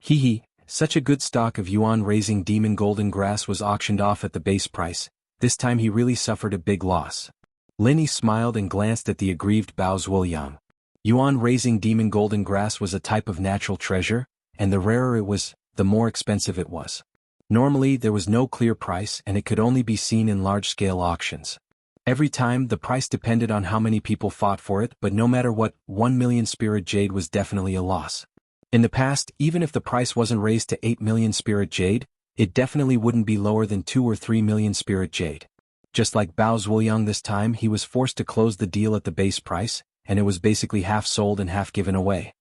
Hee, such a good stock of yuan-raising demon golden grass was auctioned off at the base price. This time he really suffered a big loss. Lin Yi smiled and glanced at the aggrieved Bao Zhuoyang. Yuan-raising demon golden grass was a type of natural treasure, and the rarer it was, the more expensive it was. Normally there was no clear price and it could only be seen in large-scale auctions. Every time the price depended on how many people fought for it, but no matter what, 1 million spirit jade was definitely a loss. In the past, even if the price wasn't raised to 8 million spirit jade, it definitely wouldn't be lower than 2 or 3 million spirit jade. Just like Bao Zhuoyang this time, he was forced to close the deal at the base price, and it was basically half sold and half given away.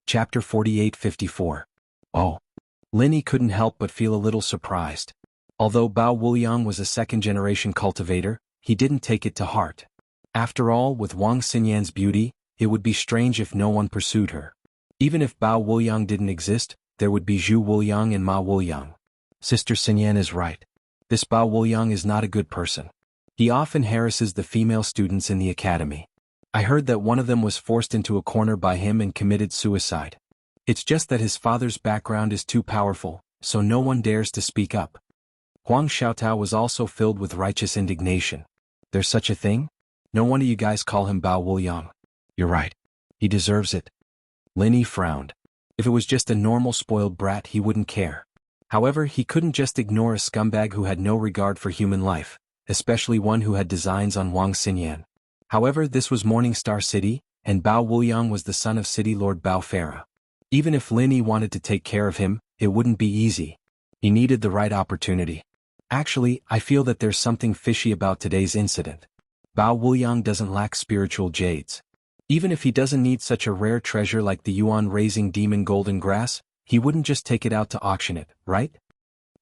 Chapter 48-54. Oh. Lin Yi couldn't help but feel a little surprised. Although Bao Wuliang was a second-generation cultivator, he didn't take it to heart. After all, with Wang Xinyan's beauty, it would be strange if no one pursued her. Even if Bao Wuliang didn't exist, there would be Zhu Wuliang and Ma Wuliang. Sister Xinyan is right. This Bao Wuliang is not a good person. He often harasses the female students in the academy. I heard that one of them was forced into a corner by him and committed suicide. It's just that his father's background is too powerful, so no one dares to speak up. Huang Xiaotao was also filled with righteous indignation. There's such a thing? No wonder you guys call him Bao Wuliang. You're right. He deserves it. Lin Yi frowned. If it was just a normal spoiled brat, he wouldn't care. However, he couldn't just ignore a scumbag who had no regard for human life, especially one who had designs on Wang Xinyan. However, this was Morning Star City, and Bao Wuliang was the son of City Lord Bao Farah. Even if Lin Yi wanted to take care of him, it wouldn't be easy. He needed the right opportunity. Actually, I feel that there's something fishy about today's incident. Bao Wuliang doesn't lack spiritual jades. Even if he doesn't need such a rare treasure like the Yuan-raising demon golden grass, he wouldn't just take it out to auction it, right?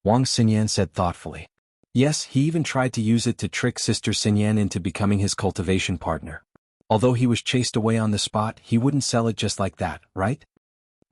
Wang Xinyan said thoughtfully. Yes, he even tried to use it to trick Sister Xinyan into becoming his cultivation partner. Although he was chased away on the spot, he wouldn't sell it just like that, right?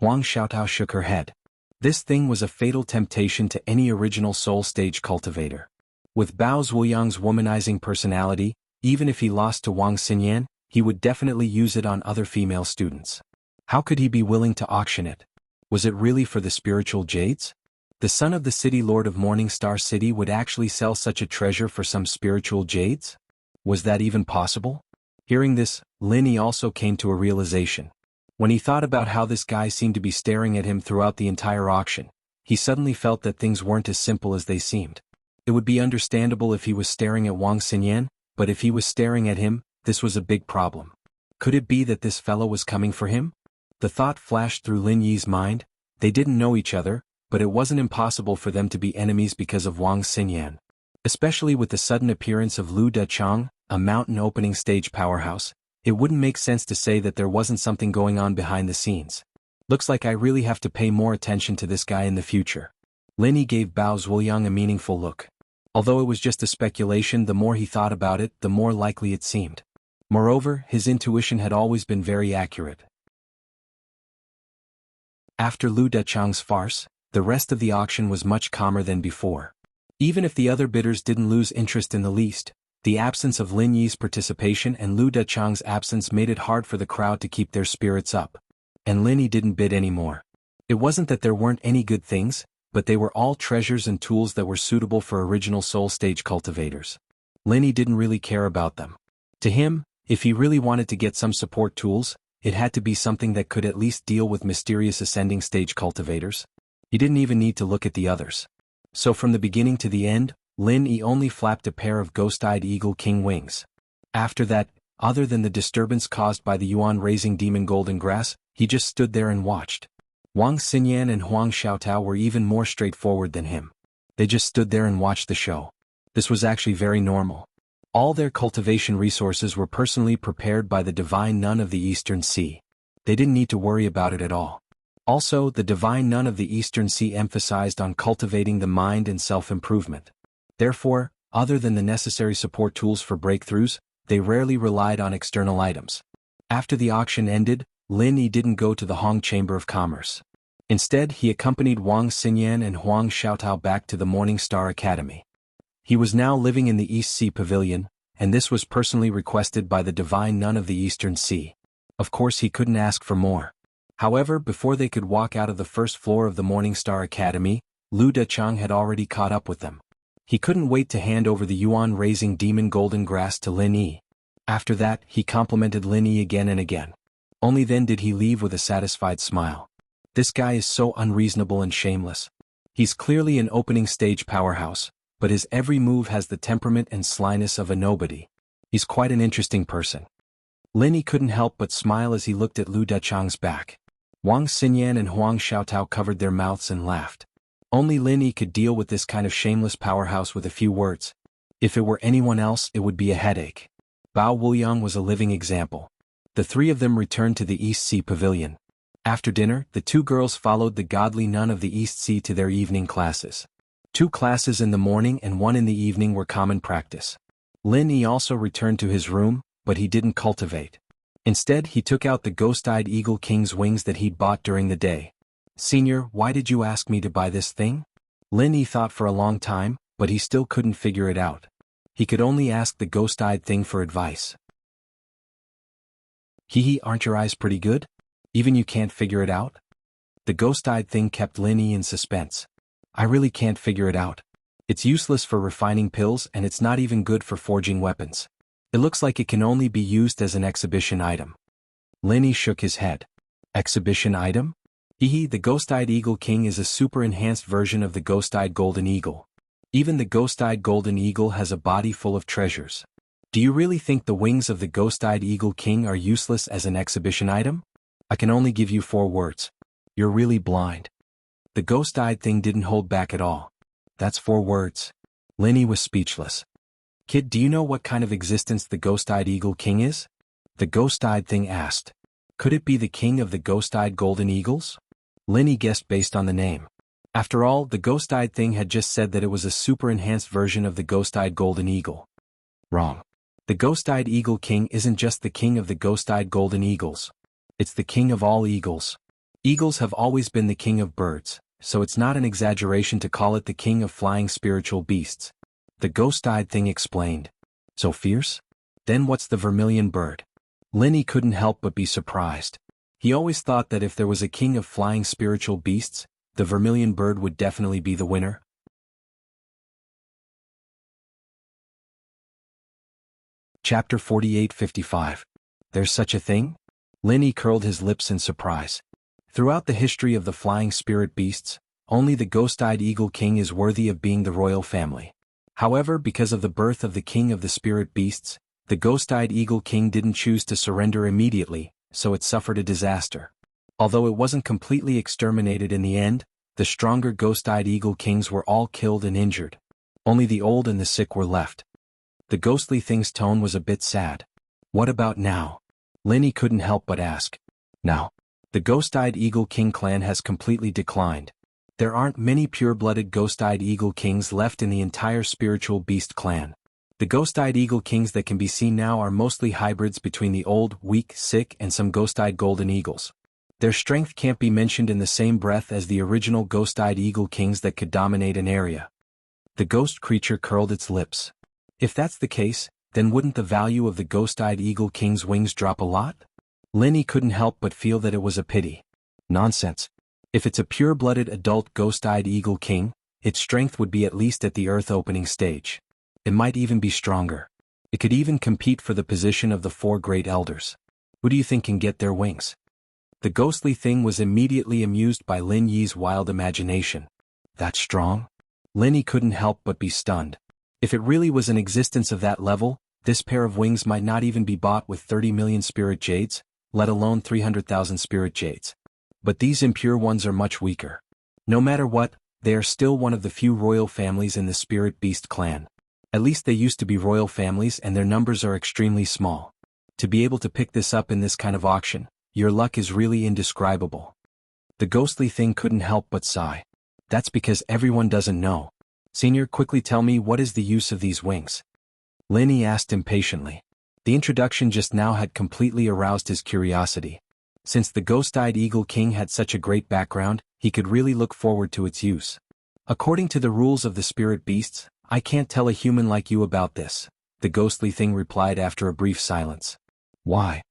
Huang Xiaotao shook her head. This thing was a fatal temptation to any original soul stage cultivator. With Bao Zhuoyang's womanizing personality, even if he lost to Wang Xinyan, he would definitely use it on other female students. How could he be willing to auction it? Was it really for the spiritual jades? The son of the city lord of Morning Star City would actually sell such a treasure for some spiritual jades? Was that even possible? Hearing this, Lin Yi also came to a realization. When he thought about how this guy seemed to be staring at him throughout the entire auction, he suddenly felt that things weren't as simple as they seemed. It would be understandable if he was staring at Wang Xinyan, but if he was staring at him, this was a big problem. Could it be that this fellow was coming for him? The thought flashed through Lin Yi's mind. They didn't know each other, but it wasn't impossible for them to be enemies because of Wang Xinyan. Especially with the sudden appearance of Lu Dechang, a mountain opening stage powerhouse, it wouldn't make sense to say that there wasn't something going on behind the scenes. Looks like I really have to pay more attention to this guy in the future. Lin Yi gave Bao Zhuoyang a meaningful look. Although it was just a speculation, the more he thought about it, the more likely it seemed. Moreover, his intuition had always been very accurate. After Lu Dechang's farce, the rest of the auction was much calmer than before. Even if the other bidders didn't lose interest in the least, the absence of Lin Yi's participation and Lu Dechang's absence made it hard for the crowd to keep their spirits up. And Lin Yi didn't bid anymore. It wasn't that there weren't any good things, but they were all treasures and tools that were suitable for original soul stage cultivators. Lin Yi didn't really care about them. To him, if he really wanted to get some support tools, it had to be something that could at least deal with mysterious ascending stage cultivators. He didn't even need to look at the others. So from the beginning to the end, Lin Yi only flapped a pair of ghost-eyed eagle king wings. After that, other than the disturbance caused by the Yuan-raising demon golden grass, he just stood there and watched. Wang Xinyan and Huang Xiaotao were even more straightforward than him. They just stood there and watched the show. This was actually very normal. All their cultivation resources were personally prepared by the divine nun of the Eastern Sea. They didn't need to worry about it at all. Also, the divine nun of the Eastern Sea emphasized on cultivating the mind and self-improvement. Therefore, other than the necessary support tools for breakthroughs, they rarely relied on external items. After the auction ended, Lin Yi didn't go to the Hong Chamber of Commerce. Instead, he accompanied Wang Xinyan and Huang Xiaotao back to the Morning Star Academy. He was now living in the East Sea Pavilion, and this was personally requested by the divine nun of the Eastern Sea. Of course, he couldn't ask for more. However, before they could walk out of the first floor of the Morning Star Academy, Lu Dechang had already caught up with them. He couldn't wait to hand over the yuan-raising demon golden grass to Lin Yi. After that, he complimented Lin Yi again and again. Only then did he leave with a satisfied smile. This guy is so unreasonable and shameless. He's clearly an opening stage powerhouse, but his every move has the temperament and slyness of a nobody. He's quite an interesting person. Lin Yi couldn't help but smile as he looked at Lu Dechang's back. Wang Xinyan and Huang Xiaotao covered their mouths and laughed. Only Lin Yi could deal with this kind of shameless powerhouse with a few words. If it were anyone else, it would be a headache. Bao Wuyang was a living example. The three of them returned to the East Sea Pavilion. After dinner, the two girls followed the godly nun of the East Sea to their evening classes. 2 classes in the morning and 1 in the evening were common practice. Lin Yi also returned to his room, but he didn't cultivate. Instead, he took out the ghost-eyed eagle king's wings that he'd bought during the day. "Senior, why did you ask me to buy this thing?" Lin Yi thought for a long time, but he still couldn't figure it out. He could only ask the ghost-eyed thing for advice. "Hee, aren't your eyes pretty good? Even you can't figure it out?" The ghost-eyed thing kept Lin Yi in suspense. "I really can't figure it out. It's useless for refining pills and it's not even good for forging weapons. It looks like it can only be used as an exhibition item." Lin Yi shook his head. "Exhibition item? Hee, the ghost-eyed eagle king is a super-enhanced version of the ghost-eyed golden eagle. Even the ghost-eyed golden eagle has a body full of treasures. Do you really think the wings of the ghost-eyed eagle king are useless as an exhibition item? I can only give you 4 words. You're really blind." The ghost-eyed thing didn't hold back at all. "That's 4 words." Lin Yi was speechless. "Kid, do you know what kind of existence the ghost-eyed eagle king is?" The ghost-eyed thing asked. "Could it be the king of the ghost-eyed golden eagles?" Lin Yi guessed based on the name. After all, the ghost-eyed thing had just said that it was a super-enhanced version of the ghost-eyed golden eagle. Wrong. The ghost-eyed eagle king isn't just the king of the ghost-eyed golden eagles. It's the king of all eagles. Eagles have always been the king of birds, so it's not an exaggeration to call it the king of flying spiritual beasts. The ghost-eyed thing explained. "So fierce? Then what's the vermilion bird?" Lin Yi couldn't help but be surprised. He always thought that if there was a king of flying spiritual beasts, the vermilion bird would definitely be the winner. Chapter 48-55. There's such a thing? Lin Yi curled his lips in surprise. Throughout the history of the flying spirit beasts, only the ghost-eyed eagle king is worthy of being the royal family. However, because of the birth of the king of the spirit beasts, the ghost-eyed eagle king didn't choose to surrender immediately, so it suffered a disaster. Although it wasn't completely exterminated in the end, the stronger ghost-eyed eagle kings were all killed and injured. Only the old and the sick were left. The ghostly thing's tone was a bit sad. "What about now?" Lin Yi couldn't help but ask. "Now, the ghost-eyed eagle king clan has completely declined. There aren't many pure-blooded ghost-eyed eagle kings left in the entire spiritual beast clan. The ghost-eyed eagle kings that can be seen now are mostly hybrids between the old, weak, sick and some ghost-eyed golden eagles. Their strength can't be mentioned in the same breath as the original ghost-eyed eagle kings that could dominate an area." The ghost creature curled its lips. "If that's the case, then wouldn't the value of the ghost-eyed eagle king's wings drop a lot?" Lin Yi couldn't help but feel that it was a pity. Nonsense. If it's a pure-blooded adult ghost-eyed eagle king, its strength would be at least at the Earth opening stage. It might even be stronger. It could even compete for the position of the 4 great elders. Who do you think can get their wings? The ghostly thing was immediately amused by Lin Yi's wild imagination. That strong? Lin Yi couldn't help but be stunned. If it really was an existence of that level, this pair of wings might not even be bought with 30 million spirit jades, let alone 300,000 spirit jades. But these impure ones are much weaker. No matter what, they are still one of the few royal families in the spirit beast clan. At least they used to be royal families and their numbers are extremely small. To be able to pick this up in this kind of auction, your luck is really indescribable." The ghostly thing couldn't help but sigh. "That's because everyone doesn't know. Senior, quickly tell me, what is the use of these wings?" Lin Yi asked impatiently. The introduction just now had completely aroused his curiosity. Since the ghost-eyed eagle king had such a great background, he could really look forward to its use. "According to the rules of the spirit beasts, I can't tell a human like you about this," the ghostly thing replied after a brief silence. "Why?"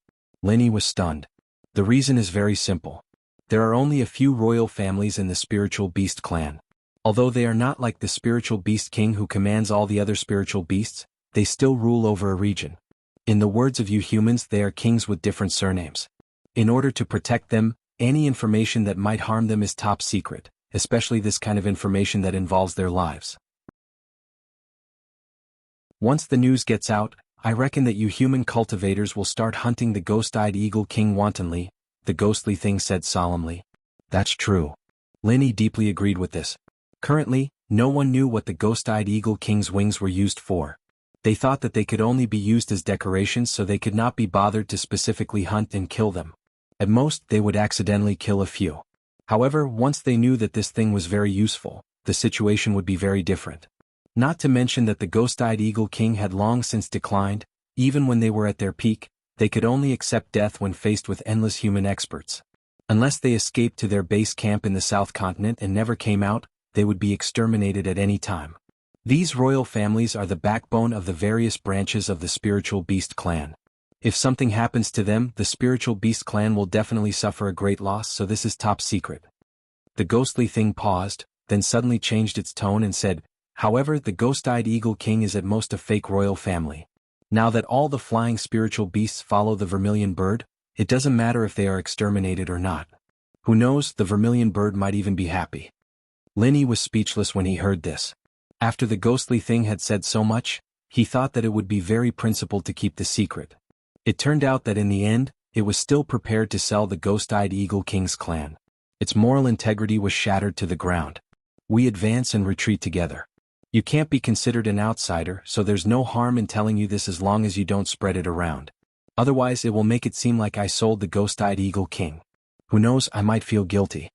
Lin Yi was stunned. "The reason is very simple. There are only a few royal families in the spiritual beast clan. Although they are not like the spiritual beast king who commands all the other spiritual beasts, they still rule over a region. In the words of you humans, they are kings with different surnames. In order to protect them, any information that might harm them is top secret, especially this kind of information that involves their lives. Once the news gets out, I reckon that you human cultivators will start hunting the ghost-eyed eagle king wantonly, the ghostly thing said solemnly. That's true. Linny deeply agreed with this. Currently, no one knew what the ghost-eyed eagle king's wings were used for. They thought that they could only be used as decorations, so they could not be bothered to specifically hunt and kill them. At most, they would accidentally kill a few. However, once they knew that this thing was very useful, the situation would be very different. Not to mention that the ghost-eyed eagle king had long since declined. Even when they were at their peak, they could only accept death when faced with endless human experts. Unless they escaped to their base camp in the South Continent and never came out, they would be exterminated at any time. These royal families are the backbone of the various branches of the spiritual beast clan. If something happens to them, the spiritual beast clan will definitely suffer a great loss, so this is top secret. The ghostly thing paused, then suddenly changed its tone and said, however, the ghost-eyed eagle king is at most a fake royal family. Now that all the flying spiritual beasts follow the vermilion bird, it doesn't matter if they are exterminated or not. Who knows, the vermilion bird might even be happy. Linny was speechless when he heard this. After the ghostly thing had said so much, he thought that it would be very principled to keep the secret. It turned out that in the end, it was still prepared to sell the ghost-eyed eagle king's clan. Its moral integrity was shattered to the ground. We advance and retreat together. You can't be considered an outsider, so there's no harm in telling you this as long as you don't spread it around. Otherwise it will make it seem like I sold the ghost-eyed eagle king. Who knows, I might feel guilty.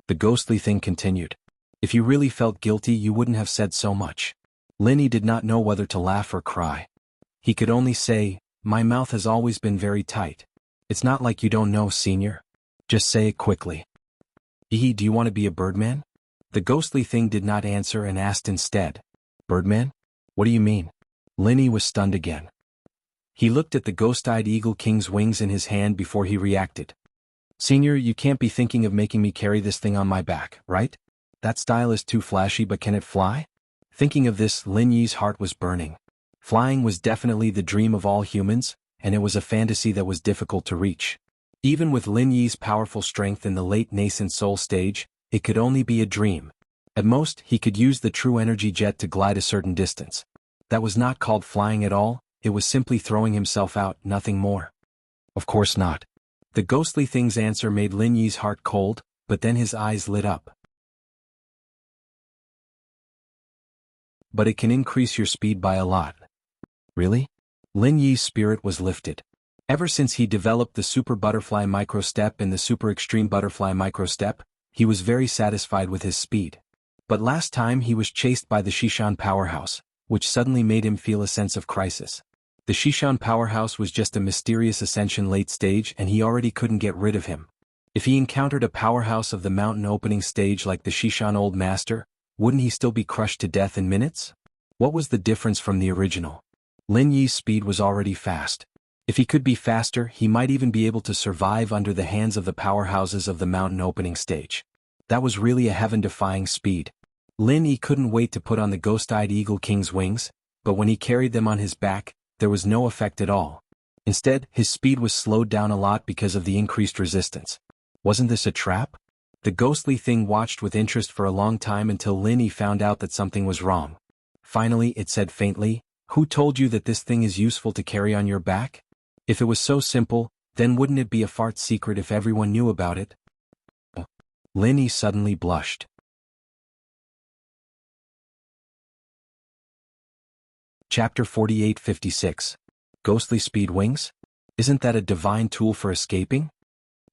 The ghostly thing continued. If you really felt guilty, you wouldn't have said so much. Linny did not know whether to laugh or cry. He could only say, my mouth has always been very tight. It's not like you don't know, senior. Just say it quickly. Do you want to be a birdman? The ghostly thing did not answer and asked instead. Birdman? What do you mean? Linny was stunned again. He looked at the ghost-eyed eagle king's wings in his hand before he reacted. Senior, you can't be thinking of making me carry this thing on my back, right? That style is too flashy, but can it fly? Thinking of this, Lin Yi's heart was burning. Flying was definitely the dream of all humans, and it was a fantasy that was difficult to reach. Even with Lin Yi's powerful strength in the late nascent soul stage, it could only be a dream. At most, he could use the true energy jet to glide a certain distance. That was not called flying at all, it was simply throwing himself out, nothing more. Of course not. The ghostly thing's answer made Lin Yi's heart cold, but then his eyes lit up. But it can increase your speed by a lot. Really? Lin Yi's spirit was lifted. Ever since he developed the Super Butterfly Microstep and the Super Extreme Butterfly Microstep, he was very satisfied with his speed. But last time he was chased by the Shishan Powerhouse, which suddenly made him feel a sense of crisis. The Shishan Powerhouse was just a mysterious ascension late stage, and he already couldn't get rid of him. If he encountered a powerhouse of the mountain opening stage like the Shishan Old Master, wouldn't he still be crushed to death in minutes? What was the difference from the original? Lin Yi's speed was already fast. If he could be faster, he might even be able to survive under the hands of the powerhouses of the mountain opening stage. That was really a heaven-defying speed. Lin Yi couldn't wait to put on the ghost-eyed eagle king's wings, but when he carried them on his back, there was no effect at all. Instead, his speed was slowed down a lot because of the increased resistance. Wasn't this a trap? The ghostly thing watched with interest for a long time until Lin Yi found out that something was wrong. Finally, it said faintly, "Who told you that this thing is useful to carry on your back? If it was so simple, then wouldn't it be a fart secret if everyone knew about it?" Lin Yi suddenly blushed. Chapter 4856. Ghostly Speed Wings? Isn't that a divine tool for escaping?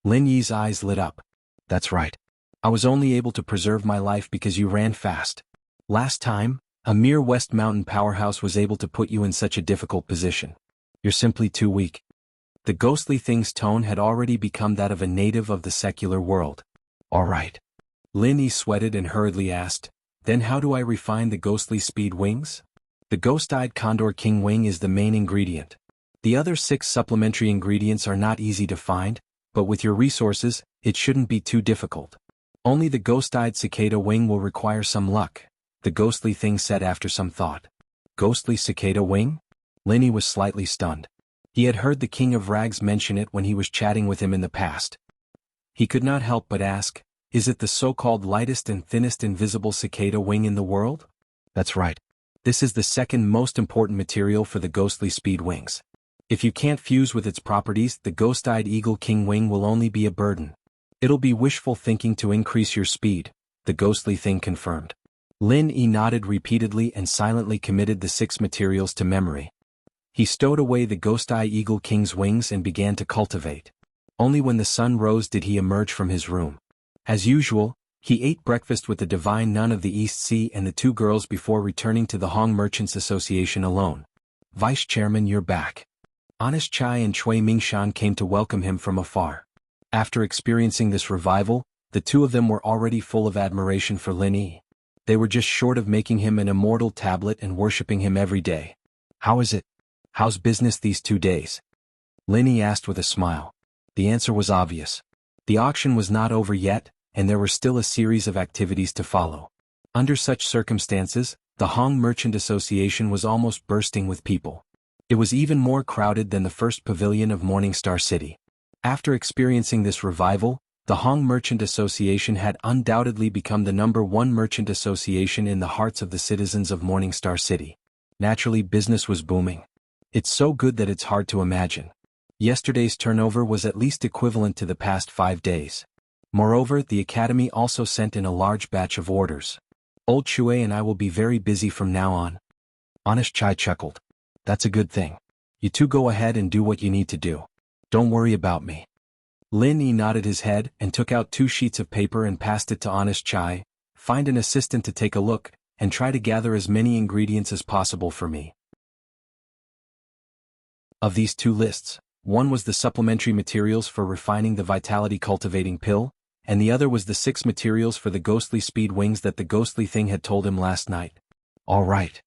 Lin Yi's eyes lit up. That's right. I was only able to preserve my life because you ran fast. Last time, a mere West Mountain powerhouse was able to put you in such a difficult position. You're simply too weak. The ghostly thing's tone had already become that of a native of the secular world. All right. Lin Yi sweated and hurriedly asked, then how do I refine the ghostly speed wings? The ghost-eyed condor king wing is the main ingredient. The other 6 supplementary ingredients are not easy to find, but with your resources, it shouldn't be too difficult. Only the ghost-eyed cicada wing will require some luck, the ghostly thing said after some thought. Ghostly cicada wing? Linny was slightly stunned. He had heard the King of Rags mention it when he was chatting with him in the past. He could not help but ask, is it the so-called lightest and thinnest invisible cicada wing in the world? That's right. This is the second most important material for the ghostly speed wings. If you can't fuse with its properties, the ghost-eyed eagle king wing will only be a burden. It'll be wishful thinking to increase your speed, the ghostly thing confirmed. Lin Yi nodded repeatedly and silently committed the 6 materials to memory. He stowed away the ghost-eye eagle king's wings and began to cultivate. Only when the sun rose did he emerge from his room. As usual, he ate breakfast with the divine nun of the East Sea and the 2 girls before returning to the Hong Merchants Association alone. Vice Chairman, you're back. Honest Chai and Chui Mingshan came to welcome him from afar. After experiencing this revival, the 2 of them were already full of admiration for Lin Yi. They were just short of making him an immortal tablet and worshipping him every day. How is it? How's business these 2 days? Lin Yi asked with a smile. The answer was obvious. The auction was not over yet, and there were still a series of activities to follow. Under such circumstances, the Hong Merchant Association was almost bursting with people. It was even more crowded than the first pavilion of Morningstar City. After experiencing this revival, the Hong Merchant Association had undoubtedly become the #1 merchant association in the hearts of the citizens of Morningstar City. Naturally, business was booming. It's so good that it's hard to imagine. Yesterday's turnover was at least equivalent to the past 5 days. Moreover, the Academy also sent in a large batch of orders. Old Shui and I will be very busy from now on. Honest Chai chuckled. That's a good thing. You 2 go ahead and do what you need to do. Don't worry about me. Lin Yi nodded his head and took out 2 sheets of paper and passed it to Honest Chai. Find an assistant to take a look, and try to gather as many ingredients as possible for me. Of these 2 lists, one was the supplementary materials for refining the vitality cultivating pill, and the other was the 6 materials for the ghostly speed wings that the ghostly thing had told him last night. All right.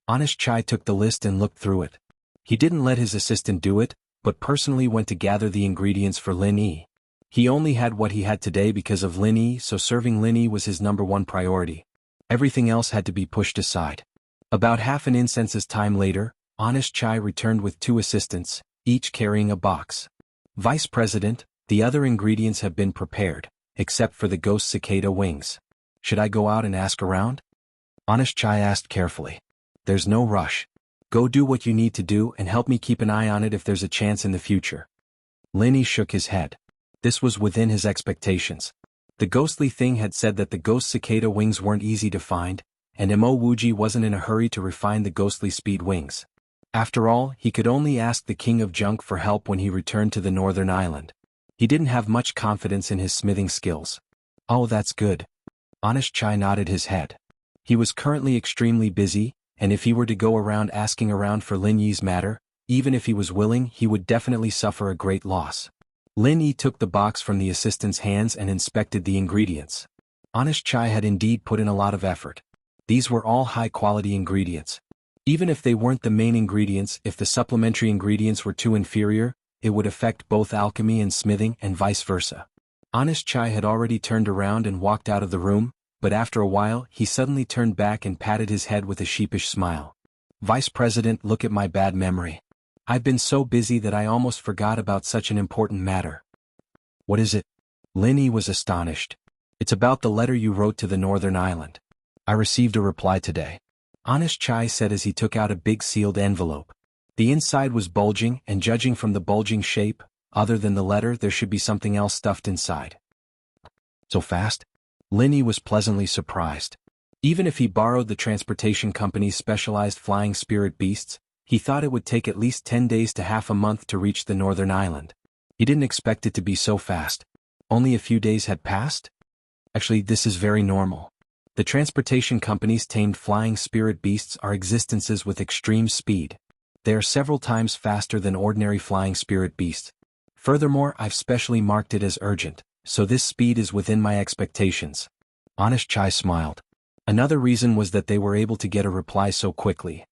Honest Chai took the list and looked through it. He didn't let his assistant do it, but personally went to gather the ingredients for Lin Yi. He only had what he had today because of Lin Yi, so serving Lin Yi was his #1 priority. Everything else had to be pushed aside. About half an incense's time later, Honest Chai returned with 2 assistants, each carrying a box. Vice President, the other ingredients have been prepared, except for the ghost cicada wings. Should I go out and ask around? Honest Chai asked carefully. There's no rush. Go do what you need to do and help me keep an eye on it if there's a chance in the future. Lin Yi shook his head. This was within his expectations. The ghostly thing had said that the ghost cicada wings weren't easy to find, and Mo Wuji wasn't in a hurry to refine the ghostly speed wings. After all, he could only ask the King of Junk for help when he returned to the Northern Island. He didn't have much confidence in his smithing skills. Oh, that's good. Honest Chai nodded his head. He was currently extremely busy, and if he were to go around asking around for Lin Yi's matter, even if he was willing, he would definitely suffer a great loss. Lin Yi took the box from the assistant's hands and inspected the ingredients. Honest Chai had indeed put in a lot of effort. These were all high-quality ingredients. Even if they weren't the main ingredients, if the supplementary ingredients were too inferior, it would affect both alchemy and smithing and vice versa. Honest Chai had already turned around and walked out of the room, but after a while he suddenly turned back and patted his head with a sheepish smile. Vice President, look at my bad memory. I've been so busy that I almost forgot about such an important matter. What is it? Lin Yi was astonished. It's about the letter you wrote to the Northern Island. I received a reply today. Honest Chai said as he took out a big sealed envelope. The inside was bulging, and judging from the bulging shape, other than the letter, there should be something else stuffed inside. So fast? Lin Yi was pleasantly surprised. Even if he borrowed the transportation company's specialized flying spirit beasts, he thought it would take at least 10 days to half a month to reach the Northern Island. He didn't expect it to be so fast. Only a few days had passed? Actually, this is very normal. The transportation company's tamed flying spirit beasts are existences with extreme speed. They are several times faster than ordinary flying spirit beasts. Furthermore, I've specially marked it as urgent, so this speed is within my expectations. Honest Chai smiled. Another reason was that they were able to get a reply so quickly.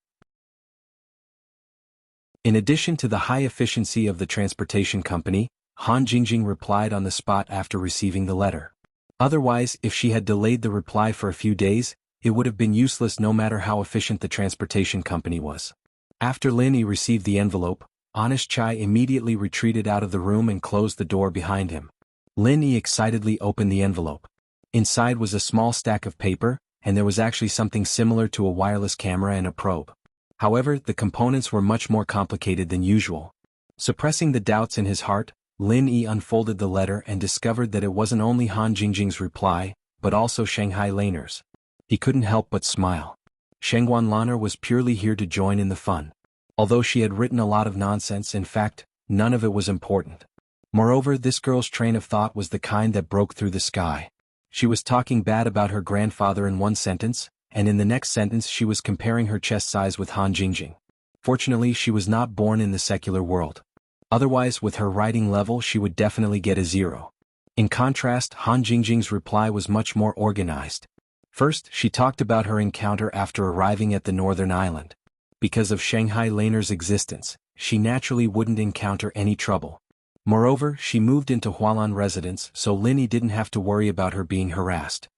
In addition to the high efficiency of the transportation company, Han Jingjing replied on the spot after receiving the letter. Otherwise, if she had delayed the reply for a few days, it would have been useless no matter how efficient the transportation company was. After Lin Yi received the envelope, Honest Chai immediately retreated out of the room and closed the door behind him. Lin Yi excitedly opened the envelope. Inside was a small stack of paper, and there was actually something similar to a wireless camera and a probe. However, the components were much more complicated than usual. Suppressing the doubts in his heart, Lin Yi unfolded the letter and discovered that it wasn't only Han Jingjing's reply, but also Shanghai Laner's. He couldn't help but smile. Shengguan Laner was purely here to join in the fun. Although she had written a lot of nonsense, in fact, none of it was important. Moreover, this girl's train of thought was the kind that broke through the sky. She was talking bad about her grandfather in one sentence, and in the next sentence she was comparing her chest size with Han Jingjing. Fortunately, she was not born in the secular world. Otherwise, with her writing level, she would definitely get a 0. In contrast, Han Jingjing's reply was much more organized. First, she talked about her encounter after arriving at the northern island. Because of Shanghai Laner's existence, she naturally wouldn't encounter any trouble. Moreover, she moved into Hualan residence, so Lin Yi didn't have to worry about her being harassed.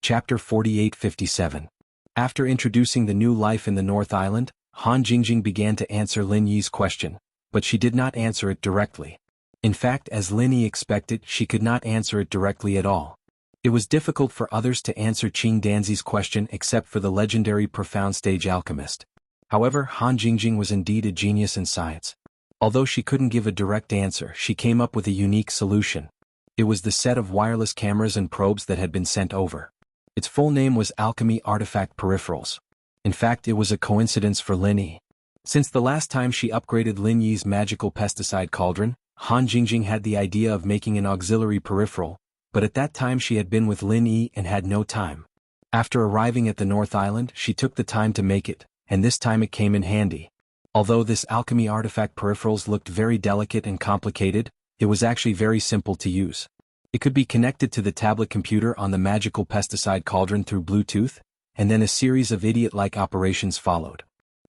Chapter 4857. After introducing the new life in the North Island, Han Jingjing began to answer Lin Yi's question, but she did not answer it directly. In fact, as Lin Yi expected, she could not answer it directly at all. It was difficult for others to answer Qing Danzi's question except for the legendary profound stage alchemist. However, Han Jingjing was indeed a genius in science. Although she couldn't give a direct answer, she came up with a unique solution. It was the set of wireless cameras and probes that had been sent over. Its full name was Alchemy Artifact Peripherals. In fact, it was a coincidence for Lin Yi. Since the last time she upgraded Lin Yi's magical pesticide cauldron, Han Jingjing had the idea of making an auxiliary peripheral, but at that time she had been with Lin Yi and had no time. After arriving at the North Island, she took the time to make it, and this time it came in handy. Although this alchemy artifact peripherals looked very delicate and complicated, it was actually very simple to use. It could be connected to the tablet computer on the magical pesticide cauldron through Bluetooth, and then a series of idiot-like operations followed.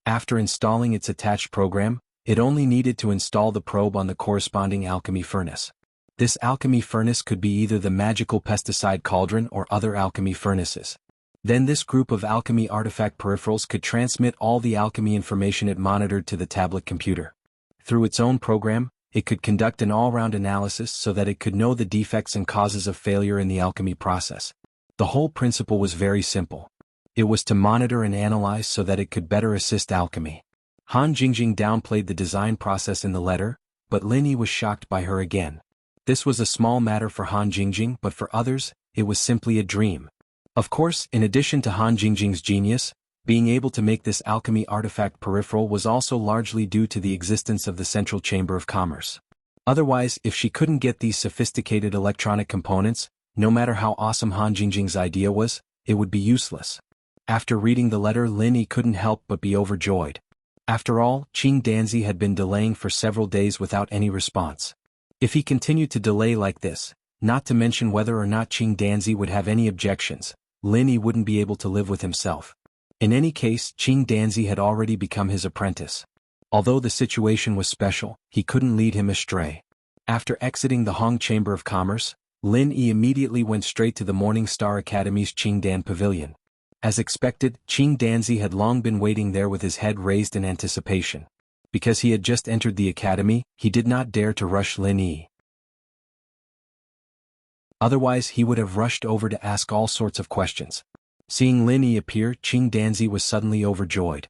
After installing its attached program, it only needed to install the probe on the corresponding alchemy furnace. This alchemy furnace could be either the magical pesticide cauldron or other alchemy furnaces. Then this group of alchemy artifact peripherals could transmit all the alchemy information it monitored to the tablet computer. Through its own program, it could conduct an all-round analysis so that it could know the defects and causes of failure in the alchemy process. The whole principle was very simple. It was to monitor and analyze so that it could better assist alchemy. Han Jingjing downplayed the design process in the letter, but Lin Yi was shocked by her again. This was a small matter for Han Jingjing, but for others, it was simply a dream. Of course, in addition to Han Jingjing's genius, being able to make this alchemy artifact peripheral was also largely due to the existence of the Central Chamber of Commerce. Otherwise, if she couldn't get these sophisticated electronic components, no matter how awesome Han Jingjing's idea was, it would be useless. After reading the letter, Lin Yi couldn't help but be overjoyed. After all, Qing Danzi had been delaying for several days without any response. If he continued to delay like this, not to mention whether or not Qing Danzi would have any objections, Lin Yi wouldn't be able to live with himself. In any case, Qing Danzi had already become his apprentice. Although the situation was special, he couldn't lead him astray. After exiting the Hong Chamber of Commerce, Lin Yi immediately went straight to the Morning Star Academy's Qingdan Pavilion. As expected, Qing Danzi had long been waiting there with his head raised in anticipation. Because he had just entered the academy, he did not dare to rush Lin Yi. Otherwise, he would have rushed over to ask all sorts of questions. Seeing Lin Yi appear, Qing Danzi was suddenly overjoyed.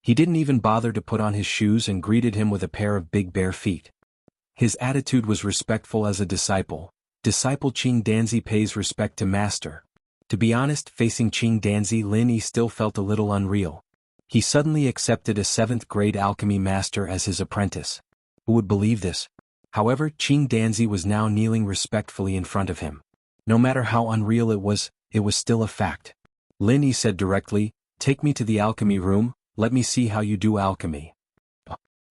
He didn't even bother to put on his shoes and greeted him with a pair of big bare feet. His attitude was respectful as a disciple. Disciple Qing Danzi pays respect to master. To be honest, facing Qing Danzi, Lin Yi still felt a little unreal. He suddenly accepted a 7th grade alchemy master as his apprentice. Who would believe this? However, Qing Danzi was now kneeling respectfully in front of him. No matter how unreal it was still a fact. Lin Yi said directly, "Take me to the alchemy room, let me see how you do alchemy."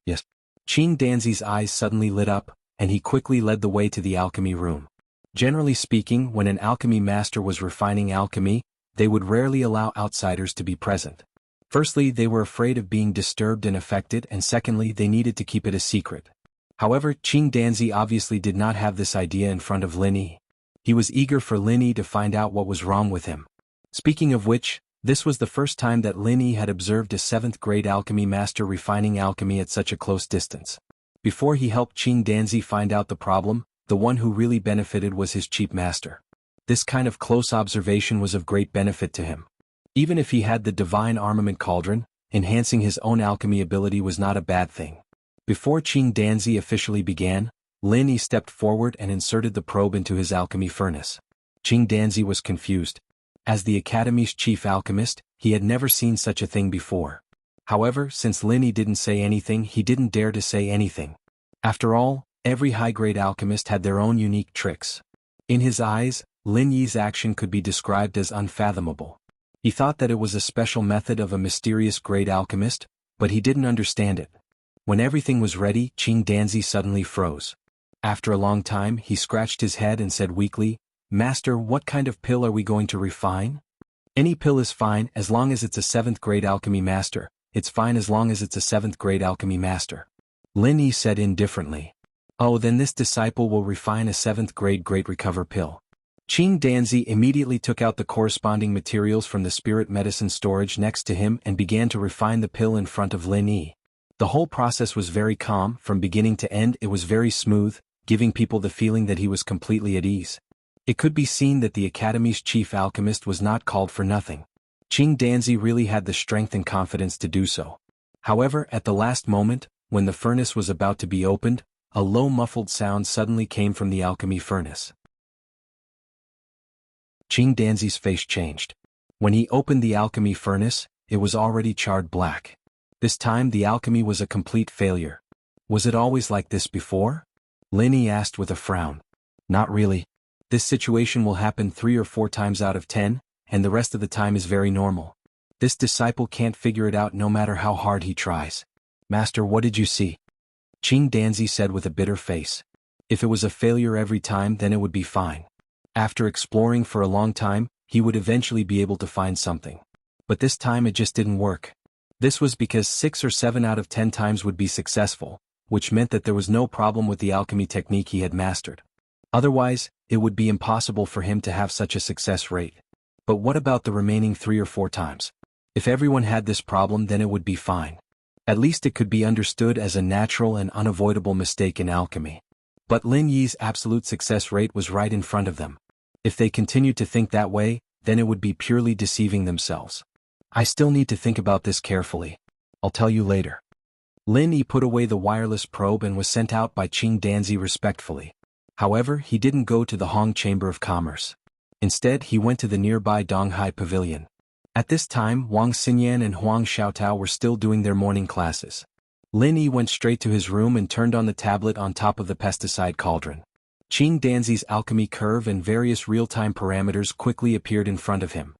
Yes. Qing Danzi's eyes suddenly lit up, and he quickly led the way to the alchemy room. Generally speaking, when an alchemy master was refining alchemy, they would rarely allow outsiders to be present. Firstly, they were afraid of being disturbed and affected, and secondly, they needed to keep it a secret. However, Qing Danzi obviously did not have this idea in front of Lin Yi. He was eager for Lin Yi to find out what was wrong with him. Speaking of which, this was the first time that Lin Yi had observed a 7th grade alchemy master refining alchemy at such a close distance. Before he helped Qing Danzi find out the problem, the one who really benefited was his cheap master. This kind of close observation was of great benefit to him. Even if he had the divine armament cauldron, enhancing his own alchemy ability was not a bad thing. Before Qing Danzi officially began, Lin Yi stepped forward and inserted the probe into his alchemy furnace. Qing Danzi was confused. As the Academy's chief alchemist, he had never seen such a thing before. However, since Lin Yi didn't say anything, he didn't dare to say anything. After all, every high-grade alchemist had their own unique tricks. In his eyes, Lin Yi's action could be described as unfathomable. He thought that it was a special method of a mysterious great alchemist, but he didn't understand it. When everything was ready, Qing Danzi suddenly froze. After a long time, he scratched his head and said weakly, "Master, what kind of pill are we going to refine?" "Any pill is fine as long as it's a 7th grade alchemy master. It's fine as long as it's a 7th grade alchemy master," Lin Yi said indifferently. "Oh, then this disciple will refine a 7th grade Great Recover pill." Qing Danzi immediately took out the corresponding materials from the spirit medicine storage next to him and began to refine the pill in front of Lin Yi. The whole process was very calm, from beginning to end it was very smooth, giving people the feeling that he was completely at ease. It could be seen that the Academy's chief alchemist was not called for nothing. Qing Danzi really had the strength and confidence to do so. However, at the last moment, when the furnace was about to be opened, a low muffled sound suddenly came from the alchemy furnace. Qing Danzi's face changed. When he opened the alchemy furnace, it was already charred black. This time the alchemy was a complete failure. "Was it always like this before?" Lin Yi asked with a frown. "Not really. This situation will happen 3 or 4 times out of 10, and the rest of the time is very normal. This disciple can't figure it out no matter how hard he tries." "Master, what did you see?" Qing Danzi said with a bitter face. If it was a failure every time, then it would be fine. After exploring for a long time, he would eventually be able to find something. But this time it just didn't work. This was because 6 or 7 out of 10 times would be successful, which meant that there was no problem with the alchemy technique he had mastered. Otherwise, it would be impossible for him to have such a success rate. But what about the remaining 3 or 4 times? If everyone had this problem, then it would be fine. At least it could be understood as a natural and unavoidable mistake in alchemy. But Lin Yi's absolute success rate was right in front of them. If they continued to think that way, then it would be purely deceiving themselves. "I still need to think about this carefully. I'll tell you later." Lin Yi put away the wireless probe and was sent out by Qing Danzi respectfully. However, he didn't go to the Hong Chamber of Commerce. Instead, he went to the nearby Donghai Pavilion. At this time, Wang Xinyan and Huang Xiaotao were still doing their morning classes. Lin Yi went straight to his room and turned on the tablet on top of the pesticide cauldron. Qing Danzi's alchemy curve and various real-time parameters quickly appeared in front of him.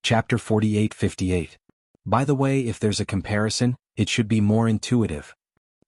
Chapter 48-58. By the way, if there's a comparison, it should be more intuitive.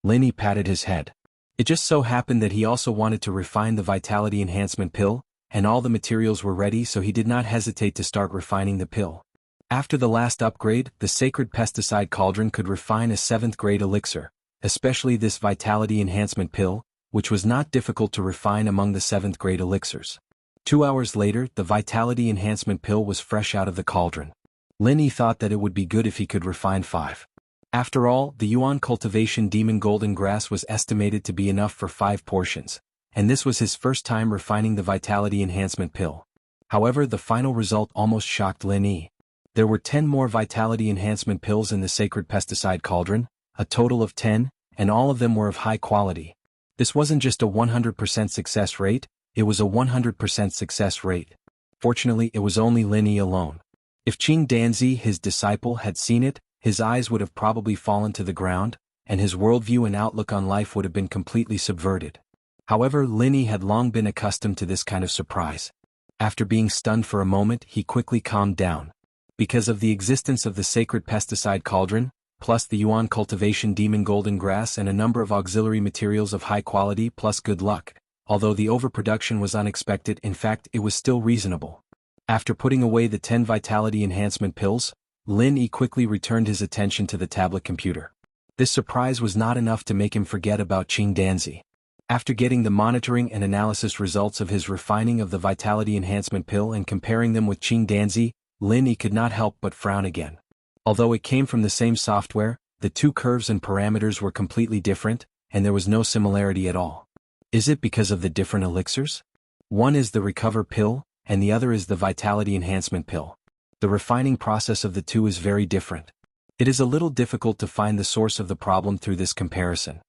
Lin Yi patted his head. It just so happened that he also wanted to refine the vitality enhancement pill, and all the materials were ready, so he did not hesitate to start refining the pill. After the last upgrade, the sacred pesticide cauldron could refine a 7th grade elixir, especially this vitality enhancement pill, which was not difficult to refine among the 7th grade elixirs. 2 hours later, the vitality enhancement pill was fresh out of the cauldron. Lin Yi thought that it would be good if he could refine 5. After all, the Yuan cultivation demon golden grass was estimated to be enough for 5 portions, and this was his first time refining the vitality enhancement pill. However, the final result almost shocked Lin Yi. There were 10 more vitality enhancement pills in the sacred pesticide cauldron, a total of 10, and all of them were of high quality. This wasn't just a 100% success rate, it was a 100% success rate. Fortunately, it was only Lin Yi alone. If Qing Danzi, his disciple, had seen it, his eyes would have probably fallen to the ground, and his worldview and outlook on life would have been completely subverted. However, Lin Yi had long been accustomed to this kind of surprise. After being stunned for a moment, he quickly calmed down. Because of the existence of the sacred pesticide cauldron, plus the Yuan cultivation demon golden grass and a number of auxiliary materials of high quality plus good luck, although the overproduction was unexpected, in fact it was still reasonable. After putting away the 10 vitality enhancement pills, Lin Yi quickly returned his attention to the tablet computer. This surprise was not enough to make him forget about Qing Danzi. After getting the monitoring and analysis results of his refining of the vitality enhancement pill and comparing them with Qing Danzi, Lin Yi could not help but frown again. Although it came from the same software, the two curves and parameters were completely different, and there was no similarity at all. Is it because of the different elixirs? One is the recover pill, and the other is the vitality enhancement pill. The refining process of the two is very different. It is a little difficult to find the source of the problem through this comparison.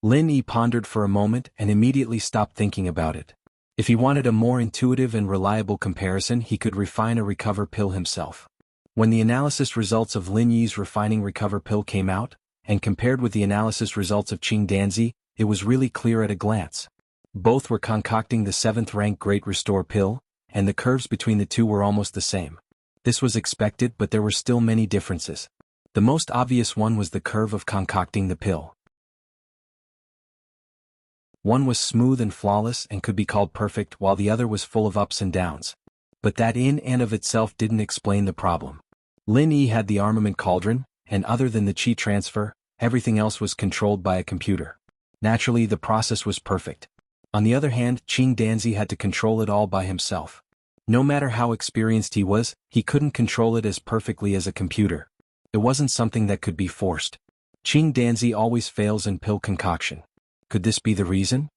Lin Yi pondered for a moment and immediately stopped thinking about it. If he wanted a more intuitive and reliable comparison, he could refine a recover pill himself. When the analysis results of Lin Yi's refining recover pill came out, and compared with the analysis results of Qing Danzi, it was really clear at a glance. Both were concocting the 7th rank Great Restore pill, and the curves between the two were almost the same. This was expected, but there were still many differences. The most obvious one was the curve of concocting the pill. One was smooth and flawless and could be called perfect, while the other was full of ups and downs. But that in and of itself didn't explain the problem. Lin Yi had the armament cauldron, and other than the qi transfer, everything else was controlled by a computer. Naturally, the process was perfect. On the other hand, Qing Danzi had to control it all by himself. No matter how experienced he was, he couldn't control it as perfectly as a computer. It wasn't something that could be forced. Qing Danzi always fails in pill concoction. Could this be the reason?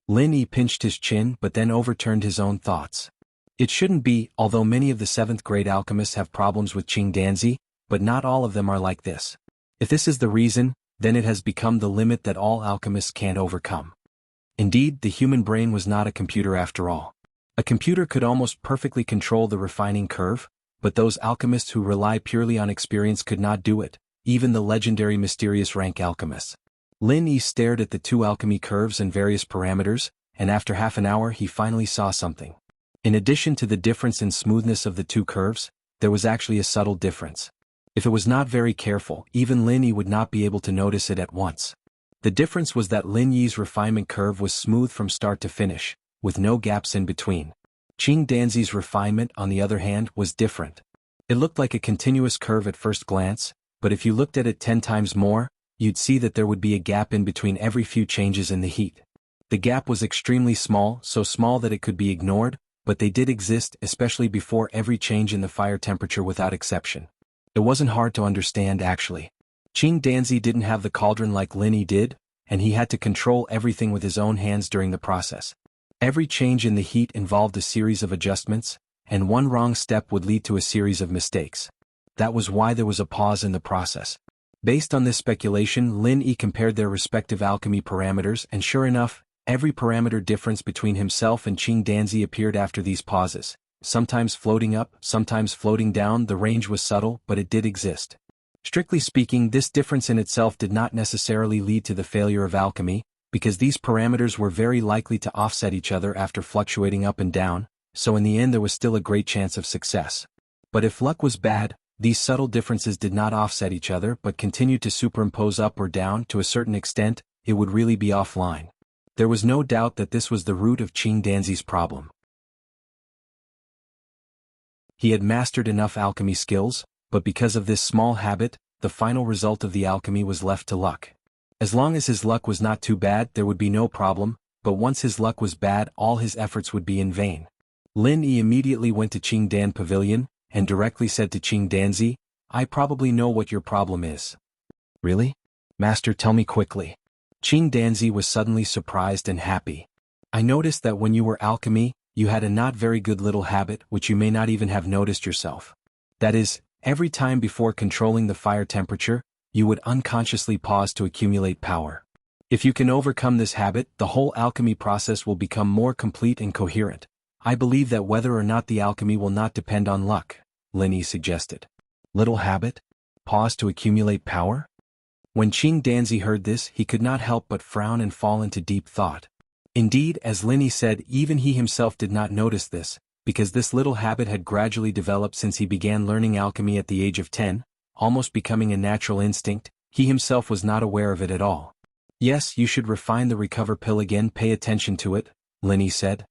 Lin Yi pinched his chin but then overturned his own thoughts. It shouldn't be, although many of the 7th grade alchemists have problems with Qing Danzi, but not all of them are like this. If this is the reason, then it has become the limit that all alchemists can't overcome. Indeed, the human brain was not a computer after all. A computer could almost perfectly control the refining curve, but those alchemists who rely purely on experience could not do it, even the legendary mysterious rank alchemists. Lin Yi stared at the two alchemy curves and various parameters, and after half an hour he finally saw something. In addition to the difference in smoothness of the two curves, there was actually a subtle difference. If it was not very careful, even Lin Yi would not be able to notice it at once. The difference was that Lin Yi's refinement curve was smooth from start to finish, with no gaps in between. Qing Danzi's refinement, on the other hand, was different. It looked like a continuous curve at first glance, but if you looked at it 10 times more, you'd see that there would be a gap in between every few changes in the heat. The gap was extremely small, so small that it could be ignored, but they did exist, especially before every change in the fire temperature without exception. It wasn't hard to understand actually. Qing Danzi didn't have the cauldron like Lin Yi did, and he had to control everything with his own hands during the process. Every change in the heat involved a series of adjustments, and one wrong step would lead to a series of mistakes. That was why there was a pause in the process. Based on this speculation, Lin Yi compared their respective alchemy parameters, and sure enough, every parameter difference between himself and Qing Danzi appeared after these pauses. Sometimes floating up, sometimes floating down. The range was subtle, but it did exist. Strictly speaking, this difference in itself did not necessarily lead to the failure of alchemy, because these parameters were very likely to offset each other after fluctuating up and down, so in the end there was still a great chance of success. But if luck was bad, these subtle differences did not offset each other but continued to superimpose up or down. To a certain extent, it would really be offline. There was no doubt that this was the root of Qing Danzi's problem. He had mastered enough alchemy skills, but because of this small habit, the final result of the alchemy was left to luck. As long as his luck was not too bad, there would be no problem, but once his luck was bad, all his efforts would be in vain. Lin Yi immediately went to Qing Dan Pavilion, and directly said to Qing Danzi, "I probably know what your problem is." "Really? Master, tell me quickly." Qing Danzi was suddenly surprised and happy. "I noticed that when you were alchemy, you had a not very good little habit which you may not even have noticed yourself. That is, every time before controlling the fire temperature, you would unconsciously pause to accumulate power. If you can overcome this habit, the whole alchemy process will become more complete and coherent. I believe that whether or not the alchemy will not depend on luck," Lin Yi suggested. "Little habit? Pause to accumulate power?" When Qing Danzi heard this, he could not help but frown and fall into deep thought. Indeed, as Lin Yi said, even he himself did not notice this, because this little habit had gradually developed since he began learning alchemy at the age of 10, almost becoming a natural instinct. He himself was not aware of it at all. "Yes, you should refine the recover pill again. Pay attention to it," Lin Yi said.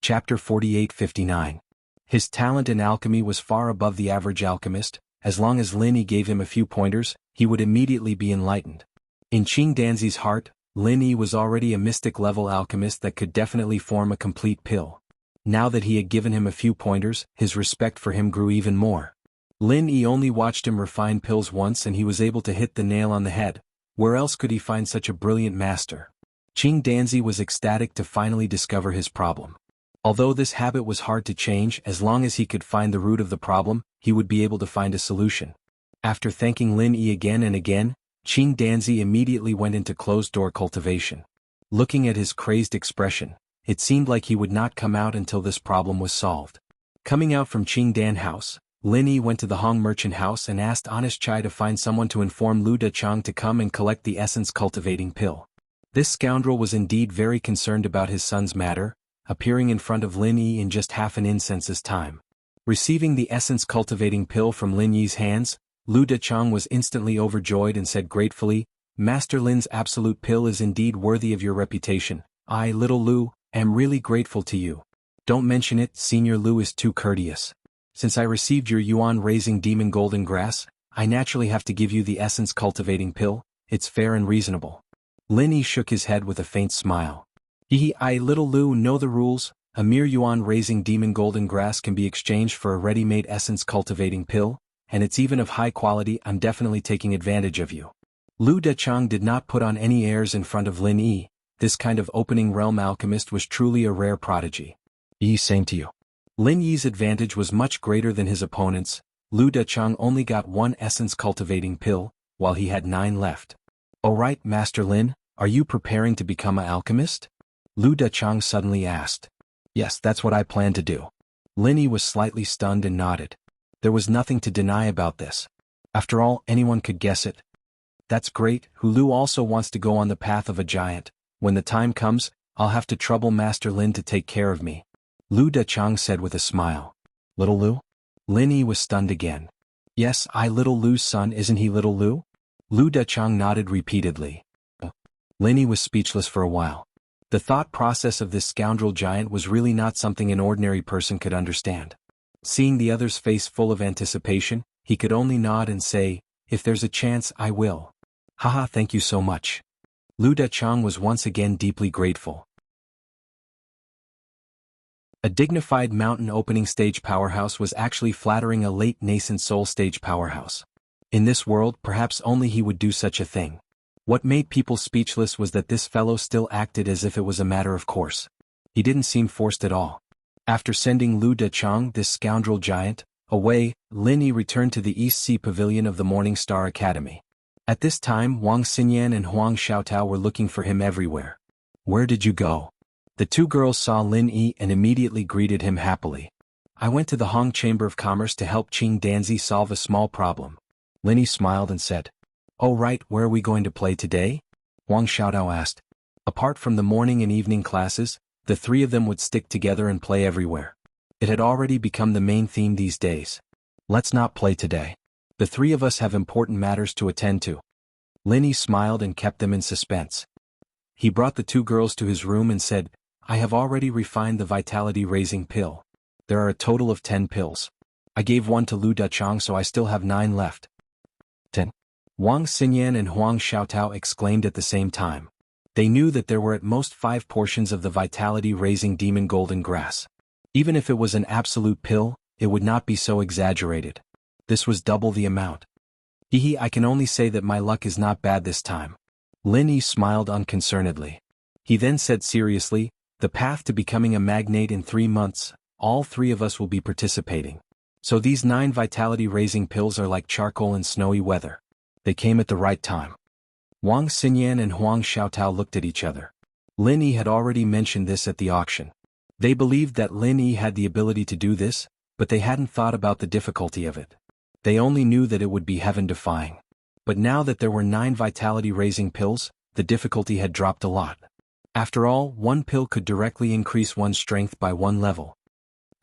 Chapter 48-59. His talent in alchemy was far above the average alchemist. As long as Lin Yi gave him a few pointers, he would immediately be enlightened. In Qing Danzi's heart, Lin Yi was already a mystic-level alchemist that could definitely form a complete pill. Now that he had given him a few pointers, his respect for him grew even more. Lin Yi only watched him refine pills once and he was able to hit the nail on the head. Where else could he find such a brilliant master? Qing Danzi was ecstatic to finally discover his problem. Although this habit was hard to change, as long as he could find the root of the problem, he would be able to find a solution. After thanking Lin Yi again and again, Qing Danzi immediately went into closed-door cultivation. Looking at his crazed expression, it seemed like he would not come out until this problem was solved. Coming out from Qing Dan house, Lin Yi went to the Hong merchant house and asked Honest Chai to find someone to inform Lu Dechang to come and collect the essence cultivating pill. This scoundrel was indeed very concerned about his son's matter, appearing in front of Lin Yi in just half an incense's time. Receiving the essence cultivating pill from Lin Yi's hands, Lu Dechang was instantly overjoyed and said gratefully, "Master Lin's absolute pill is indeed worthy of your reputation. I, little Lu, am really grateful to you. Don't mention it, Senior Lu is too courteous. Since I received your yuan-raising demon golden grass, I naturally have to give you the essence cultivating pill. It's fair and reasonable." Lin Yi shook his head with a faint smile. I, little Lu, know the rules. A mere yuan-raising demon golden grass can be exchanged for a ready-made essence cultivating pill, and it's even of high quality. I'm definitely taking advantage of you. Lu Dechang did not put on any airs in front of Lin Yi. This kind of opening realm alchemist was truly a rare prodigy. Same to you. Lin Yi's advantage was much greater than his opponent's. Lu Dechang only got one essence cultivating pill, while he had 9 left. "Alright, Master Lin, are you preparing to become an alchemist?" Lu Dechang suddenly asked. "Yes, that's what I plan to do." Lin Yi was slightly stunned and nodded. There was nothing to deny about this. After all, anyone could guess it. "That's great. Lu also wants to go on the path of a giant. When the time comes, I'll have to trouble Master Lin to take care of me," Lu Dechang said with a smile. "Little Lu?" Lin Yi was stunned again. "Yes, I, little Lu's son, isn't he, little Lu?" Lu Dechang nodded repeatedly. Lin Yi was speechless for a while. The thought process of this scoundrel giant was really not something an ordinary person could understand. Seeing the other's face full of anticipation, he could only nod and say, "If there's a chance, I will." "Haha, thank you so much." Lu Dechang was once again deeply grateful. A dignified mountain opening stage powerhouse was actually flattering a late nascent soul stage powerhouse. In this world, perhaps only he would do such a thing. What made people speechless was that this fellow still acted as if it was a matter of course. He didn't seem forced at all. After sending Lu Dechang, this scoundrel giant, away, Lin Yi returned to the East Sea Pavilion of the Morning Star Academy. At this time, Wang Xinyan and Huang Xiaotao were looking for him everywhere. "Where did you go?" The two girls saw Lin Yi and immediately greeted him happily. "I went to the Hong Chamber of Commerce to help Qing Danzi solve a small problem." Lin Yi smiled and said, "Oh right, where are we going to play today?" Huang Xiaotao asked. Apart from the morning and evening classes, the three of them would stick together and play everywhere. It had already become the main theme these days. "Let's not play today. The three of us have important matters to attend to." Lin Yi smiled and kept them in suspense. He brought the two girls to his room and said, "I have already refined the vitality-raising pill. There are a total of 10 pills. I gave one to Lu Dechang, so I still have 9 left." 10. Wang Xinyan and Huang Xiaotao exclaimed at the same time. They knew that there were at most 5 portions of the vitality-raising demon golden grass. Even if it was an absolute pill, it would not be so exaggerated. This was double the amount. I can only say that my luck is not bad this time." Lin Yi smiled unconcernedly. He then said seriously, "The path to becoming a magnate in 3 months, all 3 of us will be participating. So these 9 vitality-raising pills are like charcoal in snowy weather. They came at the right time." Wang Xinyan and Huang Xiaotao looked at each other. Lin Yi had already mentioned this at the auction. They believed that Lin Yi had the ability to do this, but they hadn't thought about the difficulty of it. They only knew that it would be heaven-defying. But now that there were 9 vitality-raising pills, the difficulty had dropped a lot. After all, 1 pill could directly increase one's strength by 1 level.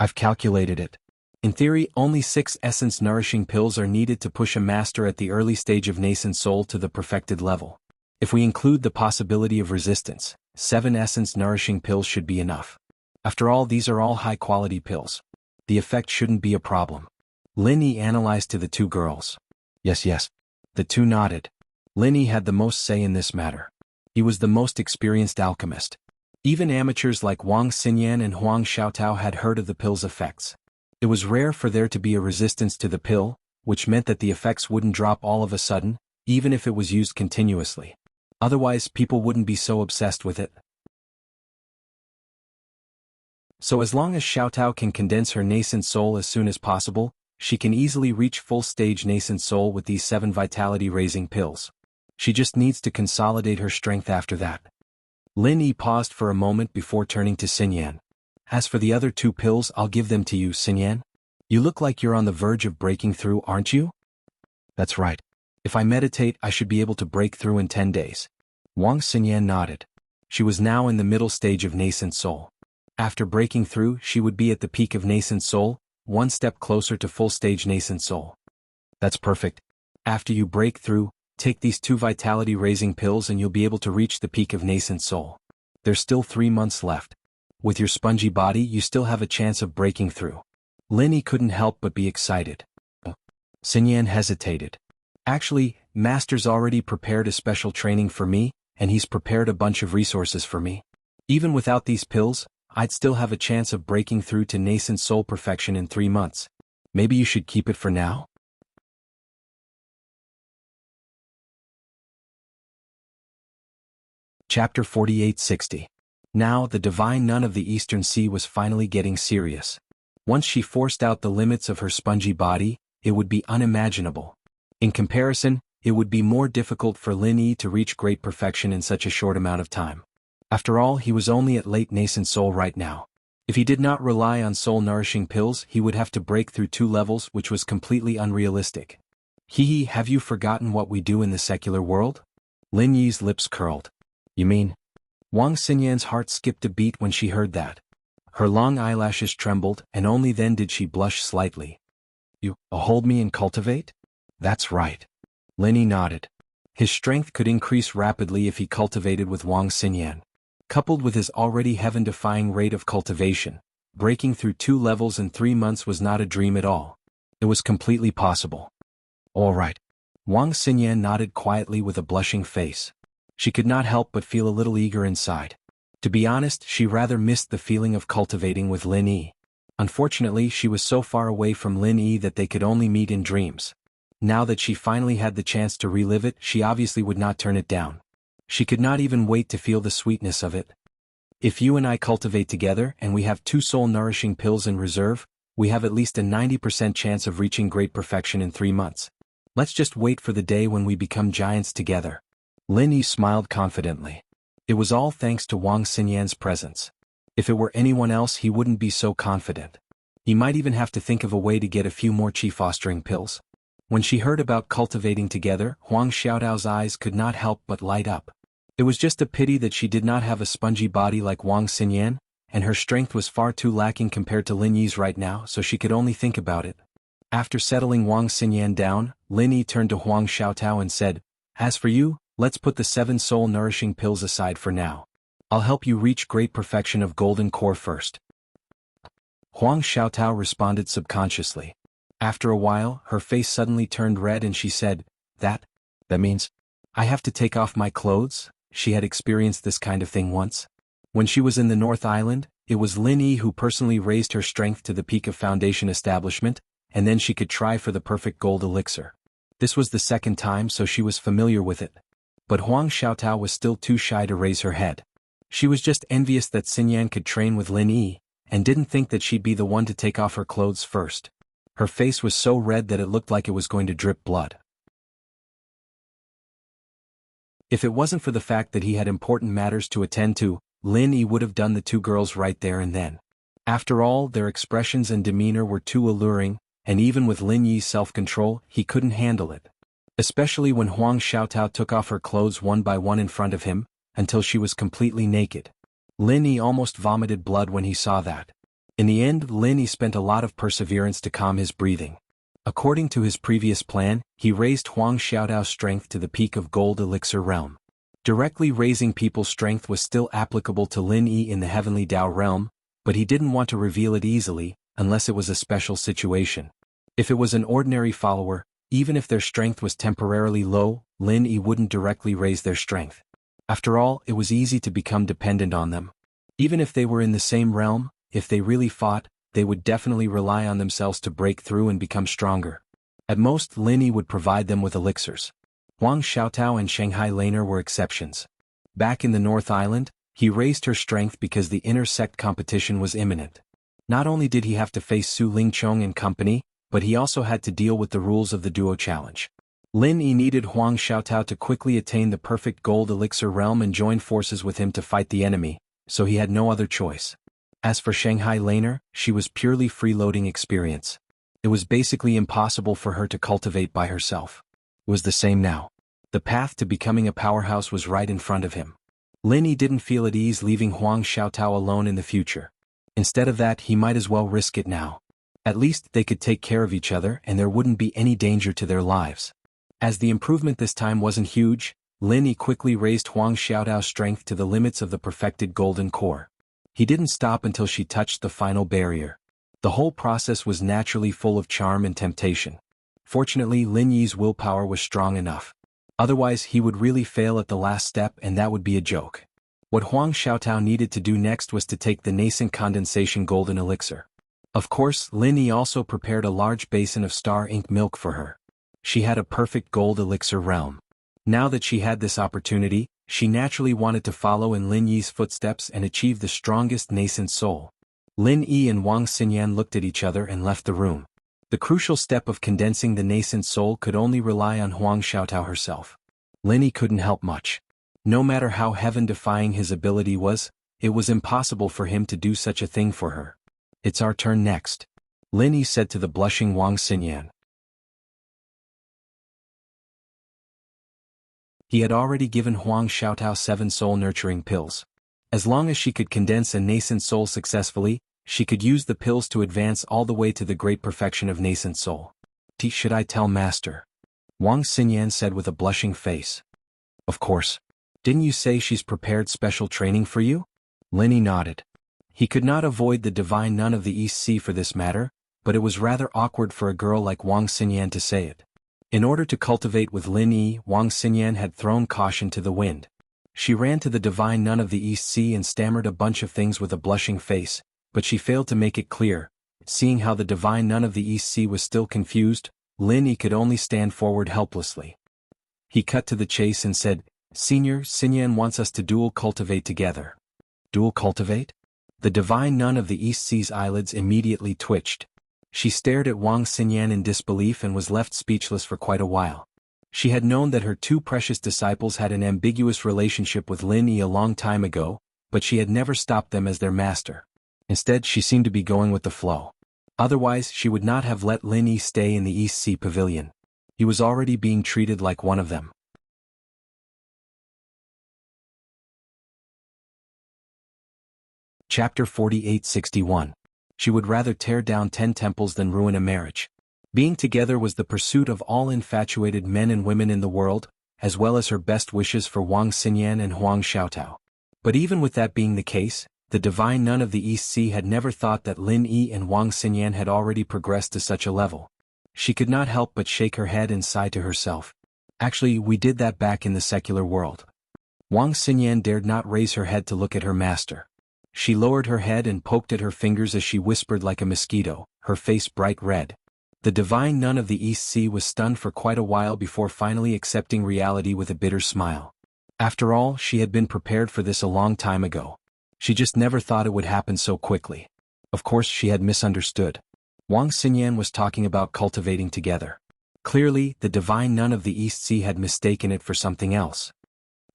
"I've calculated it. In theory, only 6 essence-nourishing pills are needed to push a master at the early stage of nascent soul to the perfected level. If we include the possibility of resistance, 7 essence-nourishing pills should be enough." After all, these are all high-quality pills. The effect shouldn't be a problem. Lin Yi analyzed to the two girls. Yes. The two nodded. Lin Yi had the most say in this matter. He was the most experienced alchemist. Even amateurs like Wang Xinyan and Huang Xiaotao had heard of the pill's effects. It was rare for there to be a resistance to the pill, which meant that the effects wouldn't drop all of a sudden, even if it was used continuously. Otherwise, people wouldn't be so obsessed with it. So as long as Xiaotao can condense her nascent soul as soon as possible, she can easily reach full-stage nascent soul with these 7 vitality-raising pills. She just needs to consolidate her strength after that. Lin Yi paused for a moment before turning to Xinyan. As for the other 2 pills, I'll give them to you, Xinyan. You look like you're on the verge of breaking through, aren't you? That's right. If I meditate, I should be able to break through in 10 days. Wang Xinyan nodded. She was now in the middle stage of nascent soul. After breaking through, she would be at the peak of nascent soul, 1 step closer to full-stage nascent soul. That's perfect. After you break through, take these 2 vitality-raising pills and you'll be able to reach the peak of nascent soul. There's still 3 months left. With your spongy body, you still have a chance of breaking through. Lin Yi couldn't help but be excited. Xinyan hesitated. Actually, Master's already prepared a special training for me, and he's prepared a bunch of resources for me. Even without these pills, I'd still have a chance of breaking through to nascent soul perfection in 3 months. Maybe you should keep it for now? Chapter 4860. Now the divine nun of the Eastern Sea was finally getting serious. Once she forced out the limits of her spongy body, it would be unimaginable. In comparison, it would be more difficult for Lin Yi to reach great perfection in such a short amount of time. After all, he was only at late nascent soul right now. If he did not rely on soul-nourishing pills, he would have to break through 2 levels, which was completely unrealistic. Hee, have you forgotten what we do in the secular world? Lin Yi's lips curled. You mean? Wang Xinyan's heart skipped a beat when she heard that. Her long eyelashes trembled, and only then did she blush slightly. You hold me and cultivate? That's right. Lin Yi nodded. His strength could increase rapidly if he cultivated with Wang Xinyan. Coupled with his already heaven-defying rate of cultivation, breaking through 2 levels in 3 months was not a dream at all. It was completely possible. All right. Wang Xinyan nodded quietly with a blushing face. She could not help but feel a little eager inside. To be honest, she rather missed the feeling of cultivating with Lin Yi. Unfortunately, she was so far away from Lin Yi that they could only meet in dreams. Now that she finally had the chance to relive it, she obviously would not turn it down. She could not even wait to feel the sweetness of it. If you and I cultivate together and we have 2 soul-nourishing pills in reserve, we have at least a 90% chance of reaching great perfection in 3 months. Let's just wait for the day when we become giants together. Lin Yi smiled confidently. It was all thanks to Wang Xinyan's presence. If it were anyone else, he wouldn't be so confident. He might even have to think of a way to get a few more chi-fostering pills. When she heard about cultivating together, Huang Xiaotao's eyes could not help but light up. It was just a pity that she did not have a spongy body like Wang Xinyan, and her strength was far too lacking compared to Lin Yi's right now, so she could only think about it. After settling Wang Xinyan down, Lin Yi turned to Huang Xiaotao and said, As for you, let's put the 7 soul-nourishing pills aside for now. I'll help you reach great perfection of golden core first. Huang Xiaotao responded subconsciously. After a while, her face suddenly turned red and she said, That means I have to take off my clothes? She had experienced this kind of thing once. When she was in the North Island, it was Lin Yi who personally raised her strength to the peak of foundation establishment, and then she could try for the perfect gold elixir. This was the 2nd time, so she was familiar with it. But Huang Xiaotao was still too shy to raise her head. She was just envious that Xinyan could train with Lin Yi, and didn't think that she'd be the one to take off her clothes first. Her face was so red that it looked like it was going to drip blood. If it wasn't for the fact that he had important matters to attend to, Lin Yi would have done the 2 girls right there and then. After all, their expressions and demeanor were too alluring, and even with Lin Yi's self-control, he couldn't handle it. Especially when Huang Xiaotao took off her clothes one by one in front of him, until she was completely naked. Lin Yi almost vomited blood when he saw that. In the end, Lin Yi spent a lot of perseverance to calm his breathing. According to his previous plan, he raised Huang Xiaotao's strength to the peak of gold elixir realm. Directly raising people's strength was still applicable to Lin Yi in the heavenly Dao realm, but he didn't want to reveal it easily, unless it was a special situation. If it was an ordinary follower, even if their strength was temporarily low, Lin Yi wouldn't directly raise their strength. After all, it was easy to become dependent on them. Even if they were in the same realm, if they really fought, they would definitely rely on themselves to break through and become stronger. At most, Lin Yi would provide them with elixirs. Huang Xiaotao and Shanghai Laner were exceptions. Back in the North Island, he raised her strength because the inter-sect competition was imminent. Not only did he have to face Su Lingchong and company, but he also had to deal with the rules of the duo challenge. Lin Yi needed Huang Xiaotao to quickly attain the perfect gold elixir realm and join forces with him to fight the enemy, so he had no other choice. As for Shanghai Laner, she was purely freeloading experience. It was basically impossible for her to cultivate by herself. It was the same now. The path to becoming a powerhouse was right in front of him. Lin Yi didn't feel at ease leaving Huang Xiaotao alone in the future. Instead of that, he might as well risk it now. At least they could take care of each other and there wouldn't be any danger to their lives. As the improvement this time wasn't huge, Lin Yi quickly raised Huang Xiaotao's strength to the limits of the perfected golden core. He didn't stop until she touched the final barrier. The whole process was naturally full of charm and temptation. Fortunately, Lin Yi's willpower was strong enough. Otherwise, he would really fail at the last step and that would be a joke. What Huang Xiaotao needed to do next was to take the nascent condensation golden elixir. Of course, Lin Yi also prepared a large basin of star ink milk for her. She had a perfect gold elixir realm. Now that she had this opportunity, she naturally wanted to follow in Lin Yi's footsteps and achieve the strongest nascent soul. Lin Yi and Wang Xinyan looked at each other and left the room. The crucial step of condensing the nascent soul could only rely on Huang Xiaotao herself. Lin Yi couldn't help much. No matter how heaven-defying his ability was, it was impossible for him to do such a thing for her. "It's our turn next," Lin Yi said to the blushing Wang Xinyan. He had already given Huang Xiaotao 7 soul-nurturing pills. As long as she could condense a nascent soul successfully, she could use the pills to advance all the way to the great perfection of nascent soul. "Should I tell Master?" Wang Xinyan said with a blushing face. "Of course. Didn't you say she's prepared special training for you?" Lin Yi nodded. He could not avoid the divine nun of the East Sea for this matter, but it was rather awkward for a girl like Wang Xinyan to say it. In order to cultivate with Lin Yi, Wang Xinyan had thrown caution to the wind. She ran to the divine nun of the East Sea and stammered a bunch of things with a blushing face, but she failed to make it clear. Seeing how the divine nun of the East Sea was still confused, Lin Yi could only stand forward helplessly. He cut to the chase and said, "Senior, Xinyan wants us to dual cultivate together." "Dual cultivate?" The divine nun of the East Sea's eyelids immediately twitched. She stared at Wang Xinyan in disbelief and was left speechless for quite a while. She had known that her 2 precious disciples had an ambiguous relationship with Lin Yi a long time ago, but she had never stopped them as their master. Instead, she seemed to be going with the flow. Otherwise, she would not have let Lin Yi stay in the East Sea Pavilion. He was already being treated like one of them. Chapter 4861. She would rather tear down 10 temples than ruin a marriage. Being together was the pursuit of all infatuated men and women in the world, as well as her best wishes for Wang Xinyan and Huang Xiaotao. But even with that being the case, the divine nun of the East Sea had never thought that Lin Yi and Wang Xinyan had already progressed to such a level. She could not help but shake her head and sigh to herself. "Actually, we did that back in the secular world." Wang Xinyan dared not raise her head to look at her master. She lowered her head and poked at her fingers as she whispered like a mosquito, her face bright red. The divine nun of the East Sea was stunned for quite a while before finally accepting reality with a bitter smile. After all, she had been prepared for this a long time ago. She just never thought it would happen so quickly. Of course, she had misunderstood. Wang Xinyan was talking about cultivating together. Clearly, the divine nun of the East Sea had mistaken it for something else.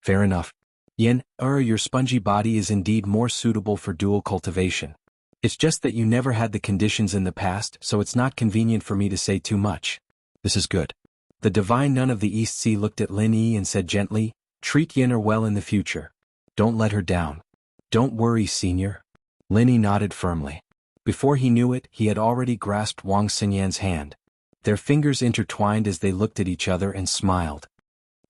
"Fair enough. Your spongy body is indeed more suitable for dual cultivation. It's just that you never had the conditions in the past, so it's not convenient for me to say too much." "This is good." The divine nun of the East Sea looked at Lin Yi and said gently, "Treat Yin well in the future. Don't let her down." "Don't worry, senior." Lin Yi nodded firmly. Before he knew it, he had already grasped Wang Xinyan's hand. Their fingers intertwined as they looked at each other and smiled.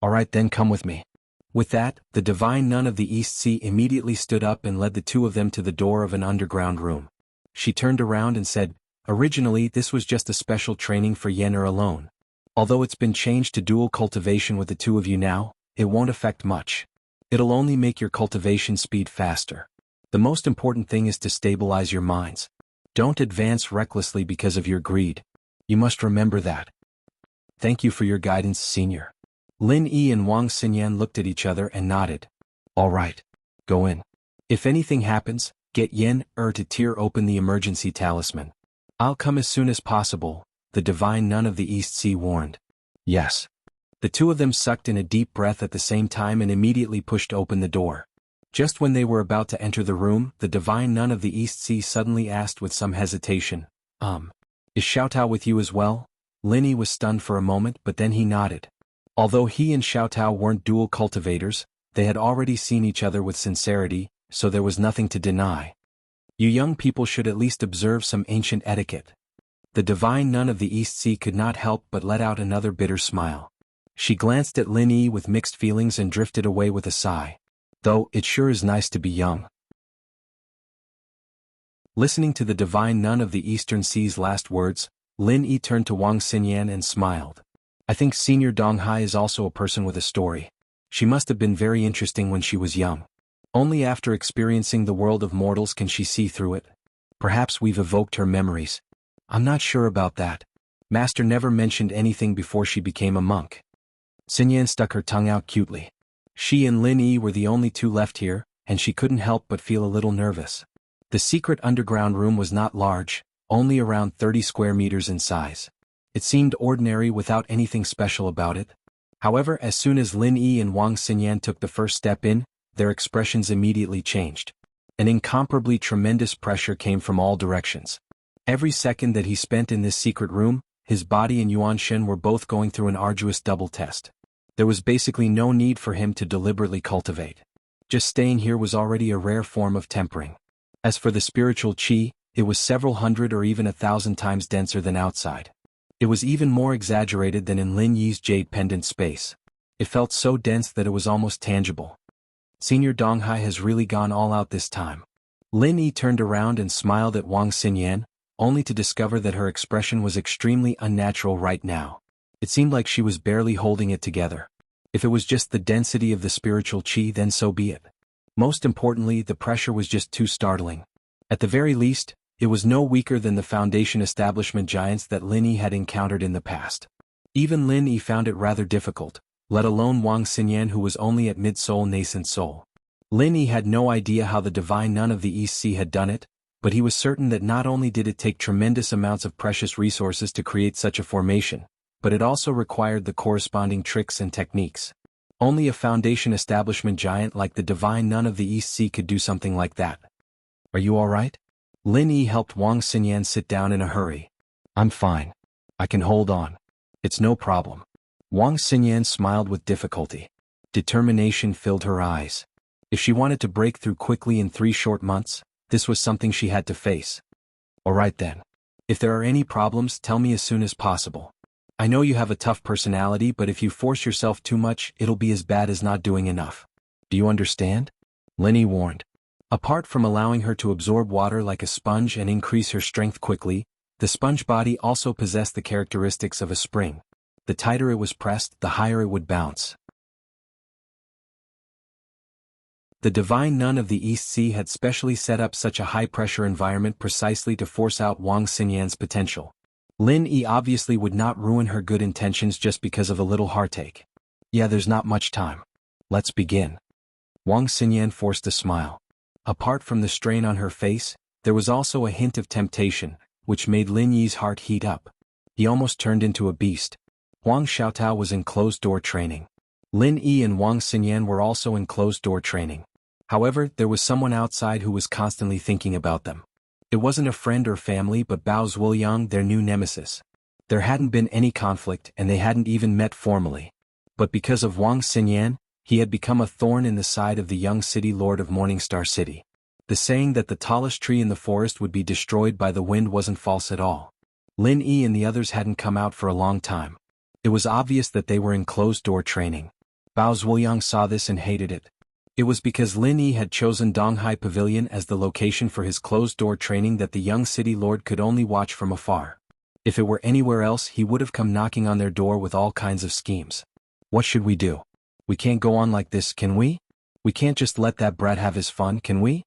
"All right then, come with me." With that, the divine nun of the East Sea immediately stood up and led the two of them to the door of an underground room. She turned around and said, "Originally this was just a special training for Yenner alone. Although it's been changed to dual cultivation with the two of you now, it won't affect much. It'll only make your cultivation speed faster. The most important thing is to stabilize your minds. Don't advance recklessly because of your greed. You must remember that. Thank you for your guidance, Senior." Lin Yi and Wang Xinyan looked at each other and nodded. "All right. Go in. If anything happens, get Yenner to tear open the emergency talisman." "I'll come as soon as possible," the divine nun of the East Sea warned. "Yes." The two of them sucked in a deep breath at the same time and immediately pushed open the door. Just when they were about to enter the room, the divine nun of the East Sea suddenly asked with some hesitation, Is Xiaotao with you as well?" Lin Yi was stunned for a moment, but then he nodded. Although he and Xiaotao weren't dual cultivators, they had already seen each other with sincerity, so there was nothing to deny. "You young people should at least observe some ancient etiquette." The divine nun of the East Sea could not help but let out another bitter smile. She glanced at Lin Yi with mixed feelings and drifted away with a sigh. "Though, it sure is nice to be young." Listening to the divine nun of the Eastern Sea's last words, Lin Yi turned to Wang Xinyan and smiled. "I think Senior Donghai is also a person with a story. She must have been very interesting when she was young. Only after experiencing the world of mortals can she see through it. Perhaps we've evoked her memories." "I'm not sure about that. Master never mentioned anything before she became a monk." Xinyan stuck her tongue out cutely. She and Lin Yi were the only two left here, and she couldn't help but feel a little nervous. The secret underground room was not large, only around 30 square meters in size. It seemed ordinary without anything special about it. However, as soon as Lin Yi and Wang Xinyan took the first step in, their expressions immediately changed. An incomparably tremendous pressure came from all directions. Every second that he spent in this secret room, his body and Yuan Shen were both going through an arduous double test. There was basically no need for him to deliberately cultivate. Just staying here was already a rare form of tempering. As for the spiritual qi, it was several hundred or even 1,000 times denser than outside. It was even more exaggerated than in Lin Yi's jade pendant space. It felt so dense that it was almost tangible. Senior Donghai has really gone all out this time. Lin Yi turned around and smiled at Wang Xinyan, only to discover that her expression was extremely unnatural right now. It seemed like she was barely holding it together. If it was just the density of the spiritual qi, then so be it. Most importantly, the pressure was just too startling. At the very least, it was no weaker than the foundation establishment giants that Lin Yi had encountered in the past. Even Lin Yi found it rather difficult, let alone Wang Xinyan, who was only at mid-soul nascent soul. Lin Yi had no idea how the divine nun of the East Sea had done it, but he was certain that not only did it take tremendous amounts of precious resources to create such a formation, but it also required the corresponding tricks and techniques. Only a foundation establishment giant like the divine nun of the East Sea could do something like that. "Are you all right?" Lin Yi helped Wang Xinyan sit down in a hurry. "I'm fine. I can hold on. It's no problem." Wang Xinyan smiled with difficulty. Determination filled her eyes. If she wanted to break through quickly in 3 short months, this was something she had to face. "All right then. If there are any problems, tell me as soon as possible. I know you have a tough personality, but if you force yourself too much, it'll be as bad as not doing enough. Do you understand?" Lin Yi warned. Apart from allowing her to absorb water like a sponge and increase her strength quickly, the sponge body also possessed the characteristics of a spring. The tighter it was pressed, the higher it would bounce. The divine nun of the East Sea had specially set up such a high-pressure environment precisely to force out Wang Xinyan's potential. Lin Yi obviously would not ruin her good intentions just because of a little heartache. "Yeah, there's not much time. Let's begin." Wang Xinyan forced a smile. Apart from the strain on her face, there was also a hint of temptation, which made Lin Yi's heart heat up. He almost turned into a beast. Huang Xiaotao was in closed-door training. Lin Yi and Wang Xinyan were also in closed-door training. However, there was someone outside who was constantly thinking about them. It wasn't a friend or family but Bao Zhuoyang, their new nemesis. There hadn't been any conflict and they hadn't even met formally. But because of Wang Xinyan, he had become a thorn in the side of the young city lord of Morningstar City. The saying that the tallest tree in the forest would be destroyed by the wind wasn't false at all. Lin Yi and the others hadn't come out for a long time. It was obvious that they were in closed-door training. Bao Zhuoyang saw this and hated it. It was because Lin Yi had chosen Donghai Pavilion as the location for his closed-door training that the young city lord could only watch from afar. If it were anywhere else he would have come knocking on their door with all kinds of schemes. What should we do? We can't go on like this, can we? We can't just let that brat have his fun, can we?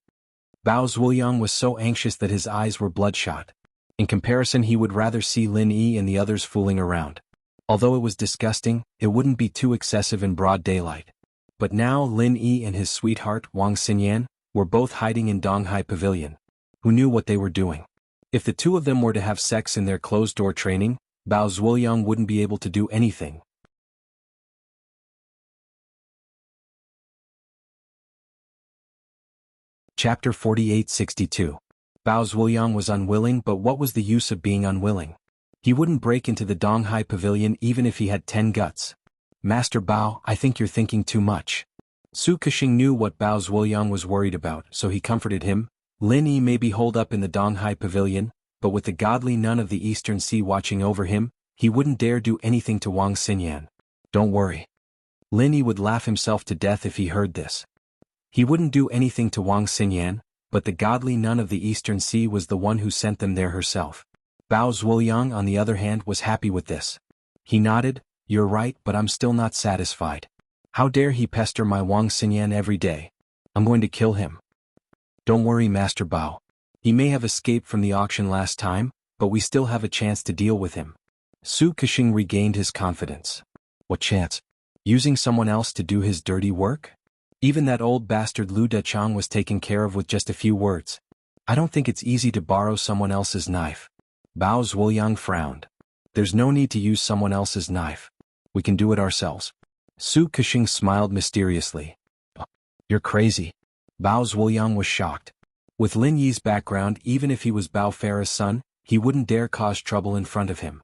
Bao Zhuoyang was so anxious that his eyes were bloodshot. In comparison, he would rather see Lin Yi and the others fooling around. Although it was disgusting, it wouldn't be too excessive in broad daylight. But now Lin Yi and his sweetheart, Wang Xinyan, were both hiding in Donghai Pavilion. Who knew what they were doing? If the two of them were to have sex in their closed-door training, Bao Zhuoyang wouldn't be able to do anything. Chapter 48-62. Bao Zhuoyang was unwilling, but what was the use of being unwilling? He wouldn't break into the Donghai Pavilion even if he had 10 guts. Master Bao, I think you're thinking too much. Su Kexing knew what Bao Zhuoyang was worried about, so he comforted him. Lin Yi may be holed up in the Donghai Pavilion, but with the godly nun of the Eastern Sea watching over him, he wouldn't dare do anything to Wang Xinyan. Don't worry. Lin Yi would laugh himself to death if he heard this. He wouldn't do anything to Wang Xinyan, but the godly nun of the Eastern Sea was the one who sent them there herself. Bao Zhuoyang, on the other hand, was happy with this. He nodded, "You're right, but I'm still not satisfied. How dare he pester my Wang Xinyan every day? I'm going to kill him." "Don't worry, Master Bao. He may have escaped from the auction last time, but we still have a chance to deal with him." Su Kexing regained his confidence. "What chance? Using someone else to do his dirty work? Even that old bastard Lu Dechang was taken care of with just a few words. I don't think it's easy to borrow someone else's knife." Bao Zhuoyang frowned. "There's no need to use someone else's knife. We can do it ourselves." Su Kexing smiled mysteriously. "You're crazy." Bao Zhuoyang was shocked. With Lin Yi's background, even if he was Bao Farah's son, he wouldn't dare cause trouble in front of him.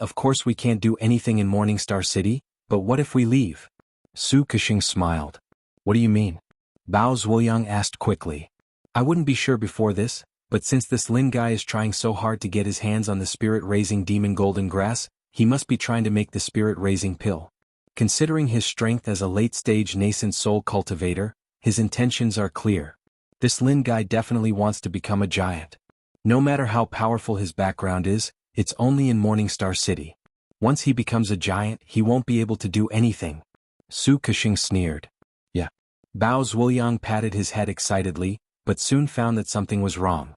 Of course we can't do anything in Morningstar City, but what if we leave?" Su Kexing smiled. "What do you mean?" Bao Zhuoyang asked quickly. "I wouldn't be sure before this, but since this Lin guy is trying so hard to get his hands on the spirit-raising demon golden grass, he must be trying to make the spirit-raising pill. Considering his strength as a late-stage nascent soul cultivator, his intentions are clear. This Lin guy definitely wants to become a giant. No matter how powerful his background is, it's only in Morningstar City. Once he becomes a giant, he won't be able to do anything." Su Kexing sneered. "Yeah." Bao Zhuoyang patted his head excitedly, but soon found that something was wrong.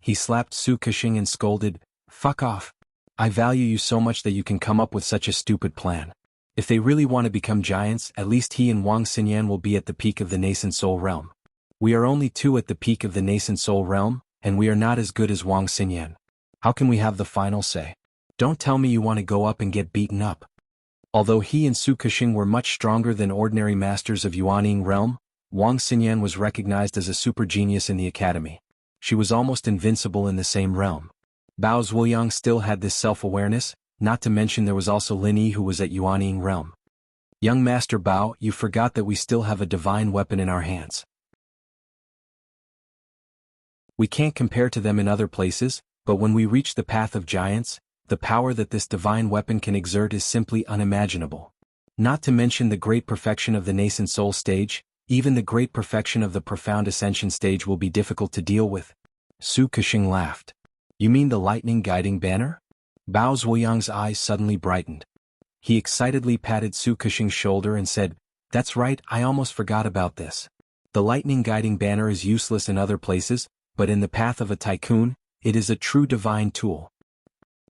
He slapped Su Kexing and scolded, "Fuck off. I value you so much that you can come up with such a stupid plan. If they really want to become giants, at least he and Wang Xinyan will be at the peak of the nascent soul realm. We are only two at the peak of the nascent soul realm, and we are not as good as Wang Xinyan. How can we have the final say? Don't tell me you want to go up and get beaten up." Although he and Su Kexing were much stronger than ordinary masters of Yuanying realm, Wang Xinyan was recognized as a super genius in the academy. She was almost invincible in the same realm. Bao Zhuoyang still had this self-awareness, not to mention there was also Lin Yi who was at Yuanying realm. "Young Master Bao, you forgot that we still have a divine weapon in our hands. We can't compare to them in other places, but when we reach the path of giants, the power that this divine weapon can exert is simply unimaginable. Not to mention the great perfection of the nascent soul stage, even the great perfection of the profound ascension stage will be difficult to deal with." Su Kexing laughed. "You mean the lightning guiding banner?" Bao Zhuoyang's eyes suddenly brightened. He excitedly patted Su Kexing's shoulder and said, "That's right, I almost forgot about this. The lightning guiding banner is useless in other places, but in the path of a tycoon, it is a true divine tool.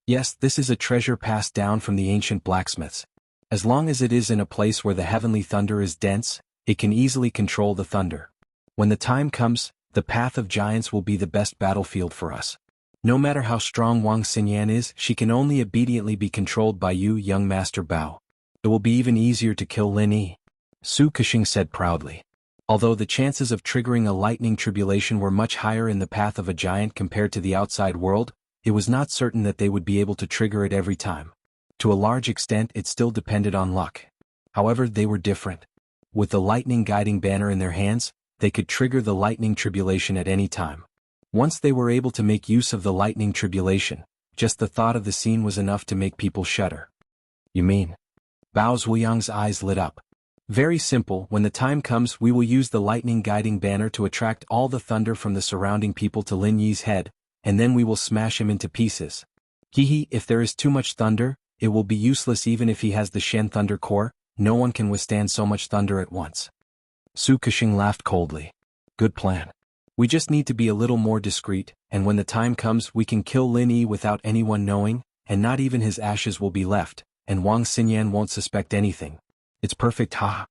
Yes, this is a treasure passed down from the ancient blacksmiths. As long as it is in a place where the heavenly thunder is dense, it can easily control the thunder. When the time comes, the path of giants will be the best battlefield for us. No matter how strong Wang Xinyan is, she can only obediently be controlled by you, young Master Bao. It will be even easier to kill Lin Yi," Su Kexing said proudly. Although the chances of triggering a lightning tribulation were much higher in the path of a giant compared to the outside world, it was not certain that they would be able to trigger it every time. To a large extent it still depended on luck. However, they were different. With the lightning guiding banner in their hands, they could trigger the lightning tribulation at any time. Once they were able to make use of the lightning tribulation, just the thought of the scene was enough to make people shudder. "You mean?" Bao Zhuoyang's eyes lit up. Very simple. When the time comes, we will use the lightning guiding banner to attract all the thunder from the surrounding people to Lin Yi's head, and then we will smash him into pieces. Hehe, if there is too much thunder, it will be useless even if he has the Shen Thunder Core, no one can withstand so much thunder at once. Su Kexing laughed coldly. Good plan. We just need to be a little more discreet, and when the time comes we can kill Lin Yi without anyone knowing, and not even his ashes will be left, and Wang Xinyan won't suspect anything. It's perfect, ha!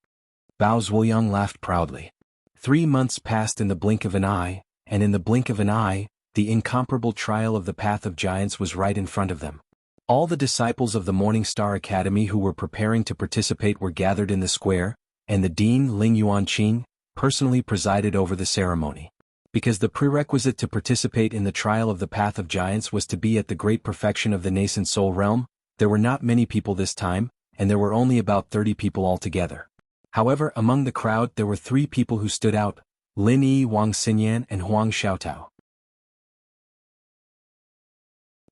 Bao Zuoyang laughed proudly. 3 months passed in the blink of an eye, and in the blink of an eye, the incomparable trial of the Path of Giants was right in front of them. All the disciples of the Morning Star Academy who were preparing to participate were gathered in the square, and the Dean Ling Yuanqing personally presided over the ceremony. Because the prerequisite to participate in the trial of the Path of Giants was to be at the great perfection of the nascent soul realm, there were not many people this time, and there were only about 30 people altogether. However, among the crowd there were 3 people who stood out: Lin Yi, Wang Xinyan, and Huang Xiaotao.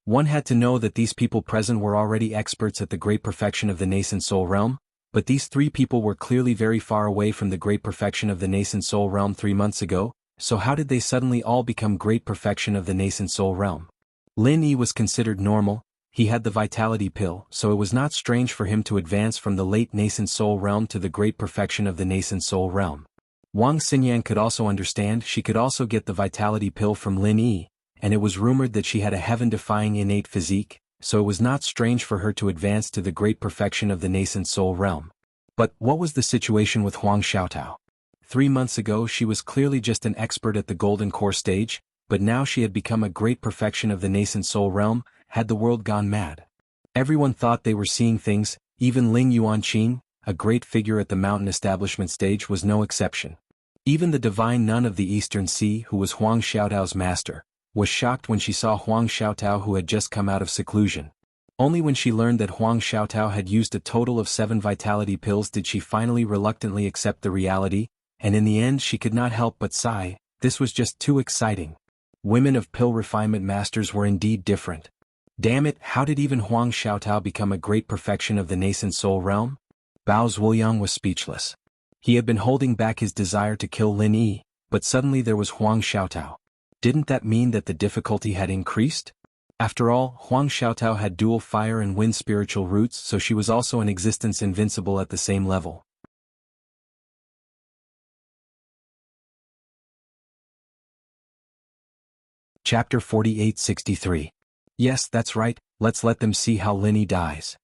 One had to know that these people present were already experts at the great perfection of the nascent soul realm, but these 3 people were clearly very far away from the great perfection of the nascent soul realm 3 months ago, so how did they suddenly all become great perfection of the nascent soul realm? Lin Yi was considered normal. He had the vitality pill, so it was not strange for him to advance from the late nascent soul realm to the great perfection of the nascent soul realm. Wang Xinyan could also understand. She could also get the vitality pill from Lin Yi, and it was rumored that she had a heaven-defying innate physique, so it was not strange for her to advance to the great perfection of the nascent soul realm. But what was the situation with Huang Xiaotao? 3 months ago she was clearly just an expert at the golden core stage, but now she had become a great perfection of the nascent soul realm. Had the world gone mad? Everyone thought they were seeing things. Even Ling Yuanqing, a great figure at the mountain establishment stage, was no exception. Even the divine nun of the Eastern Sea, who was Huang Xiaotao's master, was shocked when she saw Huang Xiaotao, who had just come out of seclusion. Only when she learned that Huang Xiaotao had used a total of 7 vitality pills did she finally reluctantly accept the reality, and in the end she could not help but sigh. This was just too exciting. Women of pill refinement masters were indeed different. Damn it, how did even Huang Xiaotao become a great perfection of the nascent soul realm? Bao Zuoyang was speechless. He had been holding back his desire to kill Lin Yi, but suddenly there was Huang Xiaotao. Didn't that mean that the difficulty had increased? After all, Huang Xiaotao had dual fire and wind spiritual roots, so she was also in existence invincible at the same level. Chapter 4863. Yes, that's right, let's let them see how Lin Yi dies.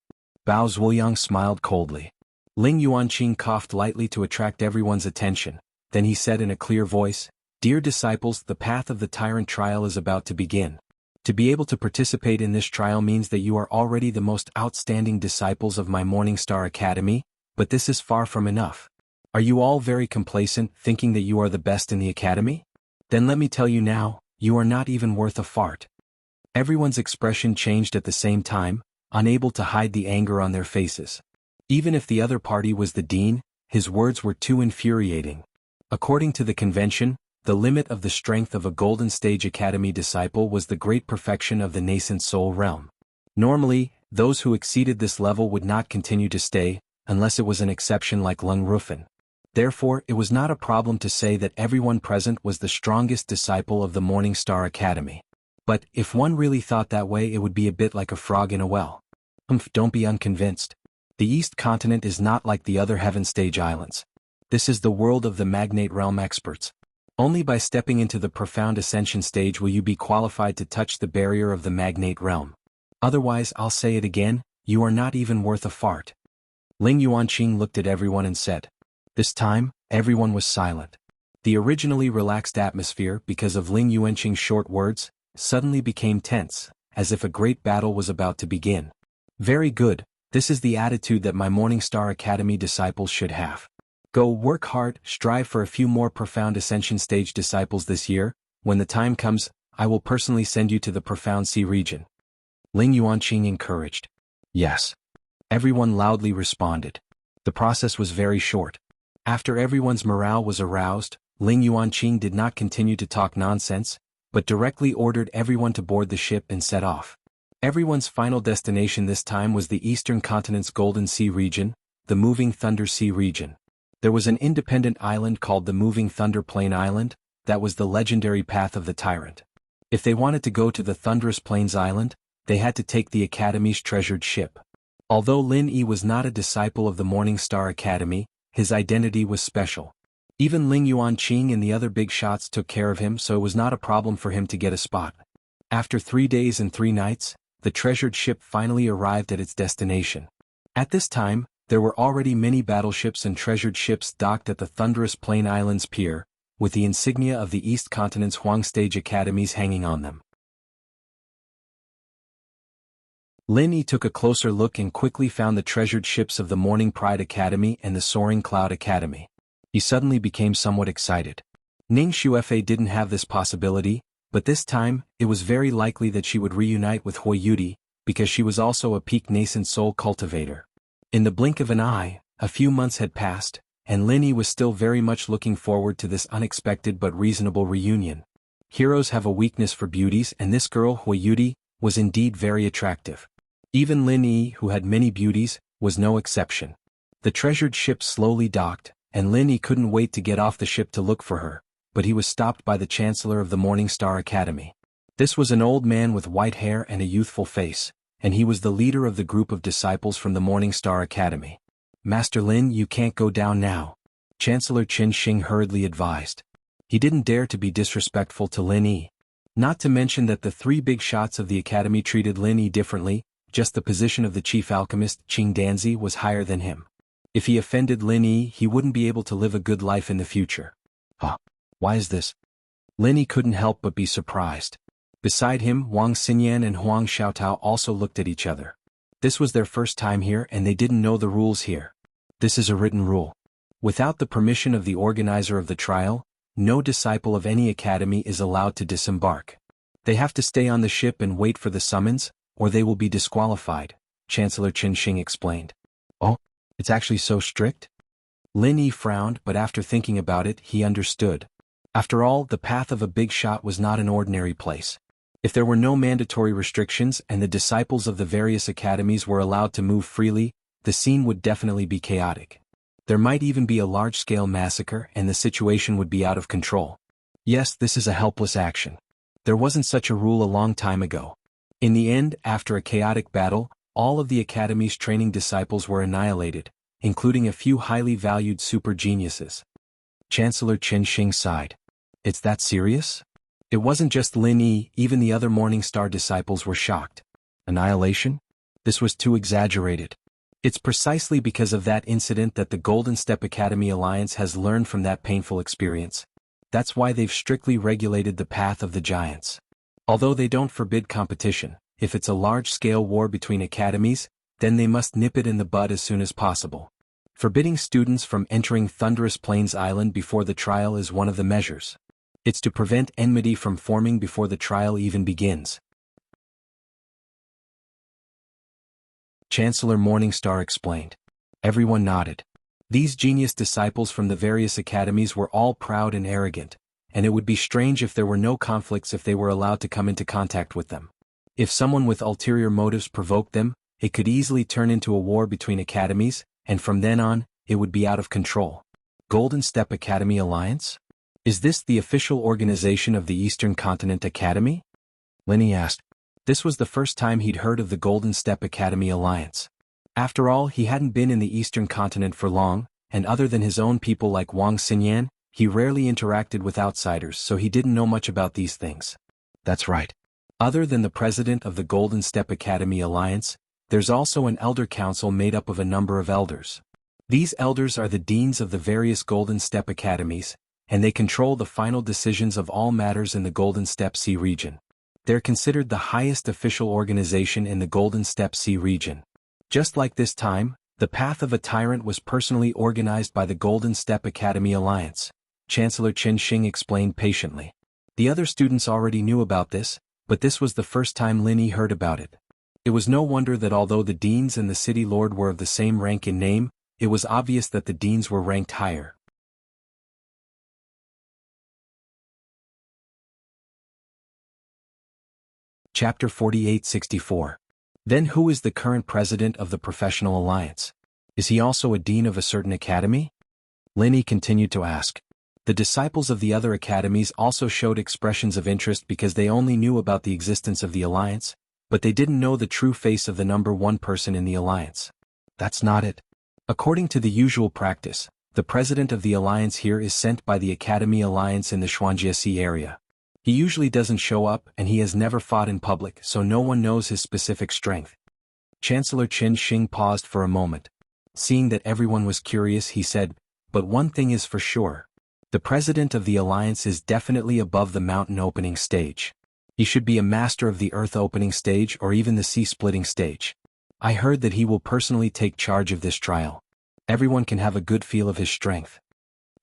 Bao Zuoyang smiled coldly. Ling Yuanqing coughed lightly to attract everyone's attention, then he said in a clear voice, "Dear disciples, the path of the tyrant trial is about to begin. To be able to participate in this trial means that you are already the most outstanding disciples of my Morning Star Academy, but this is far from enough. Are you all very complacent, thinking that you are the best in the academy? Then let me tell you now, you are not even worth a fart." Everyone's expression changed at the same time, unable to hide the anger on their faces. Even if the other party was the dean, his words were too infuriating. According to the convention, the limit of the strength of a Golden Stage Academy disciple was the great perfection of the nascent soul realm. Normally, those who exceeded this level would not continue to stay, unless it was an exception like Lung Rufin. Therefore, it was not a problem to say that everyone present was the strongest disciple of the Morning Star Academy. But, if one really thought that way, it would be a bit like a frog in a well. Don't be unconvinced. The East Continent is not like the other Heaven Stage Islands. This is the world of the Magnate Realm experts. Only by stepping into the profound ascension stage will you be qualified to touch the barrier of the Magnate Realm. Otherwise, I'll say it again, you are not even worth a fart. Ling Yuanqing looked at everyone and said. This time, everyone was silent. The originally relaxed atmosphere, because of Ling Yuanqing's short words, suddenly became tense, as if a great battle was about to begin. Very good, this is the attitude that my Morning Star Academy disciples should have. Go work hard, strive for a few more profound ascension stage disciples this year. When the time comes, I will personally send you to the profound sea region. Ling Yuanqing encouraged. Yes. Everyone loudly responded. The process was very short. After everyone's morale was aroused, Ling Yuanqing did not continue to talk nonsense, but directly ordered everyone to board the ship and set off. Everyone's final destination this time was the Eastern Continent's Golden Sea region, the Moving Thunder Sea region. There was an independent island called the Moving Thunder Plain Island, that was the legendary path of the tyrant. If they wanted to go to the Thunderous Plains Island, they had to take the Academy's treasured ship. Although Lin Yi was not a disciple of the Morning Star Academy, his identity was special. Even Ling Yuanqing and the other big shots took care of him, so it was not a problem for him to get a spot. After 3 days and 3 nights, the treasured ship finally arrived at its destination. At this time, there were already many battleships and treasured ships docked at the Thunderous Plain Islands pier, with the insignia of the East Continent's Huang Stage Academies hanging on them. Lin Yi took a closer look and quickly found the treasured ships of the Morning Pride Academy and the Soaring Cloud Academy. He suddenly became somewhat excited. Ning Xuefei didn't have this possibility, but this time, it was very likely that she would reunite with Hui Yudi, because she was also a peak nascent soul cultivator. In the blink of an eye, a few months had passed, and Lin Yi was still very much looking forward to this unexpected but reasonable reunion. Heroes have a weakness for beauties, and this girl, Hui Yudi, was indeed very attractive. Even Lin Yi, who had many beauties, was no exception. The treasured ship slowly docked, and Lin Yi couldn't wait to get off the ship to look for her, but he was stopped by the Chancellor of the Morning Star Academy. This was an old man with white hair and a youthful face, and he was the leader of the group of disciples from the Morning Star Academy. "Master Lin, you can't go down now," Chancellor Qin Xing hurriedly advised. He didn't dare to be disrespectful to Lin Yi. Not to mention that the 3 big shots of the academy treated Lin Yi differently, just the position of the chief alchemist, Qing Danzi, was higher than him. If he offended Lin Yi, he wouldn't be able to live a good life in the future. Why is this? Lin Yi couldn't help but be surprised. Beside him, Wang Xinyan and Huang Xiaotao also looked at each other. This was their first time here and they didn't know the rules here. This is a written rule. Without the permission of the organizer of the trial, no disciple of any academy is allowed to disembark. They have to stay on the ship and wait for the summons, or they will be disqualified, Chancellor Qin Xing explained. Oh, it's actually so strict? Lin Yi frowned, but after thinking about it, he understood. After all, the path of a big shot was not an ordinary place. If there were no mandatory restrictions and the disciples of the various academies were allowed to move freely, the scene would definitely be chaotic. There might even be a large-scale massacre and the situation would be out of control. Yes, this is a helpless action. There wasn't such a rule a long time ago. In the end, after a chaotic battle, all of the academy's training disciples were annihilated, including a few highly valued super geniuses. Chancellor Qin Xing sighed. It's that serious? It wasn't just Lin Yi, even the other Morning Star disciples were shocked. Annihilation? This was too exaggerated. It's precisely because of that incident that the Golden Step Academy Alliance has learned from that painful experience. That's why they've strictly regulated the path of the giants. Although they don't forbid competition, if it's a large-scale war between academies, then they must nip it in the bud as soon as possible. Forbidding students from entering Thunderous Plains Island before the trial is one of the measures. It's to prevent enmity from forming before the trial even begins. Chancellor Morningstar explained. Everyone nodded. These genius disciples from the various academies were all proud and arrogant, and it would be strange if there were no conflicts if they were allowed to come into contact with them. If someone with ulterior motives provoked them, it could easily turn into a war between academies, and from then on, it would be out of control. Golden Step Academy Alliance? Is this the official organization of the Eastern Continent Academy? Lin Yi asked. This was the first time he'd heard of the Golden Step Academy Alliance. After all, he hadn't been in the Eastern Continent for long, and other than his own people like Wang Xinyan, he rarely interacted with outsiders, so he didn't know much about these things. That's right. Other than the president of the Golden Step Academy Alliance, there's also an elder council made up of a number of elders. These elders are the deans of the various Golden Step Academies, and they control the final decisions of all matters in the Golden Step Sea region. They're considered the highest official organization in the Golden Step Sea region. Just like this time, the Path of a Tyrant was personally organized by the Golden Step Academy Alliance, Chancellor Qin Xing explained patiently. The other students already knew about this, but this was the first time Lin Yi heard about it. It was no wonder that although the deans and the city lord were of the same rank in name, it was obvious that the deans were ranked higher. Chapter 4864. Then who is the current president of the Professional Alliance? Is he also a dean of a certain academy? Lin Yi continued to ask. The disciples of the other academies also showed expressions of interest because they only knew about the existence of the alliance, but they didn't know the true face of the number one person in the alliance. That's not it. According to the usual practice, the president of the alliance here is sent by the Academy Alliance in the Xuanjiesi area. He usually doesn't show up and he has never fought in public, so no one knows his specific strength. Chancellor Qin Xing paused for a moment. Seeing that everyone was curious, he said, "But one thing is for sure. The president of the alliance is definitely above the mountain opening stage. He should be a master of the earth opening stage or even the sea splitting stage. I heard that he will personally take charge of this trial. Everyone can have a good feel of his strength.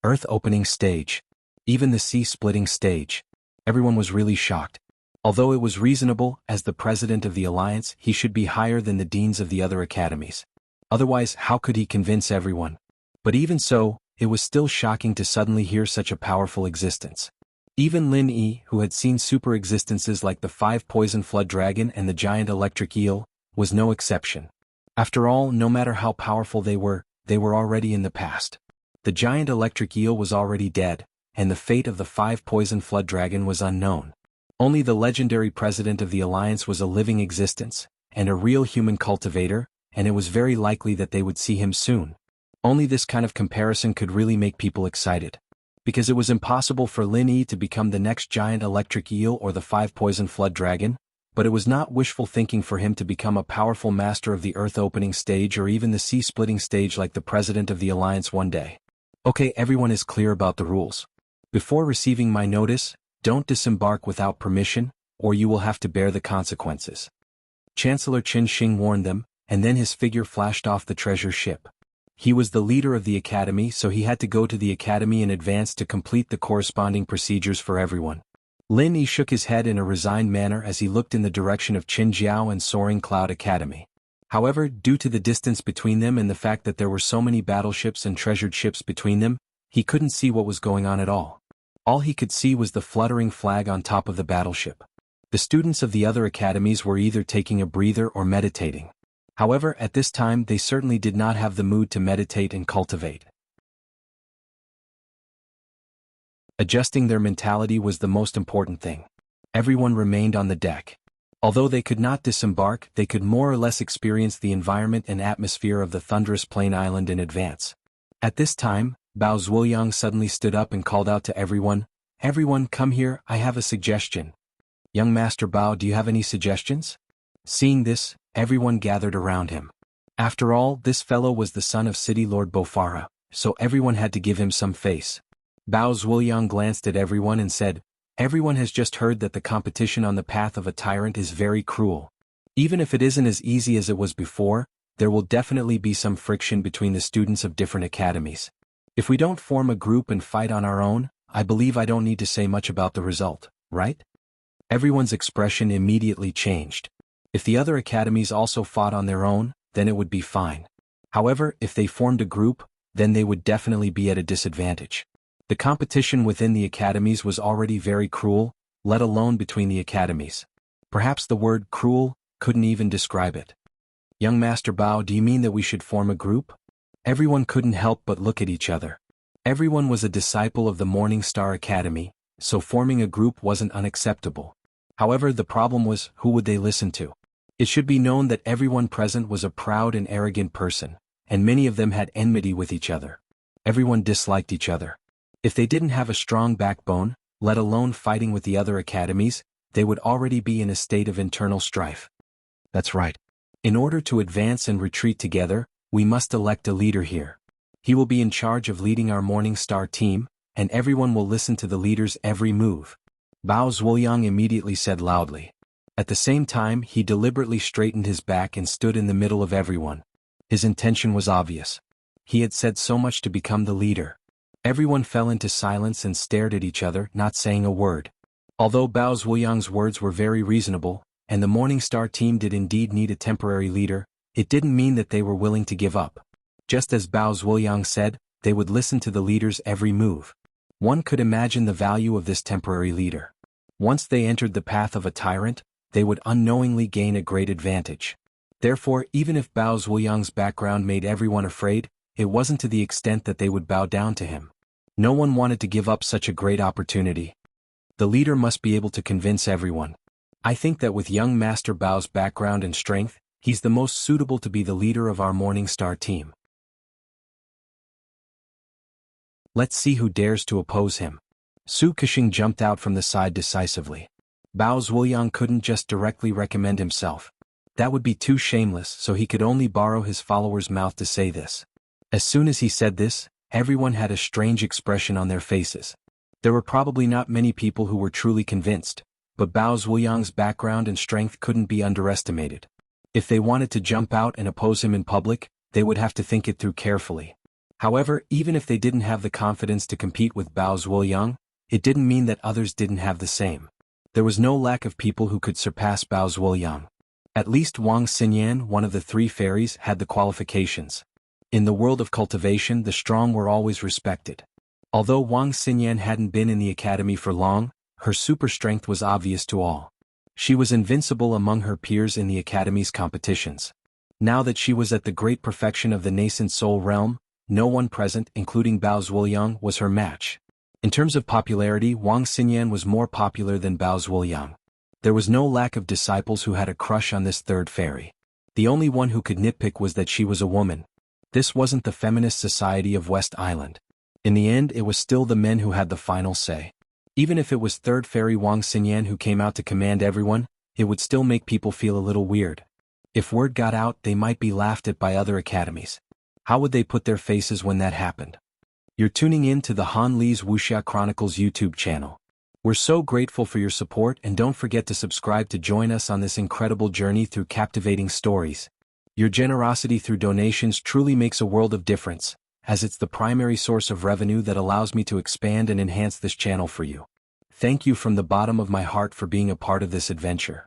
Earth opening stage. Even the sea splitting stage." Everyone was really shocked. Although it was reasonable, as the president of the alliance, he should be higher than the deans of the other academies. Otherwise, how could he convince everyone? But even so, it was still shocking to suddenly hear such a powerful existence. Even Lin Yi, who had seen super existences like the 5-poison flood dragon and the giant electric eel, was no exception. After all, no matter how powerful they were already in the past. The giant electric eel was already dead, and the fate of the 5-poison flood dragon was unknown. Only the legendary president of the alliance was a living existence, and a real human cultivator, and it was very likely that they would see him soon. Only this kind of comparison could really make people excited. Because it was impossible for Lin Yi to become the next giant electric eel or the 5-poison flood dragon, but it was not wishful thinking for him to become a powerful master of the earth opening stage or even the sea splitting stage like the president of the alliance one day. Okay, everyone is clear about the rules. Before receiving my notice, don't disembark without permission, or you will have to bear the consequences. Chancellor Qin Xing warned them, and then his figure flashed off the treasure ship. He was the leader of the academy, so he had to go to the academy in advance to complete the corresponding procedures for everyone. Lin Yi shook his head in a resigned manner as he looked in the direction of Qinjiao and Soaring Cloud Academy. However, due to the distance between them and the fact that there were so many battleships and treasured ships between them, he couldn't see what was going on at all. All he could see was the fluttering flag on top of the battleship. The students of the other academies were either taking a breather or meditating. However, at this time they certainly did not have the mood to meditate and cultivate. Adjusting their mentality was the most important thing. Everyone remained on the deck. Although they could not disembark, they could more or less experience the environment and atmosphere of the thunderous plain island in advance. At this time, Bao Zhuoyang suddenly stood up and called out to everyone, "Everyone, come here, I have a suggestion." "Young Master Bao, do you have any suggestions?" Seeing this, everyone gathered around him. After all, this fellow was the son of City Lord Bofara, so everyone had to give him some face. Bao Zhuoyang glanced at everyone and said, "Everyone has just heard that the competition on the path of a tyrant is very cruel. Even if it isn't as easy as it was before, there will definitely be some friction between the students of different academies. If we don't form a group and fight on our own, I believe I don't need to say much about the result, right?" Everyone's expression immediately changed. If the other academies also fought on their own, then it would be fine. However, if they formed a group, then they would definitely be at a disadvantage. The competition within the academies was already very cruel, let alone between the academies. Perhaps the word cruel couldn't even describe it. "Young Master Bao, do you mean that we should form a group?" Everyone couldn't help but look at each other. Everyone was a disciple of the Morning Star Academy, so forming a group wasn't unacceptable. However, the problem was, who would they listen to? It should be known that everyone present was a proud and arrogant person, and many of them had enmity with each other. Everyone disliked each other. If they didn't have a strong backbone, let alone fighting with the other academies, they would already be in a state of internal strife. That's right. In order to advance and retreat together, we must elect a leader here. He will be in charge of leading our Morning Star team, and everyone will listen to the leader's every move. Bao Zhuoyang immediately said loudly. At the same time, he deliberately straightened his back and stood in the middle of everyone. His intention was obvious. He had said so much to become the leader. Everyone fell into silence and stared at each other, not saying a word. Although Bao Zhuoyang's words were very reasonable, and the Morning Star team did indeed need a temporary leader, it didn't mean that they were willing to give up. Just as Bao Zhuoyang said, they would listen to the leader's every move. One could imagine the value of this temporary leader. Once they entered the path of a tyrant, they would unknowingly gain a great advantage. Therefore, even if Bao Zhuoyang's background made everyone afraid, it wasn't to the extent that they would bow down to him. No one wanted to give up such a great opportunity. The leader must be able to convince everyone. I think that with young Master Bao's background and strength, he's the most suitable to be the leader of our Morning Star team. Let's see who dares to oppose him. Su Kexing jumped out from the side decisively. Bao Zhuoyang couldn't just directly recommend himself. That would be too shameless, so he could only borrow his followers' mouth to say this. As soon as he said this, everyone had a strange expression on their faces. There were probably not many people who were truly convinced, but Bao Zhuoyang's background and strength couldn't be underestimated. If they wanted to jump out and oppose him in public, they would have to think it through carefully. However, even if they didn't have the confidence to compete with Bao Zhuoyang, it didn't mean that others didn't have the same. There was no lack of people who could surpass Bao Zhuoyang. At least Wang Xinyan, one of the three fairies, had the qualifications. In the world of cultivation, the strong were always respected. Although Wang Xinyan hadn't been in the academy for long, her super strength was obvious to all. She was invincible among her peers in the academy's competitions. Now that she was at the great perfection of the nascent soul realm, no one present, including Bao Zhuoyang, was her match. In terms of popularity, Wang Xinyan was more popular than Bao Zhuoyang. There was no lack of disciples who had a crush on this third fairy. The only one who could nitpick was that she was a woman. This wasn't the feminist society of West Island. In the end, it was still the men who had the final say. Even if it was third fairy Wang Xinyan who came out to command everyone, it would still make people feel a little weird. If word got out, they might be laughed at by other academies. How would they put their faces when that happened? You're tuning in to the Han Li's Wuxia Chronicles YouTube channel. We're so grateful for your support, and don't forget to subscribe to join us on this incredible journey through captivating stories. Your generosity through donations truly makes a world of difference, as it's the primary source of revenue that allows me to expand and enhance this channel for you. Thank you from the bottom of my heart for being a part of this adventure.